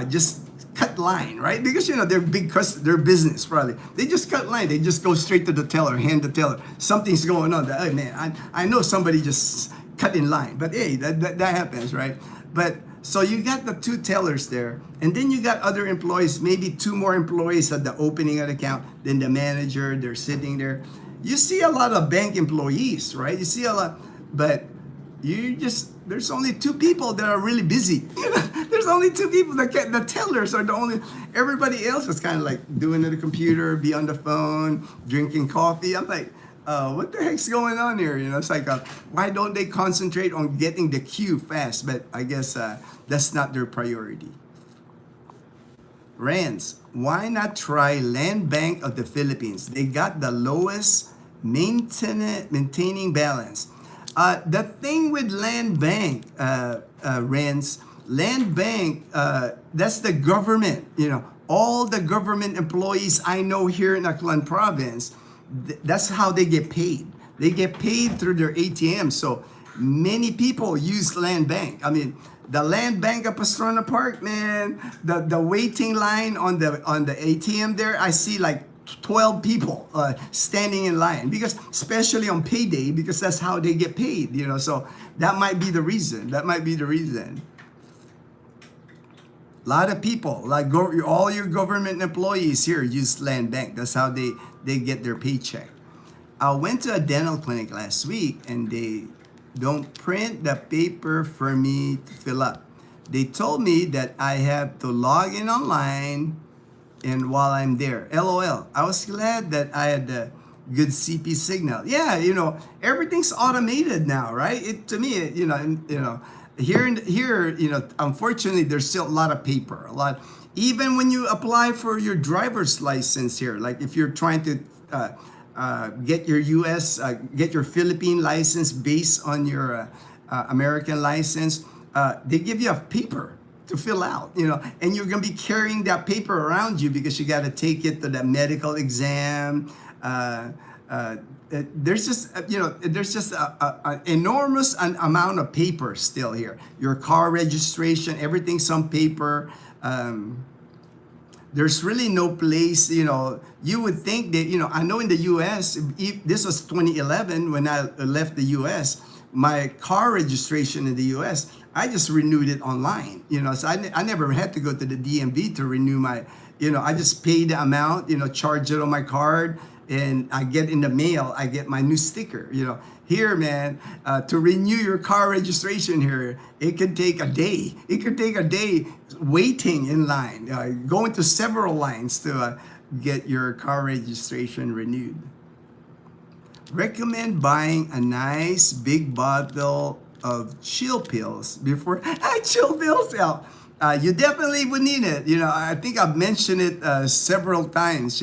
just cut line, right? Because they're they're business probably. They just cut line. They just go straight to the teller, hand the teller. Something's going on. Hey man, I know somebody just cut in line, but hey, that happens, right? But so you got the 2 tellers there, and then you got other employees, maybe 2 more employees at the opening of the account, then the manager, they're sitting there. You see a lot of bank employees, right? You see a lot, but there's only 2 people that are really busy. There's only 2 people the tellers are the only, everybody else is kind of like doing it on the computer, be on the phone, drinking coffee. I'm like, what the heck's going on here? It's like, why don't they concentrate on getting the queue fast? But I guess that's not their priority. Rands, why not try Land Bank of the Philippines? They got the lowest maintaining balance. The thing with Land Bank, Rands, Land Bank, that's the government. All the government employees I know here in Aklan province, that's how they get paid. They get paid through their ATM. So many people use Land Bank. I mean, the Land Bank at Pastrana Park, man, the waiting line on the ATM there, I see like 12 people standing in line, because especially on payday, because that's how they get paid, so that might be the reason. A lot of people, like all your government employees here, use Land Bank. That's how they get their paycheck. I went to a dental clinic last week, and they don't print the paper for me to fill up. They told me that I have to log in online, and while I'm there, LOL. I was glad that I had a good CP signal. Yeah, everything's automated now, right? To me, Here, unfortunately, there's still a lot of paper. Even when you apply for your driver's license here, like if you're trying to get your get your Philippine license based on your American license, they give you a paper to fill out, and you're gonna be carrying that paper around you because you got to take it to the medical exam. There's just an enormous amount of paper still here. Your car registration, everything's on paper. There's really no place, you would think that, I know in the US, this was 2011 when I left the US, my car registration in the US, I just renewed it online, so I never had to go to the DMV to renew my, I just paid the amount, charge it on my card, and I get in the mail, I get my new sticker, Here, man, to renew your car registration here, it could take a day. It could take a day waiting in line, going to several lines to get your car registration renewed. Recommend buying a nice big bottle of chill pills before, chill pills, yeah. You definitely would need it. I think I've mentioned it several times.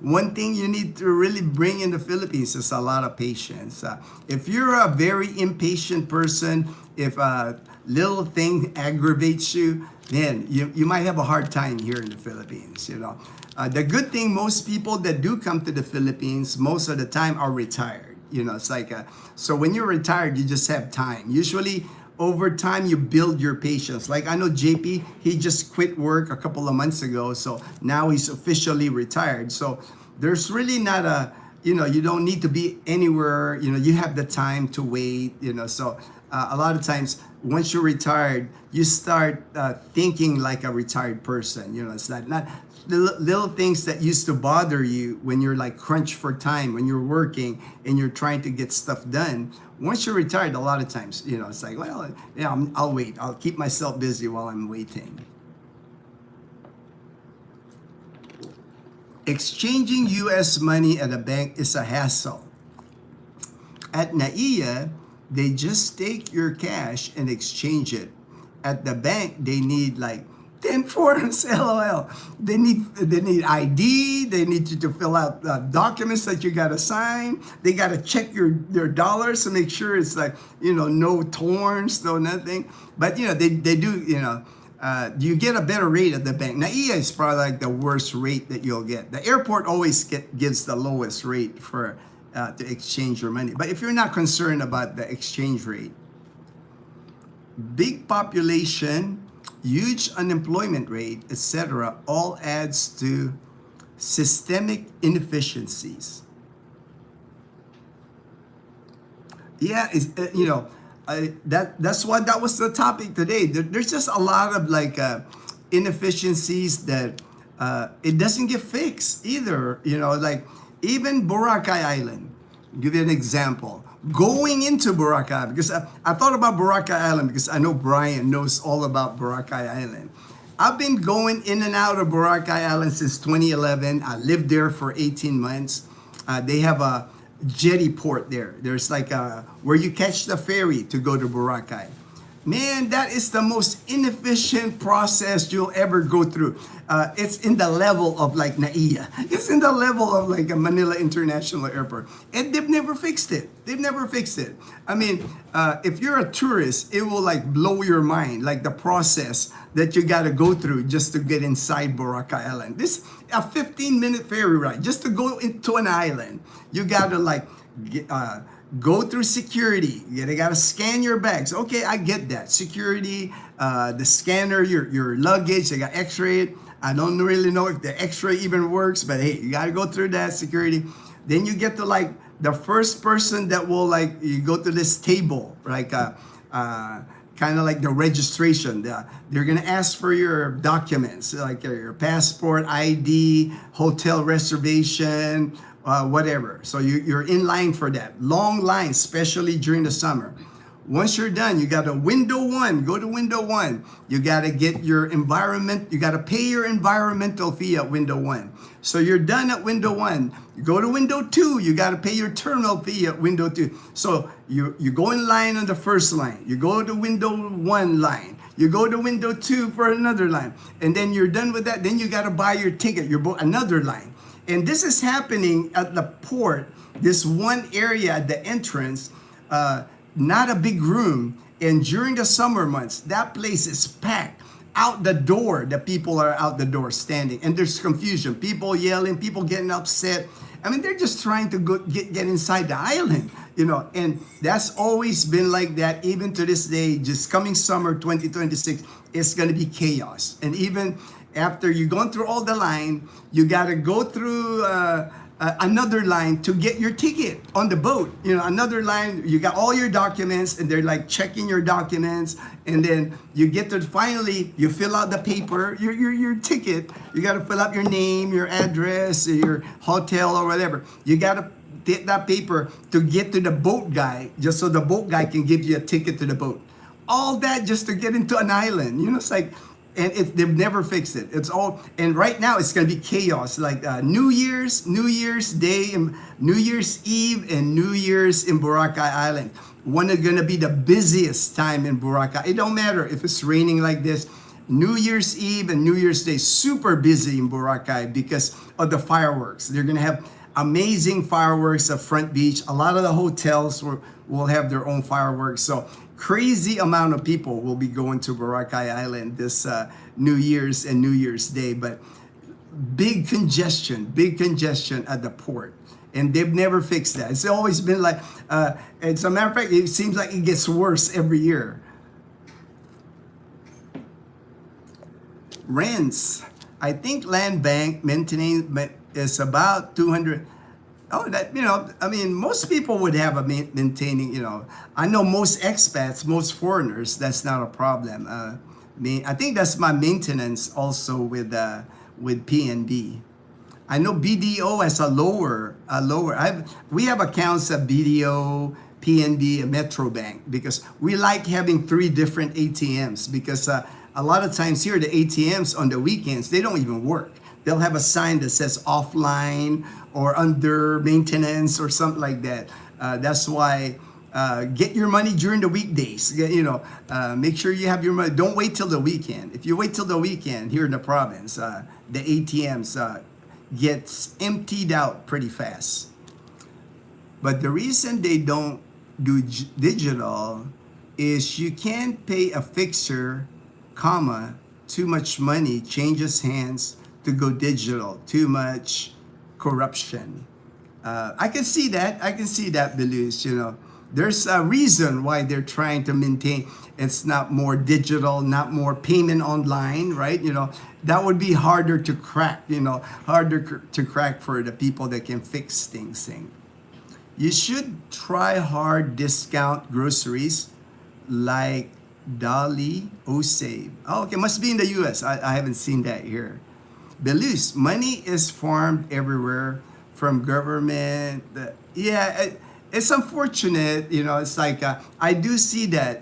One thing you need to really bring in the Philippines is a lot of patience. If you're a very impatient person, if a little thing aggravates you, then you might have a hard time here in the Philippines. The good thing, most people that do come to the Philippines, most of the time are retired. It's like, so when you're retired, you just have time. Usually, over time you build your patience. Like I know JP, he just quit work a couple of months ago, so now he's officially retired. So there's really not a, you don't need to be anywhere, you have the time to wait, so a lot of times once you're retired, you start thinking like a retired person. It's not the little things that used to bother you when you're like crunched for time, when you're working and you're trying to get stuff done. Once you're retired, a lot of times, it's like, well, yeah, I'll wait. I'll keep myself busy while I'm waiting. Exchanging US money at a bank is a hassle. At NAIA, they just take your cash and exchange it. At the bank, they need like 10 forms, LOL. They need ID. They need you to fill out documents that you got to sign. They got to check your dollars to make sure it's like, no torns, no nothing. But, they do, you get a better rate at the bank. NAIA is probably like the worst rate that you'll get. The airport always gives the lowest rate for to exchange your money. But if you're not concerned about the exchange rate, big population, huge unemployment rate, etc., all adds to systemic inefficiencies. Yeah, that's why that was the topic today. There's just a lot of like inefficiencies that it doesn't get fixed either. Like even Boracay Island. I'll give you an example. Going into Boracay, because I thought about Boracay Island because I know Brian knows all about Boracay Island. I've been going in and out of Boracay Island since 2011. I lived there for 18 months. They have a jetty port there. There's like where you catch the ferry to go to Boracay. Man, that is the most inefficient process you'll ever go through. It's in the level of like NAIA. It's in the level of like a Manila International Airport. And they've never fixed it. They've never fixed it. I mean, if you're a tourist, it will like blow your mind, like the process that you got to go through just to get inside Boracay Island. This a 15-minute ferry ride just to go into an island. You got to like go through security. They got to scan your bags. Okay, I get that. Security, the scanner, your luggage, they got x-ray. I don't really know if the x-ray even works, but hey, you got to go through that security. Then you get to like the first person that will like, you go to this table, like kind of like the registration. They're going to ask for your documents, like your passport, ID, hotel reservation, whatever. So you're in line for that. Long line, especially during the summer. Once you're done, you got to window one. Go to window one. You got to get your environment. You got to pay your environmental fee at window one. So you're done at window one. You go to window two. You got to pay your terminal fee at window two. So you go in line on the first line. You go to window one line. You go to window two for another line. And then you're done with that. Then you got to buy your ticket. You're another line. And this is happening at the port, this one area at the entrance, not a big room. And during the summer months, that place is packed. Out the door, the people are out the door standing. And there's confusion. People yelling, people getting upset. I mean, they're just trying to get inside the island, And that's always been like that, even to this day. Just coming summer 2026, it's going to be chaos. And even after you've gone through all the line, you got to go through another line to get your ticket on the boat. Another line, you got all your documents and they're like checking your documents. And then you get to finally, you fill out the paper, your ticket. You got to fill out your name, your address, your hotel or whatever. You got to get that paper to get to the boat guy, just so the boat guy can give you a ticket to the boat. All that just to get into an island. It's like, and they've never fixed it. It's all, and right now it's gonna be chaos. Like New Year's Day, and New Year's Eve, and New Year's in Boracay Island. One is gonna be the busiest time in Boracay. It don't matter if it's raining like this. New Year's Eve and New Year's Day, super busy in Boracay because of the fireworks. They're gonna have amazing fireworks at Front Beach. A lot of the hotels will have their own fireworks. So crazy amount of people will be going to Boracay Island this New Year's and New Year's Day, but big congestion at the port. And they've never fixed that. It's always been like, as a matter of fact, it seems like it gets worse every year. Rents. I think land bank maintenance is about 200. Oh, that, I mean, most people would have a maintaining, I know most expats, most foreigners, that's not a problem. I think that's my maintenance also with PNB. I know BDO has we have accounts at BDO, PNB, and Metro Bank because we like having three different ATMs because a lot of times here, the ATMs on the weekends, they don't even work. They'll have a sign that says offline or under maintenance or something like that. That's why get your money during the weekdays. Make sure you have your money. Don't wait till the weekend. If you wait till the weekend here in the province, the ATMs gets emptied out pretty fast. But the reason they don't do digital is you can't pay a fixer, comma, too much money changes hands to go digital. Too much corruption. I can see that. Belus. There's a reason why they're trying to maintain it's not more digital, not more payment online, right? That would be harder to crack, harder to crack for the people that can fix things. You should try hard discount groceries like Dali Osave. Oh, okay, must be in the US. I haven't seen that here. Belus, money is farmed everywhere from government. It's unfortunate, it's like, I do see that,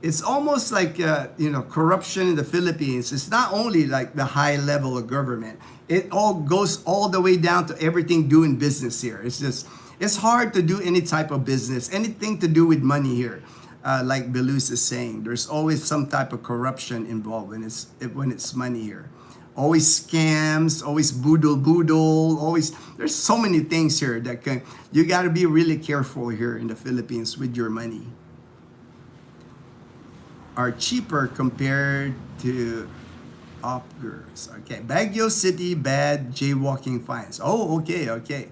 it's almost like, corruption in the Philippines. It's not only like the high level of government. It all goes all the way down to everything doing business here. It's hard to do any type of business, anything to do with money here. Like Belus is saying, there's always some type of corruption involved when it's money here. Always scams, always boodle, always, there's so many things here that you got to be really careful here in the Philippines with your money. Are cheaper compared to off-girls. Okay, Baguio City, bad jaywalking fines. Oh, okay.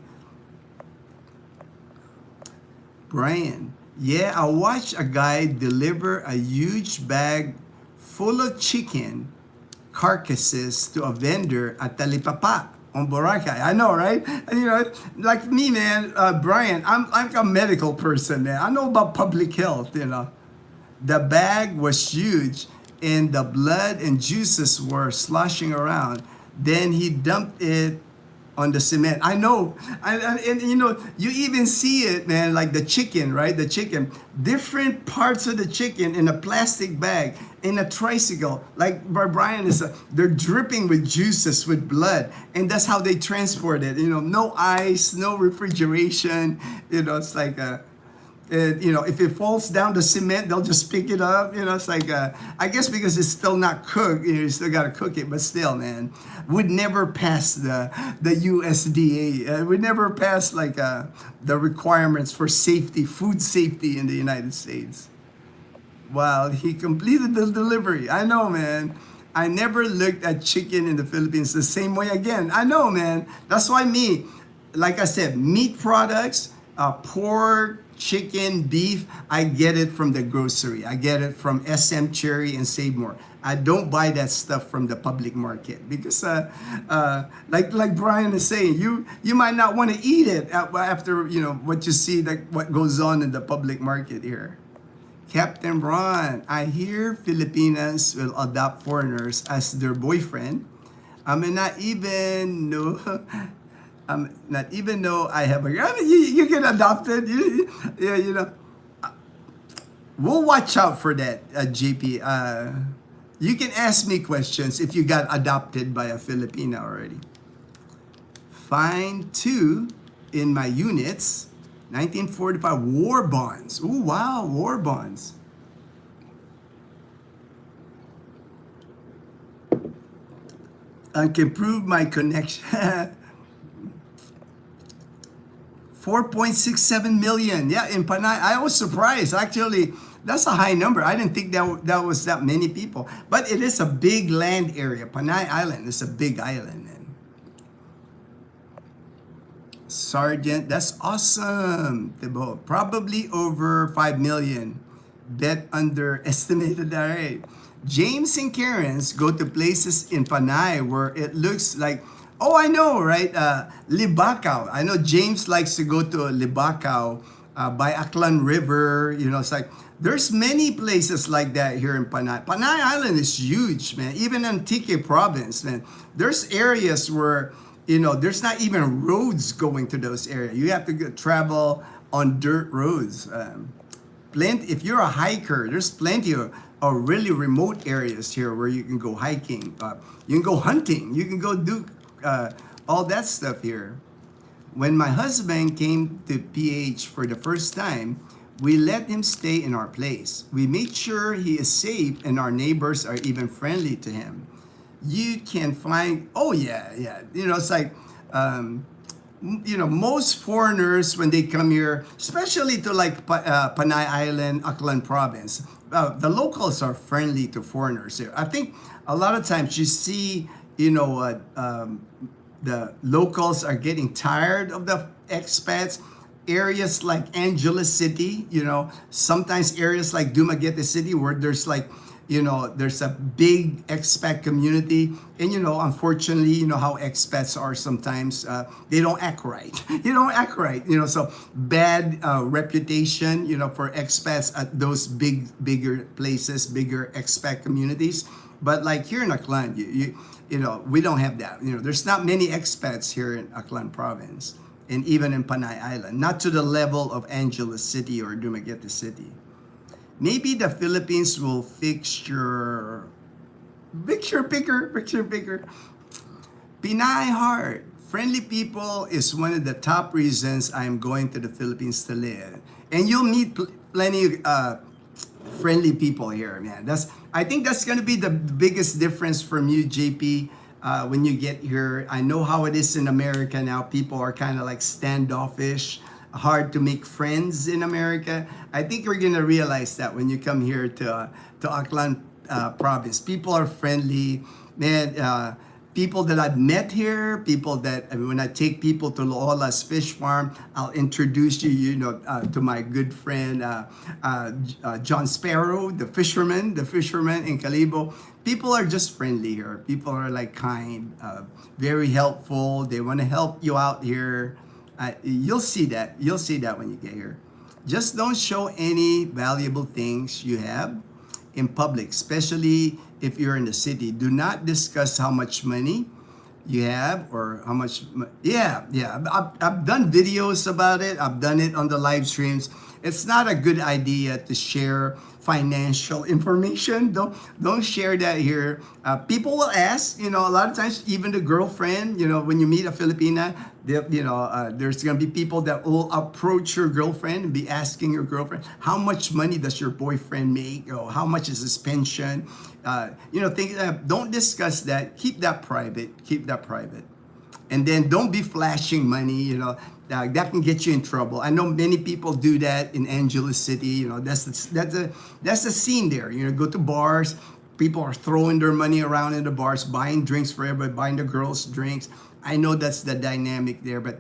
Brian, yeah, I watched a guy deliver a huge bag full of chicken carcasses to a vendor at Talipapa on Boracay. I know, right? And, like me, man, Brian, I'm a medical person, man. I know about public health, The bag was huge and the blood and juices were sloshing around. Then he dumped it on the cement. I know. And you even see it, man, like the chicken, right? The chicken. Different parts of the chicken in a plastic bag, in a tricycle. Like Brian is, they're dripping with juices, with blood. And that's how they transport it. No ice, no refrigeration. It's like if it falls down the cement, they'll just pick it up. It's like, I guess because it's still not cooked, you still got to cook it. But still, man, would never pass the USDA. Would never pass like the requirements for safety, food safety in the United States. Well, he completed the delivery. I know, man. I never looked at chicken in the Philippines the same way again. I know, man. That's why like I said, meat products, pork, chicken, beef, I get it from the grocery. I get it from SM Cherry and Save More. I don't buy that stuff from the public market because, like Brian is saying, you might not want to eat it after what you see, like what goes on in the public market here. Captain Ron, I hear Filipinas will adopt foreigners as their boyfriend. I may not even know. Not even though I have you get adopted. We'll watch out for that, JP. You can ask me questions if you got adopted by a Filipina already. Find 2 in my units. 1945 war bonds. Oh, wow, war bonds. I can prove my connection. 4.67 million. Yeah, in Panay. I was surprised. Actually, that's a high number. I didn't think that was that many people. But it is a big land area. Panay Island is a big island. Sergeant, that's awesome. Probably over 5 million. Bet underestimated that rate. James and Karen's go to places in Panay where it looks like, oh, I know, right? Libacao. I know James likes to go to Libacao by Aklan River. You know, it's like there's many places like that here in Panay. Panay Island is huge, man. Even Antique Province, man. There's areas where, you know, there's not even roads going to those areas. You have to travel on dirt roads. Plenty, if you're a hiker, there's plenty of really remote areas here where you can go hiking. You can go hunting. You can go do all that stuff here. When my husband came to PH for the first time, we let him stay in our place. We made sure he is safe and our neighbors are even friendly to him. You can find, oh yeah, yeah. You know, it's like, you know, most foreigners when they come here, especially to like Panay Island, Aklan Province, the locals are friendly to foreigners here. I think a lot of times you see, you know, the locals are getting tired of the expats. Areas like Angeles City, you know, sometimes areas like Dumaguete City where there's like, you know, there's a big expat community. And, you know, unfortunately, you know how expats are sometimes. They don't act right. You don't act right. You know, so bad reputation, you know, for expats at those bigger places, bigger expat communities. But like here in Aklan, you know, we don't have that. You know, there's not many expats here in Aklan Province. And even in Panay Island, not to the level of Angeles City or Dumaguete City. Maybe the Philippines will fix your picture bigger. Pinay heart. Friendly people is one of the top reasons I'm going to the Philippines to live. And you'll meet plenty friendly people here, man. I think that's gonna be the biggest difference from you, JP. When you get here, I know how it is in America now. People are kind of like standoffish, hard to make friends in America. I think you're gonna realize that when you come here to Aklan Province. People are friendly, man. People that I've met here, people that, I mean, when I take people to Loola's Fish Farm, I'll introduce you, you know, to my good friend John Sparrow, the fisherman in Calibo. People are just friendly here. People are like kind, very helpful. They want to help you out here. You'll see that. You'll see that when you get here. Just don't show any valuable things you have in public, especially if you're in the city. Do not discuss how much money you have or how much. Yeah. I've done videos about it. I've done it on the live streams. It's not a good idea to share financial information. Don't share that here. People will ask, you know, a lot of times, even the girlfriend, you know, when you meet a Filipina, you know, there's gonna be people that will approach your girlfriend and be asking your girlfriend, how much money does your boyfriend make? Or how much is his pension? You know, don't discuss that. Keep that private. And then don't be flashing money, you know. That can get you in trouble. I know many people do that in Angeles City. You know, that's the scene there. You know, go to bars, people are throwing their money around in the bars, buying drinks for everybody, buying the girls drinks. I know that's the dynamic there, but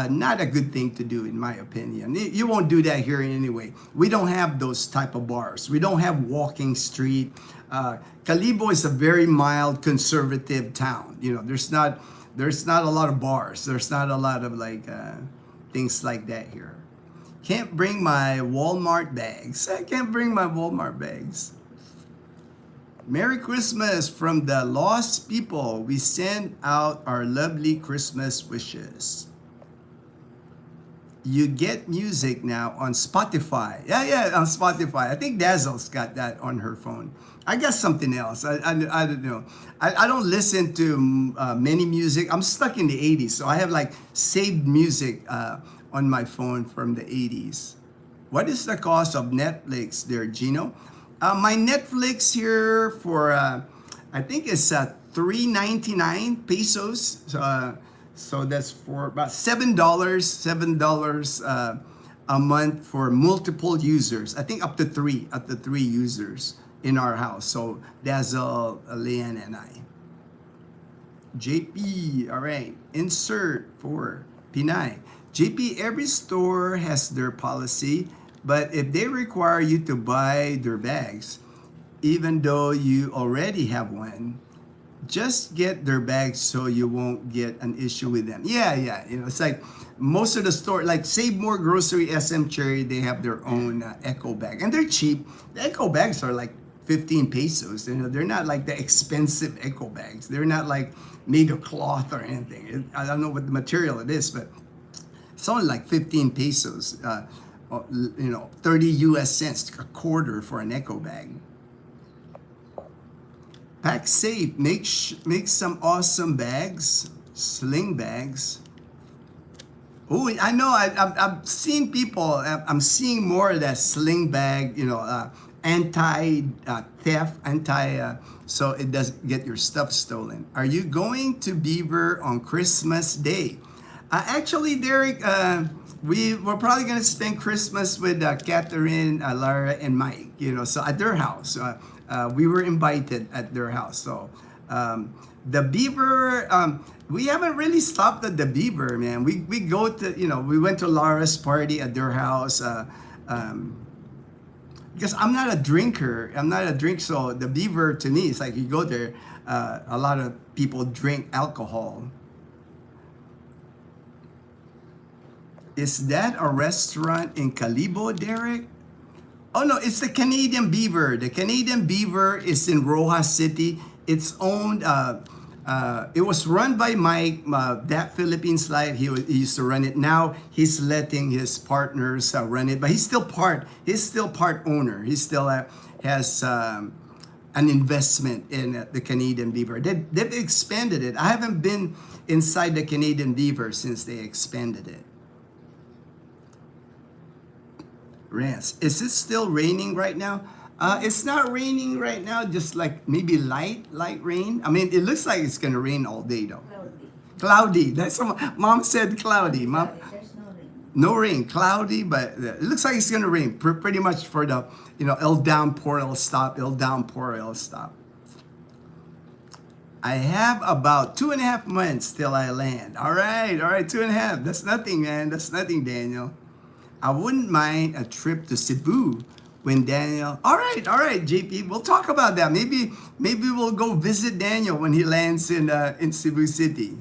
not a good thing to do, in my opinion. You won't do that here anyway. We don't have those type of bars. We don't have walking street. Calibo is a very mild, conservative town. You know, there's not a lot of bars. There's not a lot of like things like that here. Can't bring my Walmart bags. I can't bring my Walmart bags. Merry Christmas from the lost people. We send out our lovely Christmas wishes. You get music now on Spotify. Yeah, on Spotify. I think Dazzle's got that on her phone. I got something else. I don't know. I don't listen to many music. I'm stuck in the 80s, so I have like saved music on my phone from the 80s. What is the cost of Netflix there, Gino? My Netflix here for, I think it's $3.99 pesos. So that's for about $7 a month for multiple users. I think up to three users in our house. So Dazzle, Leanne, and I. JP, all right. Insert for Pinay. JP, every store has their policy, but if they require you to buy their bags, even though you already have one, just get their bags so you won't get an issue with them. Yeah. It's like most of the store, like Save More Grocery, SM Cherry, they have their own eco bag, and they're cheap. The eco bags are like 15 pesos. They're not like the expensive eco bags. They're not like made of cloth or anything. I don't know what the material it is, but it's only like 15 pesos. 30 US cents, a quarter for an eco bag. Pack safe. Make some awesome bags, sling bags. Oh, I know. I've seen people. I'm seeing more of that sling bag. Anti theft, so it doesn't get your stuff stolen. Are you going to Beaver on Christmas Day? Actually, Derek, we're probably gonna spend Christmas with Catherine, Lara, and Mike. So at their house. We were invited at their house. So the Beaver, we haven't really stopped at the Beaver, man. We go to, we went to Lara's party at their house. Because I'm not a drinker. So the Beaver to me, it's like you go there, a lot of people drink alcohol. Is that a restaurant in Calibo, Derek? Oh no, it's the Canadian Beaver. The Canadian Beaver is in Rojas City. It's owned. It was run by Mike. That Philippines Life. He used to run it. Now he's letting his partners run it, but he's still part. He's still part owner. He still has an investment in the Canadian Beaver. They've expanded it. I haven't been inside the Canadian Beaver since they expanded it. Rance, is it still raining right now? It's not raining right now, just like maybe light rain. I mean, it looks like it's gonna rain all day though. Cloudy. That's what Mom said. Cloudy. Mom. There's no rain. No rain. Cloudy, but it looks like it's gonna rain. Pretty much for the it'll downpour, it'll stop. It'll downpour, it'll stop. I have about 2.5 months till I land. All right, 2.5. That's nothing, man. That's nothing, Daniel. I wouldn't mind a trip to Cebu when Daniel. All right, JP. We'll talk about that. Maybe we'll go visit Daniel when he lands in Cebu City.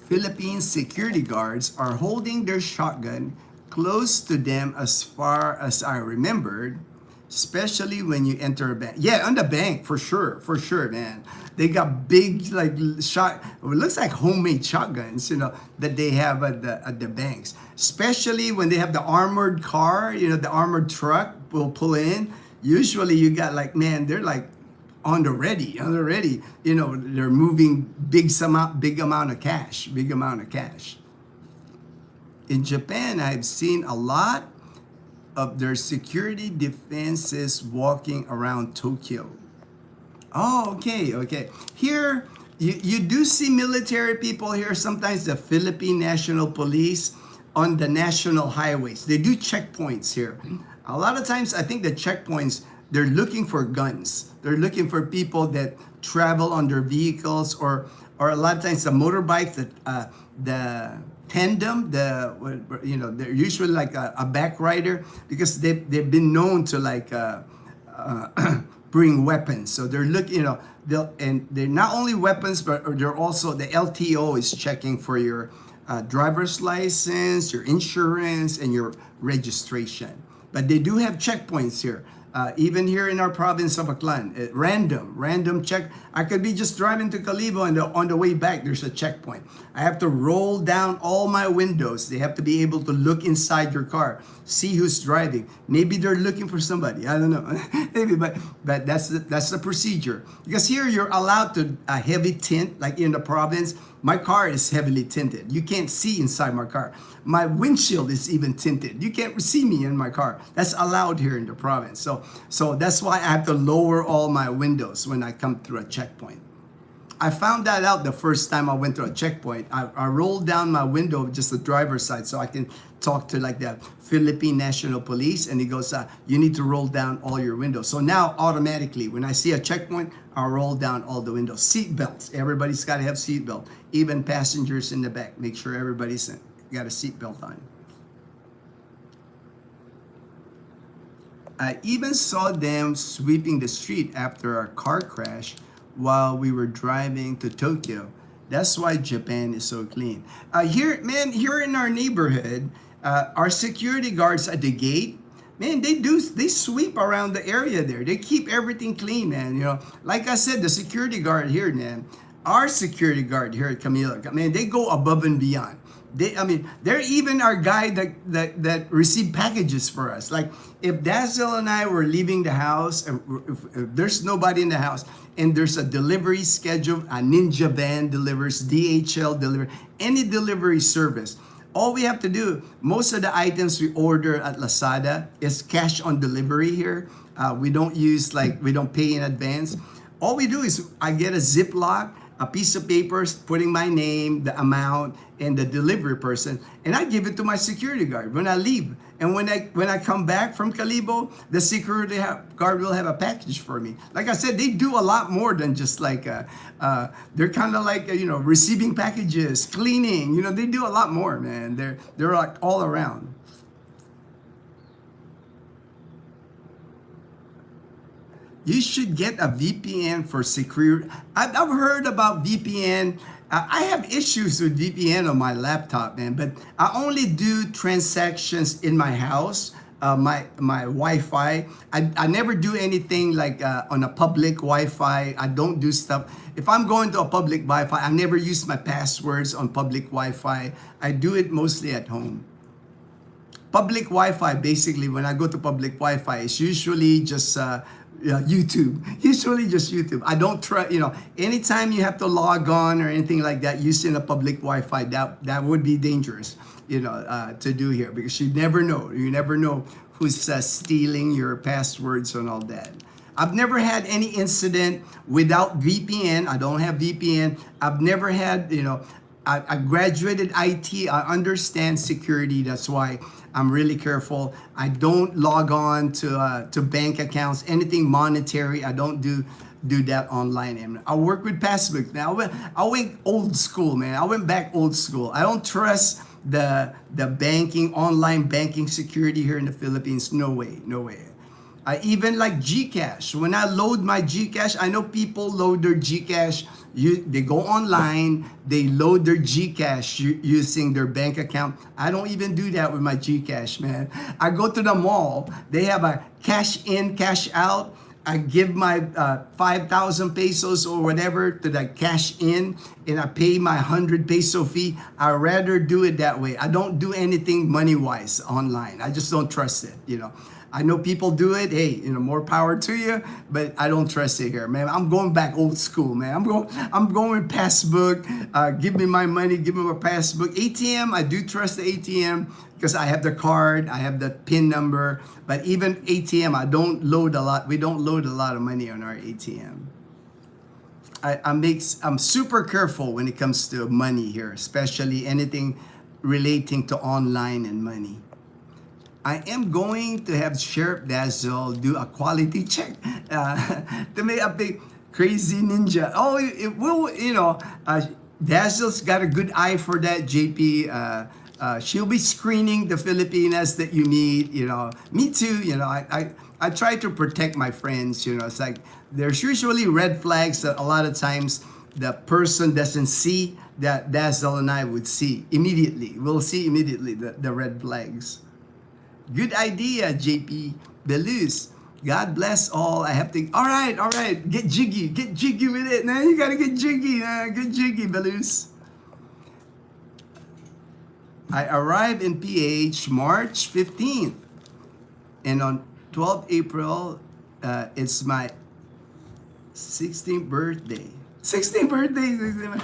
Philippine security guards are holding their shotgun close to them as far as I remembered, especially when you enter a bank. Yeah, on the bank, for sure, man. They got big, like, it looks like homemade shotguns, that they have at the banks. Especially when they have the armored car, the armored truck will pull in. Usually you got like, man, they're like on the ready. They're moving big amount of cash. In Japan, I've seen a lot of their security defenses walking around Tokyo. Oh, okay. Here, you do see military people here, sometimes the Philippine National Police on the national highways. They do checkpoints here. A lot of times, I think the checkpoints, they're looking for guns. They're looking for people that travel on their vehicles, or a lot of times the motorbikes, the tandem, they're usually like a back rider, because they've been known to like bring weapons. So they're looking, they're not only weapons, but they're also, the LTO is checking for your driver's license, your insurance, and your registration. But they do have checkpoints here. Even here in our province of Aklan, random check. I could be just driving to Calibo, and on the way back, there's a checkpoint. I have to roll down all my windows. They have to be able to look inside your car, see who's driving. Maybe they're looking for somebody. I don't know. Maybe, but that's the procedure. Because here you're allowed to heavy tint, like in the province. My car is heavily tinted. You can't see inside my car. My windshield is even tinted. You can't see me in my car. That's allowed here in the province. So that's why I have to lower all my windows when I come through a checkpoint. I found that out the first time I went through a checkpoint. I rolled down my window, just the driver's side, so I can talk to like the Philippine National Police, and he goes, you need to roll down all your windows. So now automatically, when I see a checkpoint, I'll roll down all the windows. Seat belts. Everybody's got to have seat belt. Even passengers in the back. Make sure everybody's got a seat belt on. I even saw them sweeping the street after our car crash while we were driving to Tokyo. That's why Japan is so clean. Here, man, here in our neighborhood, our security guards at the gate, man, they sweep around the area there. They keep everything clean, man. You know, like I said, the security guard here, man, our security guard here at Camila, man, they go above and beyond. I mean, they're even our guy that received packages for us. Like, if Dazzle and I were leaving the house, if there's nobody in the house, and there's a delivery schedule, a Ninja Van delivers, DHL delivers, any delivery service, all we have to do, most of the items we order at Lazada is cash on delivery here. We don't pay in advance. All we do is I get a Ziploc, a piece of papers, putting my name, the amount, and the delivery person, and I give it to my security guard when I leave. And when I come back from Calibo, the security guard will have a package for me. Like I said, they do a lot more than just like they're kind of like receiving packages, cleaning. You know, they do a lot more, man. They're like all around. You should get a VPN for security. I've heard about VPN. I have issues with VPN on my laptop, man, but I only do transactions in my house, my Wi-Fi. I never do anything like on a public Wi-Fi. I don't do stuff. If I'm going to a public Wi-Fi, I never use my passwords on public Wi-Fi. I do it mostly at home. Public Wi-Fi, basically, when I go to public Wi-Fi, it's usually just YouTube. Usually just YouTube. I don't try, anytime you have to log on or anything like that using a public Wi-Fi, that would be dangerous, to do here, because you never know. You never know who's stealing your passwords and all that. I've never had any incident without VPN. I don't have VPN. I've never had, I graduated IT. I understand security. That's why I'm really careful. I don't log on to bank accounts, anything monetary. I don't do that online. I work with passbooks, man. I went old school, man. I went back old school. I don't trust the banking, online banking security here in the Philippines. No way, no way. I even like Gcash. When I load my Gcash, I know people load their Gcash. They go online, they load their Gcash using their bank account. I don't even do that with my Gcash, man. I go to the mall. They have a cash in, cash out. I give my 5,000 pesos or whatever to the cash in, and I pay my 100 peso fee. I rather do it that way. I don't do anything money-wise online. I just don't trust it, I know people do it. Hey, more power to you, but I don't trust it here, man. I'm going back old school, man. I'm going passbook. Give me my money. Give me my passbook. ATM, I do trust the ATM because I have the card. I have the PIN number. But even ATM, I don't load a lot. We don't load a lot of money on our ATM. I'm super careful when it comes to money here, especially anything relating to online and money. I am going to have Sheriff Dazzle do a quality check to make a big crazy ninja. Oh, it will, Dazzle's got a good eye for that, JP. She'll be screening the Filipinas that you need, Me too, I try to protect my friends, It's like there's usually red flags that a lot of times the person doesn't see that Dazzle and I would see immediately. We'll see immediately the red flags. Good idea, JP Belus. God bless all. I have to. All right. Get jiggy with it. Now you gotta get jiggy. Get jiggy, Belus. I arrived in PH March 15th, and on 12th April, it's my 16th birthday. 16th birthday.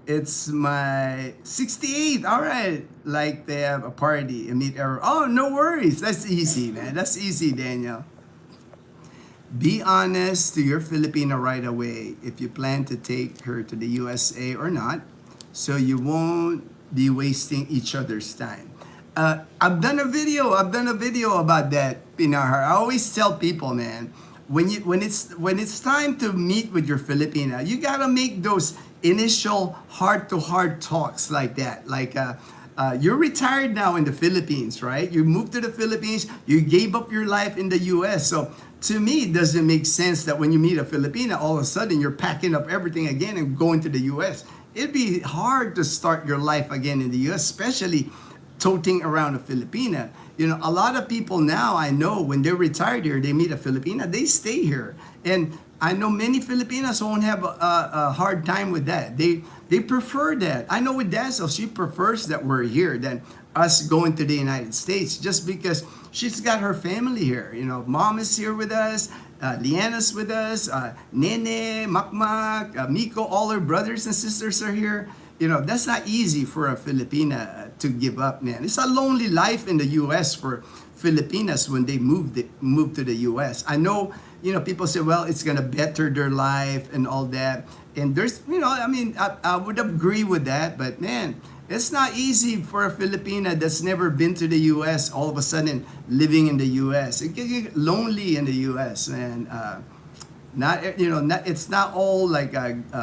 It's my 68th. All right. Like they have a party, a meet everyone. Oh, no worries. That's easy, man. That's easy, Daniel. Be honest to your Filipina right away if you plan to take her to the USA or not, so you won't be wasting each other's time. I've done a video about that, Pinar. I always tell people, man, when it's time to meet with your Filipina, you gotta make those initial heart-to-heart talks like that. Like You're retired now in the Philippines, right? You moved to the Philippines, you gave up your life in the US. So to me, it doesn't make sense that when you meet a Filipina, all of a sudden you're packing up everything again and going to the US. It'd be hard to start your life again in the US, especially toting around a Filipina. You know, a lot of people now I know when they're retired here, they meet a Filipina, they stay here. And I know many Filipinas won't have a hard time with that. They prefer that. I know with Dazzle, she prefers that we're here than us going to the United States just because she's got her family here. You know, mom is here with us, Liana's with us, Nene, Makmak, Miko, all her brothers and sisters are here. You know, that's not easy for a Filipina to give up, man. It's a lonely life in the U.S. for Filipinas when they move to the U.S. I know, you know, people say, well, it's gonna better their life and all that. And there's, you know, I mean, I would agree with that, but man, it's not easy for a Filipina that's never been to the U.S. all of a sudden living in the U.S. It can get lonely in the U.S. man. Not, you know, it's not all like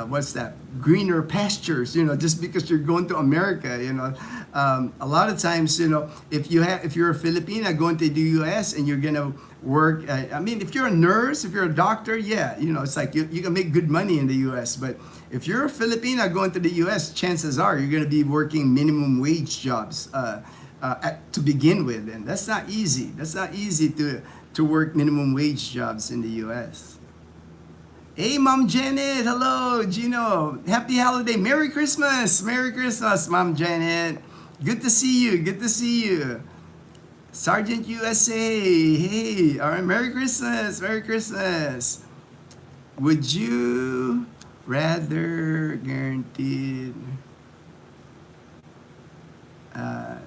what's that, greener pastures, you know, just because you're going to America. You know, a lot of times, you know, if you're a Filipina going to the US and you're gonna work, I mean, if you're a nurse, if you're a doctor, yeah, you know, it's like you can make good money in the US. But if you're a Filipina going to the US, chances are you're gonna be working minimum wage jobs to begin with, and that's not easy. That's not easy to work minimum wage jobs in the US. Hey, Mom Janet. Hello, Gino. Happy holiday. Merry Christmas. Merry Christmas, Mom Janet. Good to see you. Good to see you. Sergeant USA. Hey, all right. Merry Christmas. Merry Christmas. Would you rather guaranteed? I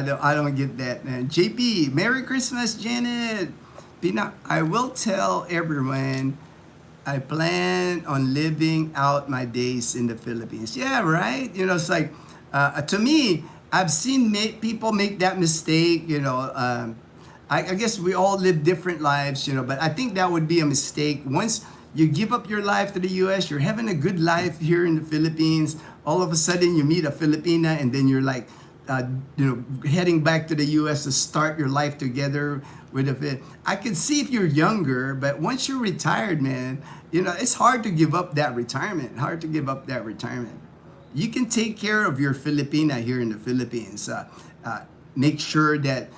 don't get that, man. JP. Merry Christmas, Janet. I will tell everyone I plan on living out my days in the Philippines. Yeah, right? You know, it's like, to me, I've seen people make that mistake, you know. I guess we all live different lives, you know, but I think that would be a mistake. Once you give up your life to the US, you're having a good life here in the Philippines. All of a sudden, you meet a Filipina, and then you're like, you know, heading back to the US to start your life together with a fit. I can see if you're younger, but once you're retired, man, you know, it's hard to give up that retirement. Hard to give up that retirement. You can take care of your Filipina here in the Philippines. Make sure that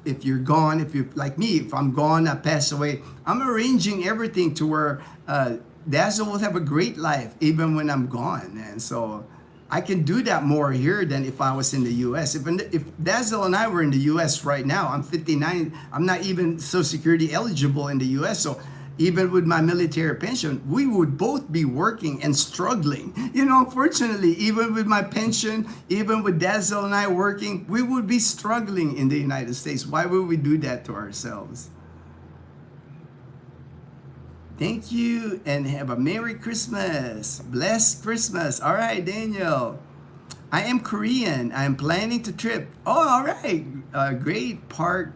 if you're gone, if you like me, if I'm gone, I pass away, I'm arranging everything to where Dazzle will have a great life even when I'm gone. And so I can do that more here than if I was in the US. If Dazzle and I were in the US right now, I'm 59, I'm not even Social Security eligible in the US. So even with my military pension, we would both be working and struggling. You know, unfortunately, even with my pension, even with Dazzle and I working, we would be struggling in the United States. Why would we do that to ourselves? Thank you and have a Merry Christmas. Blessed Christmas. All right, Daniel. I am Korean. I am planning to trip. Oh, all right. Great part.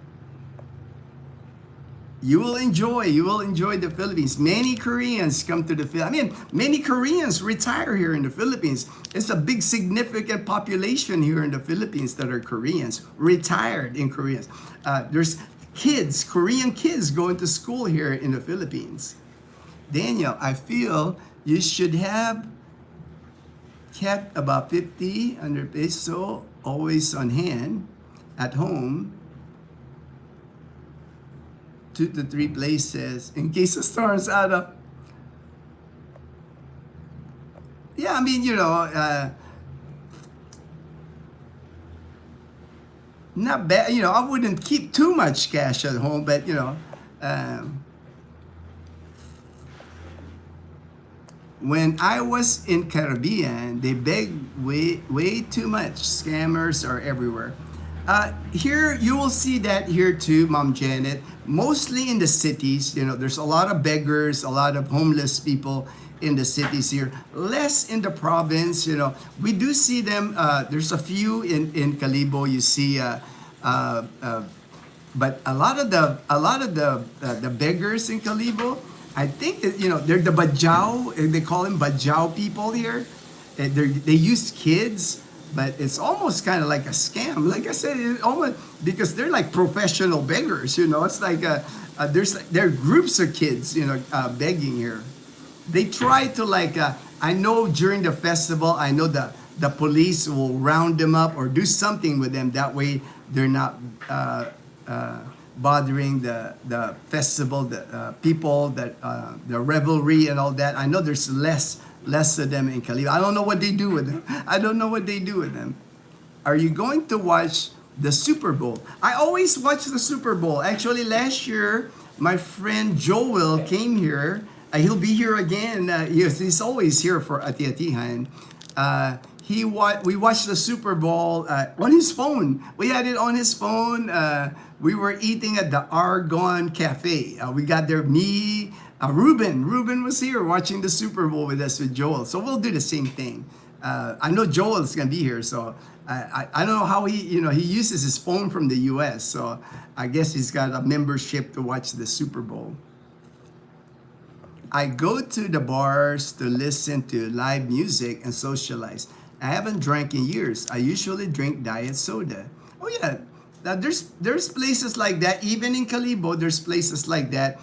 You will enjoy the Philippines. Many Koreans come to the Philippines. I mean, many Koreans retire here in the Philippines. It's a big significant population here in the Philippines that are Koreans, retired in Koreans. There's kids, Korean kids going to school here in the Philippines. Daniel, I feel you should have kept about 50 peso always on hand at home, 2 to 3 places in case the stars out of. Yeah, I mean, you know, not bad. You know, I wouldn't keep too much cash at home, but you know, when I was in Caribbean, they begged way too much. Scammers are everywhere. Here, you will see that here too, Mom Janet. Mostly in the cities, you know, there's a lot of beggars, a lot of homeless people in the cities here. Less in the province, you know. We do see them. There's a few in Calibo. You see, but a lot of the beggars in Calibo, I think, you know, they're the Bajau. They call them Bajau people here. They use kids but it's almost kind of like a scam. Like I said, it almost because they're like professional beggars. It's like there are groups of kids, begging here. They try to like I know during the festival, I know the police will round them up or do something with them. That way, they're not bothering the festival, the people, that the revelry and all that. I know there's less of them in Calibo. I don't know what they do with them. I don't know what they do with them. Are you going to watch the Super Bowl? I always watch the Super Bowl. Actually, last year, my friend Joel came here. He'll be here again. He's always here for Ati-Atihan. We watched the Super Bowl on his phone. We had it on his phone. We were eating at the Argonne Cafe. We got there, me, Ruben. Ruben was here watching the Super Bowl with us with Joel. So we'll do the same thing. I know Joel is going to be here, so I don't know how he uses his phone from the U.S., so I guess he's got a membership to watch the Super Bowl. I go to the bars to listen to live music and socialize. I haven't drank in years. I usually drink diet soda. Oh yeah, there's places like that. Even in Calibo, there's places like that.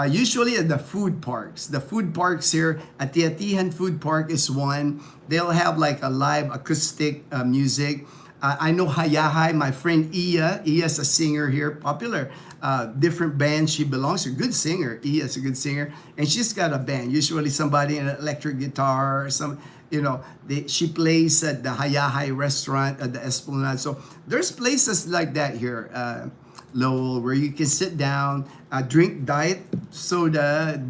Usually at the food parks. The food parks here, at the Atihan Food Park is one. They'll have like a live acoustic music. I know Hayahay, my friend Iya's a singer here, popular. Different band she belongs to, good singer. Iya's a good singer, and she's got a band. Usually somebody in an electric guitar or some, she plays at the Hayahay restaurant at the Esplanade. So there's places like that here, Lowell, where you can sit down, drink diet soda,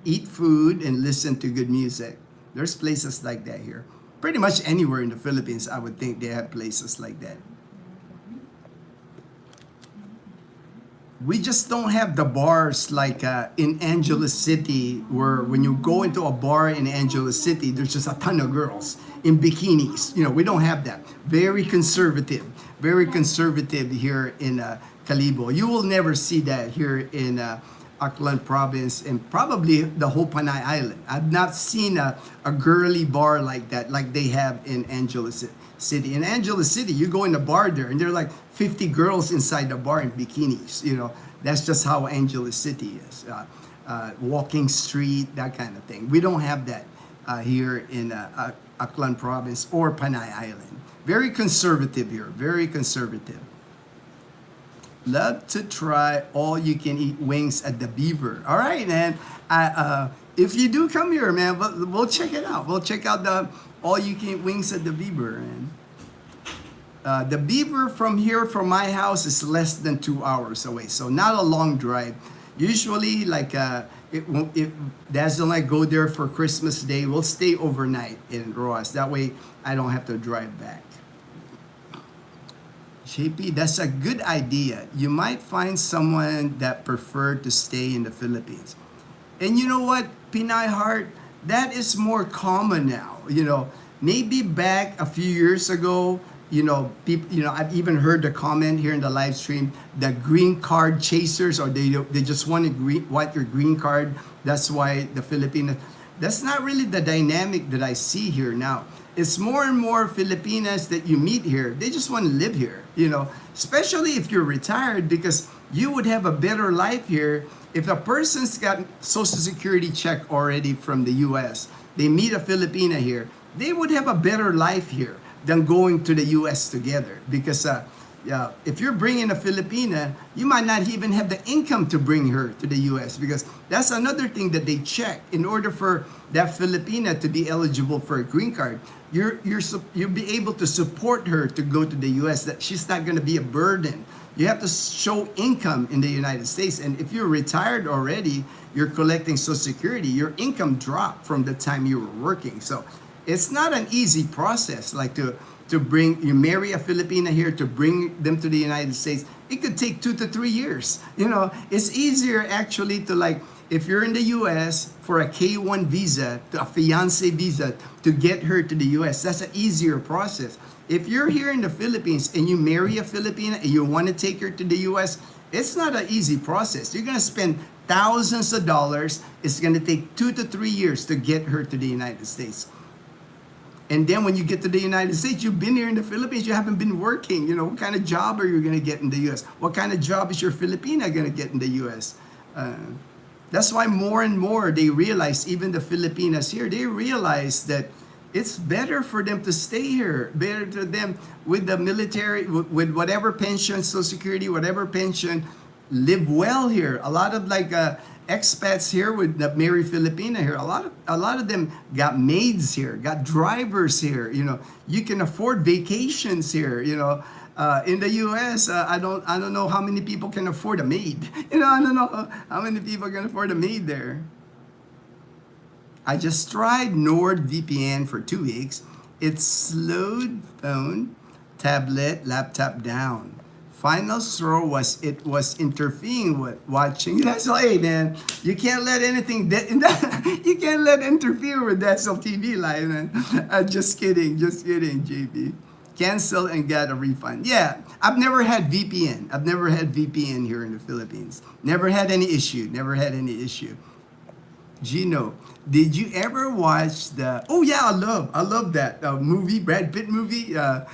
eat food, and listen to good music. There's places like that here. Pretty much anywhere in the Philippines, I would think they have places like that. We just don't have the bars like in Angeles City, where when you go into a bar in Angeles City, there's just a ton of girls in bikinis. We don't have that. Very conservative here in Calibo. You will never see that here in Aklan province and probably the whole Panay Island. I've not seen a girly bar like that, like they have in Angeles City. In Angeles City, you go in a bar there and there are like 50 girls inside the bar in bikinis. That's just how Angeles City is. Walking street, that kind of thing. We don't have that here in Aklan province or Panay Island. Very conservative here, very conservative. Love to try all-you-can-eat wings at the Beaver. All right, man. If you do come here, man, we'll check it out. We'll check out the all-you-can-eat wings at the Beaver. And the Beaver from here, from my house, is less than 2 hours away, so not a long drive. Usually, like Dazzle and I go there for Christmas Day. We'll stay overnight in Roas. That way, I don't have to drive back. JP, that's a good idea. You might find someone that preferred to stay in the Philippines. And you know what, Pinay Heart, that is more common now. Maybe back a few years ago, people, I've even heard the comment here in the live stream, the green card chasers, or they just want your green card. That's why the Filipinos. That's not really the dynamic that I see here now. It's more and more Filipinas that you meet here. They just want to live here, especially if you're retired, because you would have a better life here. If a person's got Social Security check already from the U.S., they meet a Filipina here, they would have a better life here than going to the U.S. together. Because if you're bringing a Filipina, you might not even have the income to bring her to the U.S. because that's another thing that they check. In order for that Filipina to be eligible for a green card, you'll be able to support her to go to the U.S. That she's not going to be a burden. You have to show income in the United States, and if you're retired already, you're collecting Social Security, your income dropped from the time you were working. So it's not an easy process, like to you marry a Filipina here, to bring them to the United States. It could take 2 to 3 years. It's easier actually to, like, if you're in the U.S. for a K-1 visa, a fiancé visa, to get her to the U.S., that's an easier process. If you're here in the Philippines and you marry a Filipina and you want to take her to the U.S., it's not an easy process. You're going to spend thousands of dollars. It's going to take 2 to 3 years to get her to the United States. And then when you get to the United States, you've been here in the Philippines, you haven't been working. What kind of job are you going to get in the U.S.? What kind of job is your Filipina going to get in the U.S.? That's why more and more they realize, even the Filipinas here, they realize that it's better for them to stay here, better to them with the military, with whatever pension, Social Security, whatever pension, live well here. A lot of expats here with the Mary Filipina here. A lot of them got maids here, got drivers here. You can afford vacations here. In the U.S., I don't know how many people can afford a maid. I don't know how many people can afford a maid there. I just tried NordVPN for 2 weeks. It slowed phone, tablet, laptop down. Final straw was it was interfering with watching. That's why, hey man, you can't let anything you can't let interfere with that TV live, man. Just kidding, JP. Cancel and get a refund. Yeah, I've never had VPN. I've never had VPN here in the Philippines. Never had any issue. Gino, did you ever watch the? Oh yeah, I love that movie, Brad Pitt movie. I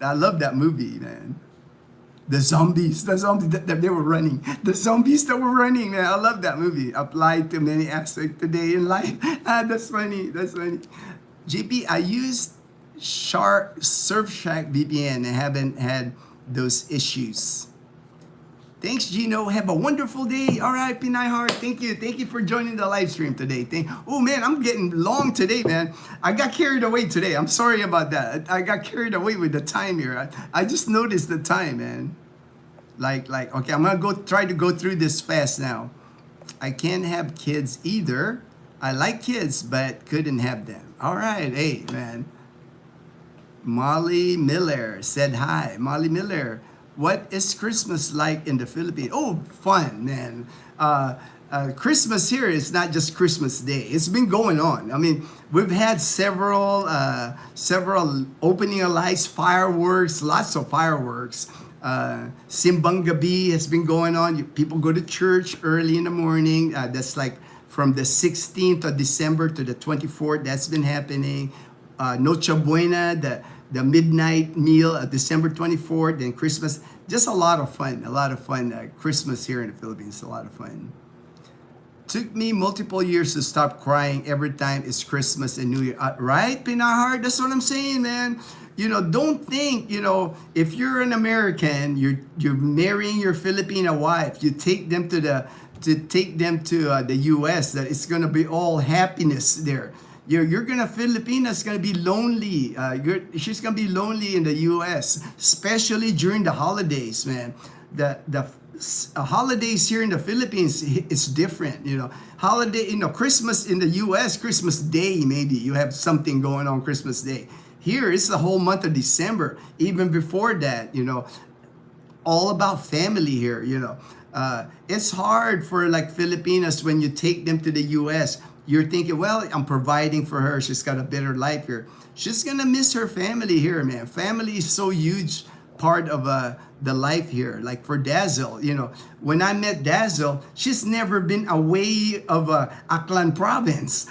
love that movie, man. The zombies that they were running. The zombies that were running, man. I love that movie. Applied to many aspects today in life. That's funny. GP, I used Surfshark VPN and haven't had those issues. Thanks, Gino. Have a wonderful day. All right, Pinay Heart. Thank you for joining the live stream today. Oh man, I'm getting long today, man. I got carried away today. I'm sorry about that. I got carried away with the time here. I just noticed the time, man. Okay, I'm gonna try to go through this fast now. I can't have kids either. I like kids, but couldn't have them. All right, hey, man. Molly Miller said hi. Molly Miller. What is Christmas like in the Philippines? Oh, fun, man. Christmas here is not just Christmas Day. It's been going on. I mean, we've had several opening of lights, fireworks, lots of fireworks. Simbang Gabi has been going on. People go to church early in the morning. That's like from the 16th of December to the 24th. That's been happening. Noche Buena, the midnight meal of December 24th, then Christmas. Just a lot of fun. Christmas here in the Philippines, a lot of fun. Took me multiple years to stop crying every time it's Christmas and New Year. Right, Pinahar? That's what I'm saying, man. Don't think, if you're an American, you're marrying your Filipina wife, you take them to the U.S., that it's gonna be all happiness there. Filipina's gonna be lonely. She's gonna be lonely in the U.S., especially during the holidays, man. The holidays here in the Philippines, it's different. Christmas in the U.S., Christmas Day, maybe you have something going on Christmas Day. Here, it's the whole month of December. Even before that, all about family here. It's hard for Filipinas when you take them to the U.S. You're thinking, well, I'm providing for her. She's got a better life here. She's gonna miss her family here, man. Family is so huge part of the life here. Like for Dazzle, when I met Dazzle, she's never been away of Aklan province.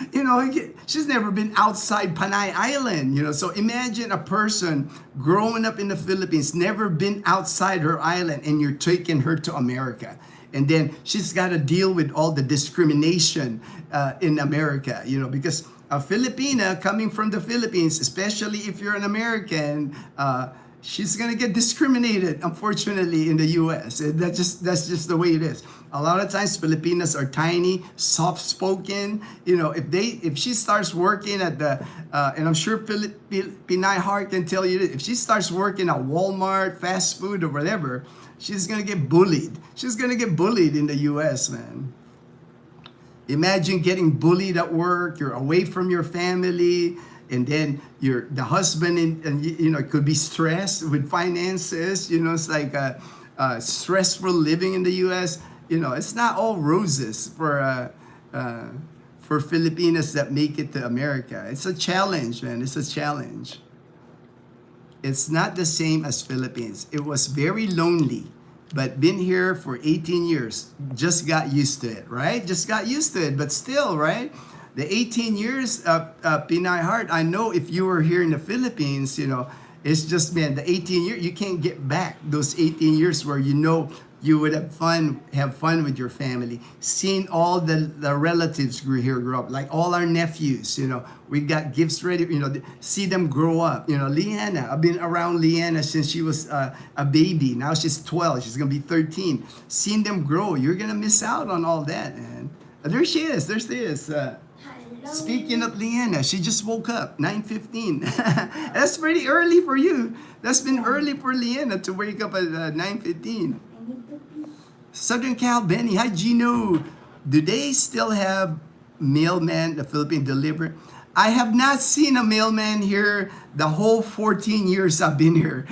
She's never been outside Panay Island. So imagine a person growing up in the Philippines, never been outside her island, and you're taking her to America. And then she's got to deal with all the discrimination in America, because a Filipina coming from the Philippines, especially if you're an American, she's gonna get discriminated, unfortunately, in the U.S. That's just the way it is. A lot of times, Filipinas are tiny, soft-spoken. If she starts working at and I'm sure Pinay Heart can tell you this, if she starts working at Walmart, fast food, or whatever, she's gonna get bullied. She's gonna get bullied in the U.S., man. Imagine getting bullied at work. You're away from your family. And then the husband, it could be stressed with finances. It's like stressful living in the U.S. It's not all roses for Filipinas that make it to America. It's a challenge, man. It's a challenge. It's not the same as Philippines. It was very lonely, but been here for 18 years. Just got used to it, right? Just got used to it, but still, right? the 18 years, Pinay Heart, I know if you were here in the Philippines, it's just, man, the 18 years, you can't get back those 18 years where you would have fun with your family. Seeing all the relatives grow up, like all our nephews, we got gifts ready, see them grow up. Leanna, I've been around Leanna since she was a baby. Now she's 12, she's gonna be 13. Seeing them grow, you're gonna miss out on all that, man. There she is, there she is. Speaking of Leanna, she just woke up, 9:15. That's pretty early for you. That's been early for Leanna to wake up at 9:15. Southern Cal, Benny. Hi, Gino. Do they still have mailman, the Philippine delivery? I have not seen a mailman here the whole 14 years I've been here.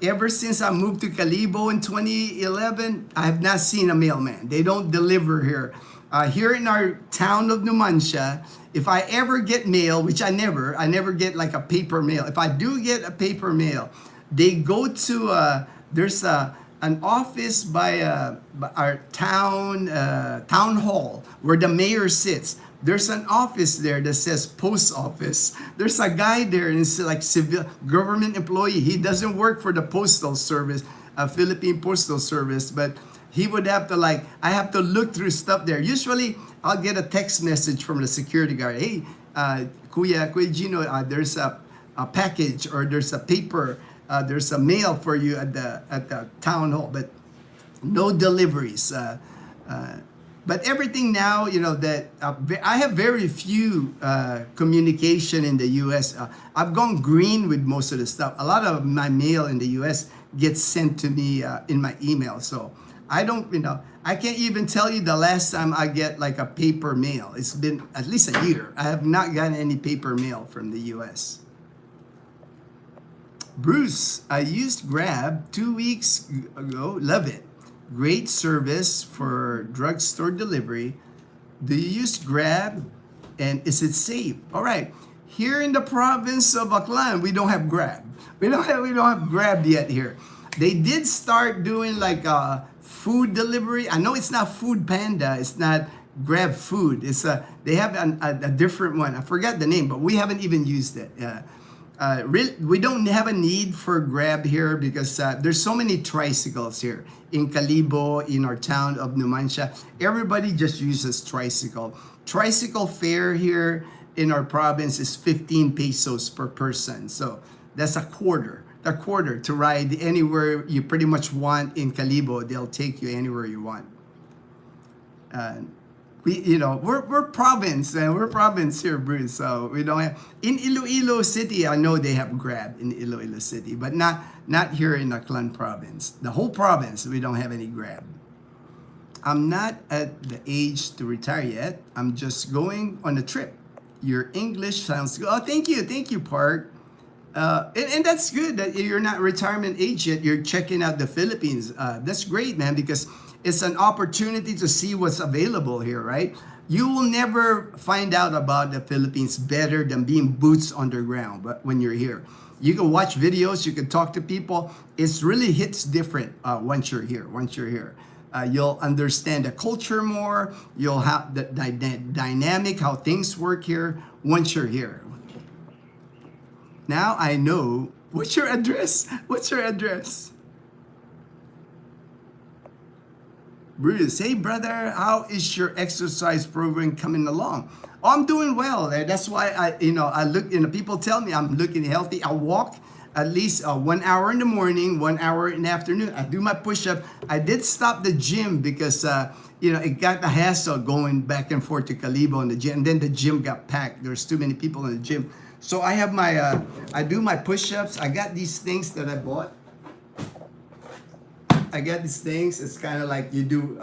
Ever since I moved to Calibo in 2011, I have not seen a mailman. They don't deliver here. Here in our town of Numancia, if I ever get mail, which I never get like a paper mail. If I do get a paper mail, they go to, there's an office by our town hall where the mayor sits. There's an office there that says post office. There's a guy there, and it's like civil government employee. He doesn't work for the postal service, Philippine Postal Service, but he would have to I have to look through stuff there. Usually, I'll get a text message from the security guard. Hey, Kuya Gino, there's a package, or there's a paper, there's a mail for you at the town hall, but no deliveries. But everything now, that I have very few communication in the U.S. I've gone green with most of the stuff. A lot of my mail in the U.S. gets sent to me in my email. So I don't, I can't even tell you the last time I get like a paper mail. It's been at least a year. I have not gotten any paper mail from the U.S. Bruce, I used Grab 2 weeks ago. Love it. Great service for drugstore delivery. Do you use Grab, and is it safe? All right. Here in the province of Aklan, we don't have Grab. We don't have Grab yet here. They did start doing like food delivery. I know it's not Food Panda. It's not Grab Food. It's they have a different one. I forgot the name, but we haven't even used it. We don't have a need for Grab here because there's so many tricycles here in Calibo, in our town of Numancia. Everybody just uses tricycle. Tricycle fare here in our province is 15 pesos per person. So that's a quarter to ride anywhere you pretty much want in Calibo. They'll take you anywhere you want. We're province, and we're province here, Bruce. So we don't have in Iloilo City. I know they have Grab in Iloilo City, but not here in Aklan province. The whole province, we don't have any Grab. I'm not at the age to retire yet. I'm just going on a trip. Your English sounds good. Oh, thank you, Park. And that's good that you're not retirement age yet. You're checking out the Philippines. That's great, man, because it's an opportunity to see what's available here, right? You will never find out about the Philippines better than being boots on the ground. But when you're here, you can watch videos, you can talk to people. It's really hits different once you're here. You'll understand the culture more. You'll have the dynamic, how things work here once you're here. Now I know. What's your address? Bruce, hey brother, how is your exercise program coming along? Oh, I'm doing well. That's why I look. People tell me I'm looking healthy. I walk at least 1 hour in the morning, 1 hour in the afternoon. I do my push-up. I did stop the gym because it got the hassle going back and forth to Calibo and the gym. And then the gym got packed. There's too many people in the gym. So I have I do my push-ups. I got these things that I bought. It's kind of like you do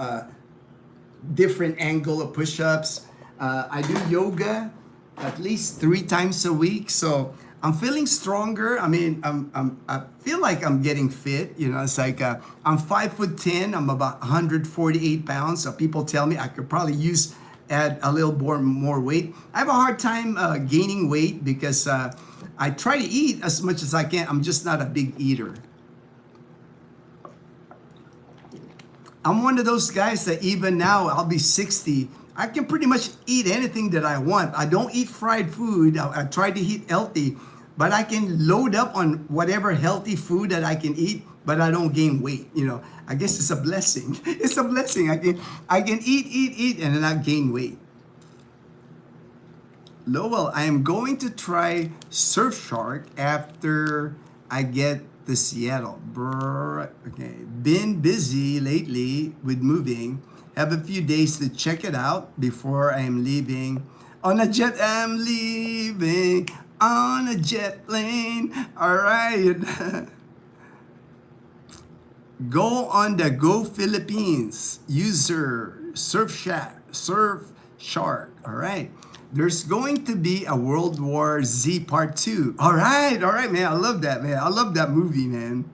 different angle of push-ups. I do yoga at least 3 times a week. So I'm feeling stronger. I mean, I feel like I'm getting fit. It's like I'm 5'10". I'm about 148 pounds. So people tell me I could probably add a little more weight. I have a hard time gaining weight because I try to eat as much as I can. I'm just not a big eater. I'm one of those guys that even now, I'll be 60, I can pretty much eat anything that I want. I don't eat fried food. I try to eat healthy, but I can load up on whatever healthy food that I can eat, but I don't gain weight. I guess it's a blessing. It's a blessing. I can eat, and then I gain weight. Lowell, I am going to try Surfshark after I get to Seattle. Brr, okay. Been busy lately with moving. Have a few days to check it out before I am leaving. On a jet, I'm leaving. On a jet plane. All right. Go on the Go Philippines. User Surfshark. All right. There's going to be a World War Z Part 2. All right, man. I love that, man. I love that movie, man.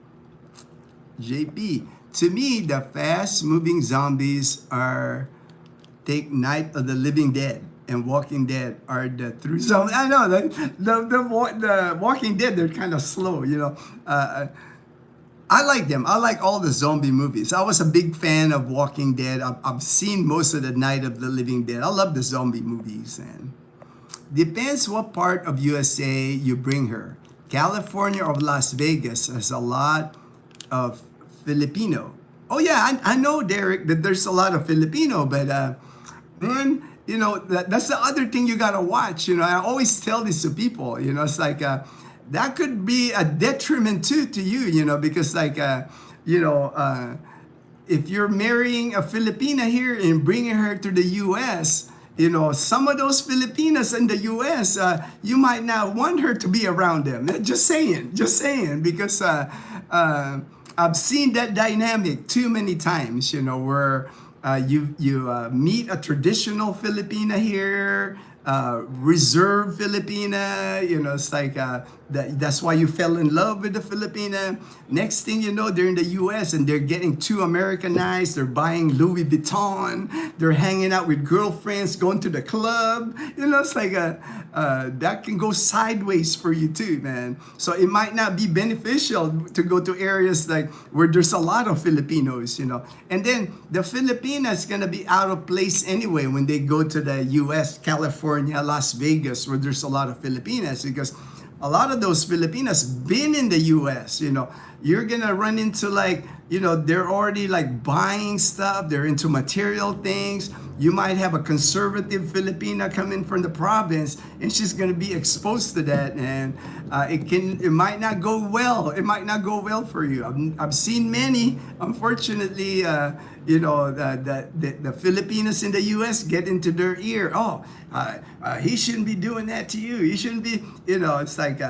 JP. To me, the fast-moving zombies are take Night of the Living Dead and Walking Dead are the true zombies. I know, the Walking Dead, they're kind of slow, I like them. I like all the zombie movies. I was a big fan of Walking Dead. I've seen most of the Night of the Living Dead. I love the zombie movies. And depends what part of USA you bring her. California or Las Vegas has a lot of Filipino. Oh yeah, I know, Derek, that there's a lot of Filipino, but man, that's the other thing you gotta watch. I always tell this to people. It's like that could be a detriment too to you. Because like if you're marrying a Filipina here and bringing her to the U.S., some of those Filipinas in the U.S., you might not want her to be around them. Just saying, because I've seen that dynamic too many times, where you meet a traditional Filipina here, reserved Filipina, it's like that's why you fell in love with the Filipina. Next thing you know, they're in the US and they're getting too Americanized. They're buying Louis Vuitton. They're hanging out with girlfriends, going to the club. It's like that can go sideways for you too, man. So it might not be beneficial to go to areas like where there's a lot of Filipinos, And then the Filipinas gonna be out of place anyway when they go to the US, California, Las Vegas, where there's a lot of Filipinas, because a lot of those Filipinas been in the US. You're gonna run into like, they're already like buying stuff. They're into material things. You might have a conservative Filipina come in from the province, and she's gonna be exposed to that, and it might not go well. It might not go well for you. I've seen many, unfortunately. The Filipinos in the U.S. get into their ear. Oh, he shouldn't be doing that to you. He shouldn't be. It's like.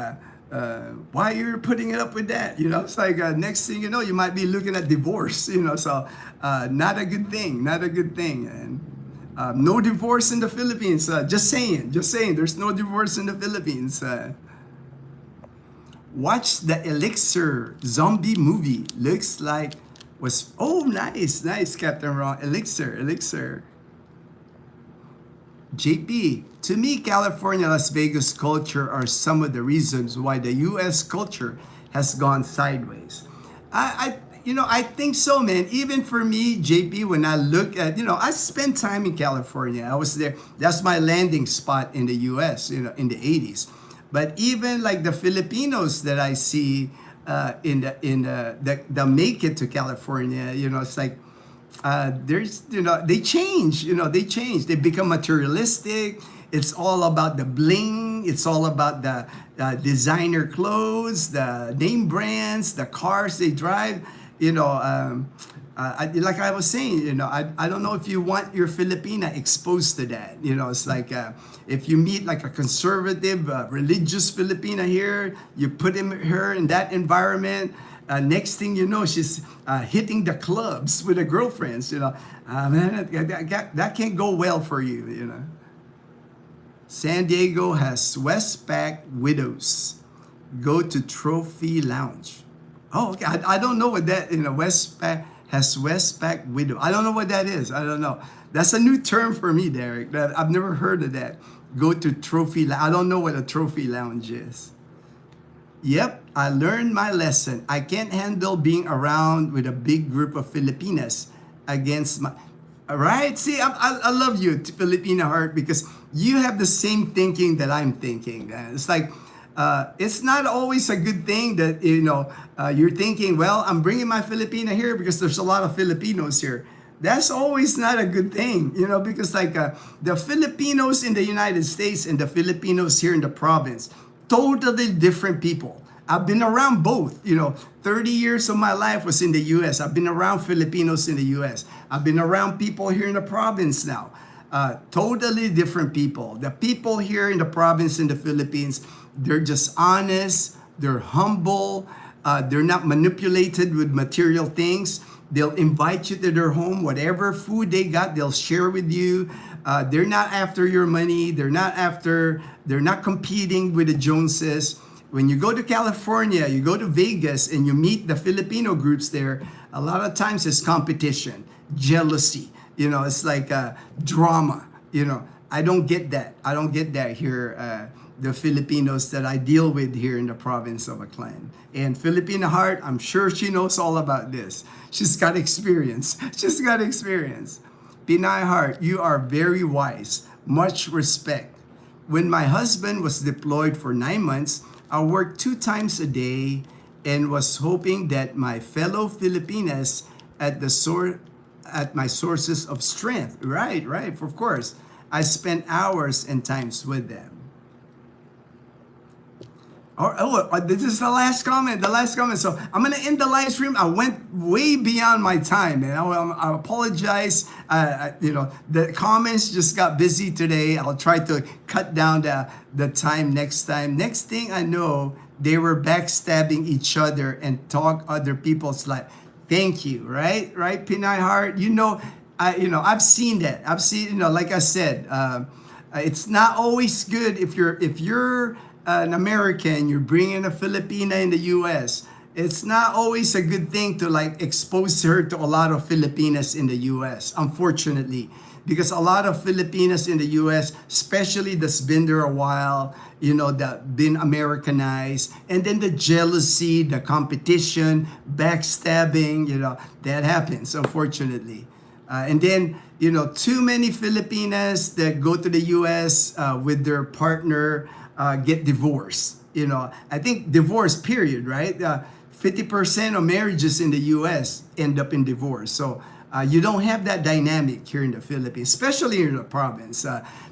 Why you're putting it up with that? It's like next thing you know, you might be looking at divorce. So not a good thing. Not a good thing. And no divorce in the Philippines. Just saying. There's no divorce in the Philippines. Watch the Elixir zombie movie. Looks like nice, Captain Ron. Elixir. JP, to me, California, Las Vegas culture are some of the reasons why the U.S. culture has gone sideways. I think so, man. Even for me, JP, when I look at, I spent time in California. I was there. That's my landing spot in the U.S., in the 80s. But even like the Filipinos that I see that make it to California, it's like, they change. They become materialistic. It's all about the bling. It's all about the designer clothes, the name brands, the cars they drive. Like I was saying, I don't know if you want your Filipina exposed to that. It's like if you meet like a conservative, religious Filipina here, you put her in that environment. Next thing you know, she's hitting the clubs with her girlfriends. Man, that can't go well for you. San Diego has Westpac widows. Go to Trophy Lounge. Oh, okay. I don't know what that. Westpac has Westpac widow. I don't know what that is. I don't know. That's a new term for me, Derek. I've never heard of that. Go to Trophy Lounge. I don't know what a Trophy Lounge is. Yep, I learned my lesson. I can't handle being around with a big group of Filipinas against my... All right. See, I love you, Filipina heart, because you have the same thinking that I'm thinking. It's like, it's not always a good thing that, you're thinking, well, I'm bringing my Filipina here because there's a lot of Filipinos here. That's always not a good thing, because like the Filipinos in the United States and the Filipinos here in the province, totally different people. I've been around both. 30 years of my life was in the U.S. I've been around Filipinos in the U.S. I've been around people here in the province now. Totally different people. The people here in the province in the Philippines, they're just honest, they're humble, they're not manipulated with material things. They'll invite you to their home, whatever food they got, they'll share with you. They're not after your money. They're not competing with the Joneses. When you go to California, you go to Vegas, and you meet the Filipino groups there, a lot of times it's competition, jealousy. It's like drama. I don't get that. I don't get that here. The Filipinos that I deal with here in the province of Aklan. And Filipina Heart, I'm sure she knows all about this. She's got experience. She's got experience. Pinay Heart, you are very wise. Much respect. When my husband was deployed for 9 months, I worked 2 times a day and was hoping that my fellow Filipinas at my sources of strength. Right, of course. I spent hours and times with them. This is the last comment. So I'm going to end the live stream. I went way beyond my time, and I apologize. The comments just got busy today. I'll try to cut down the time next time. Next thing I know, they were backstabbing each other and talk other people's life. Thank you, right, Pinay Heart. I've seen that. I've seen, like I said, it's not always good if you're an American, you're bringing a Filipina in the U.S. It's not always a good thing to like expose her to a lot of Filipinas in the U.S. Unfortunately, because a lot of Filipinas in the U.S., especially that's been there a while, that been Americanized, and then the jealousy, the competition, backstabbing, that happens, unfortunately. And then, too many Filipinas that go to the U.S. With their partner get divorced. I think divorce, period, right? 50% of marriages in the U.S. end up in divorce. So you don't have that dynamic here in the Philippines, especially in the province.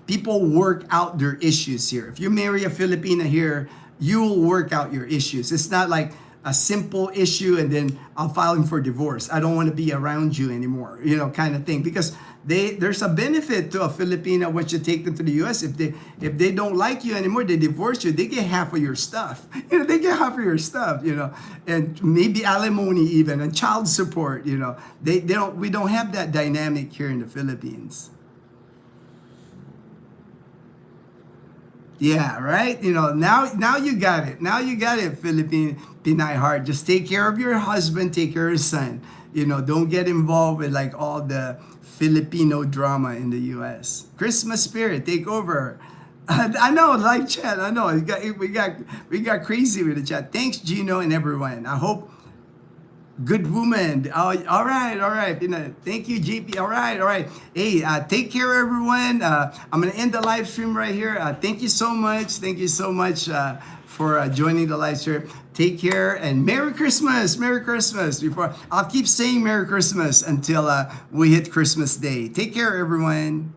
People work out their issues here. If you marry a Filipina here, you will work out your issues. It's not like a simple issue and then I'm filing for divorce. I don't want to be around you anymore, kind of thing. Because there's a benefit to a Filipina once you take them to the U.S. If they don't like you anymore, they divorce you, they get half of your stuff. They get half of your stuff, and maybe alimony even, and child support, we don't have that dynamic here in the Philippines. Yeah, right. Now you got it. Now you got it, Pinay Heart. Just take care of your husband, take care of his son. Don't get involved with like all the Filipino drama in the U.S. Christmas spirit, take over. I know, like chat. I know we got crazy with the chat. Thanks, Gino and everyone. I hope. Good woman. Oh, all right. Thank you, JP. All right. Hey, take care, everyone. I'm gonna end the live stream right here. Thank you so much. For joining the live stream. Take care and Merry Christmas. Before I'll keep saying Merry Christmas until we hit Christmas Day. Take care, everyone.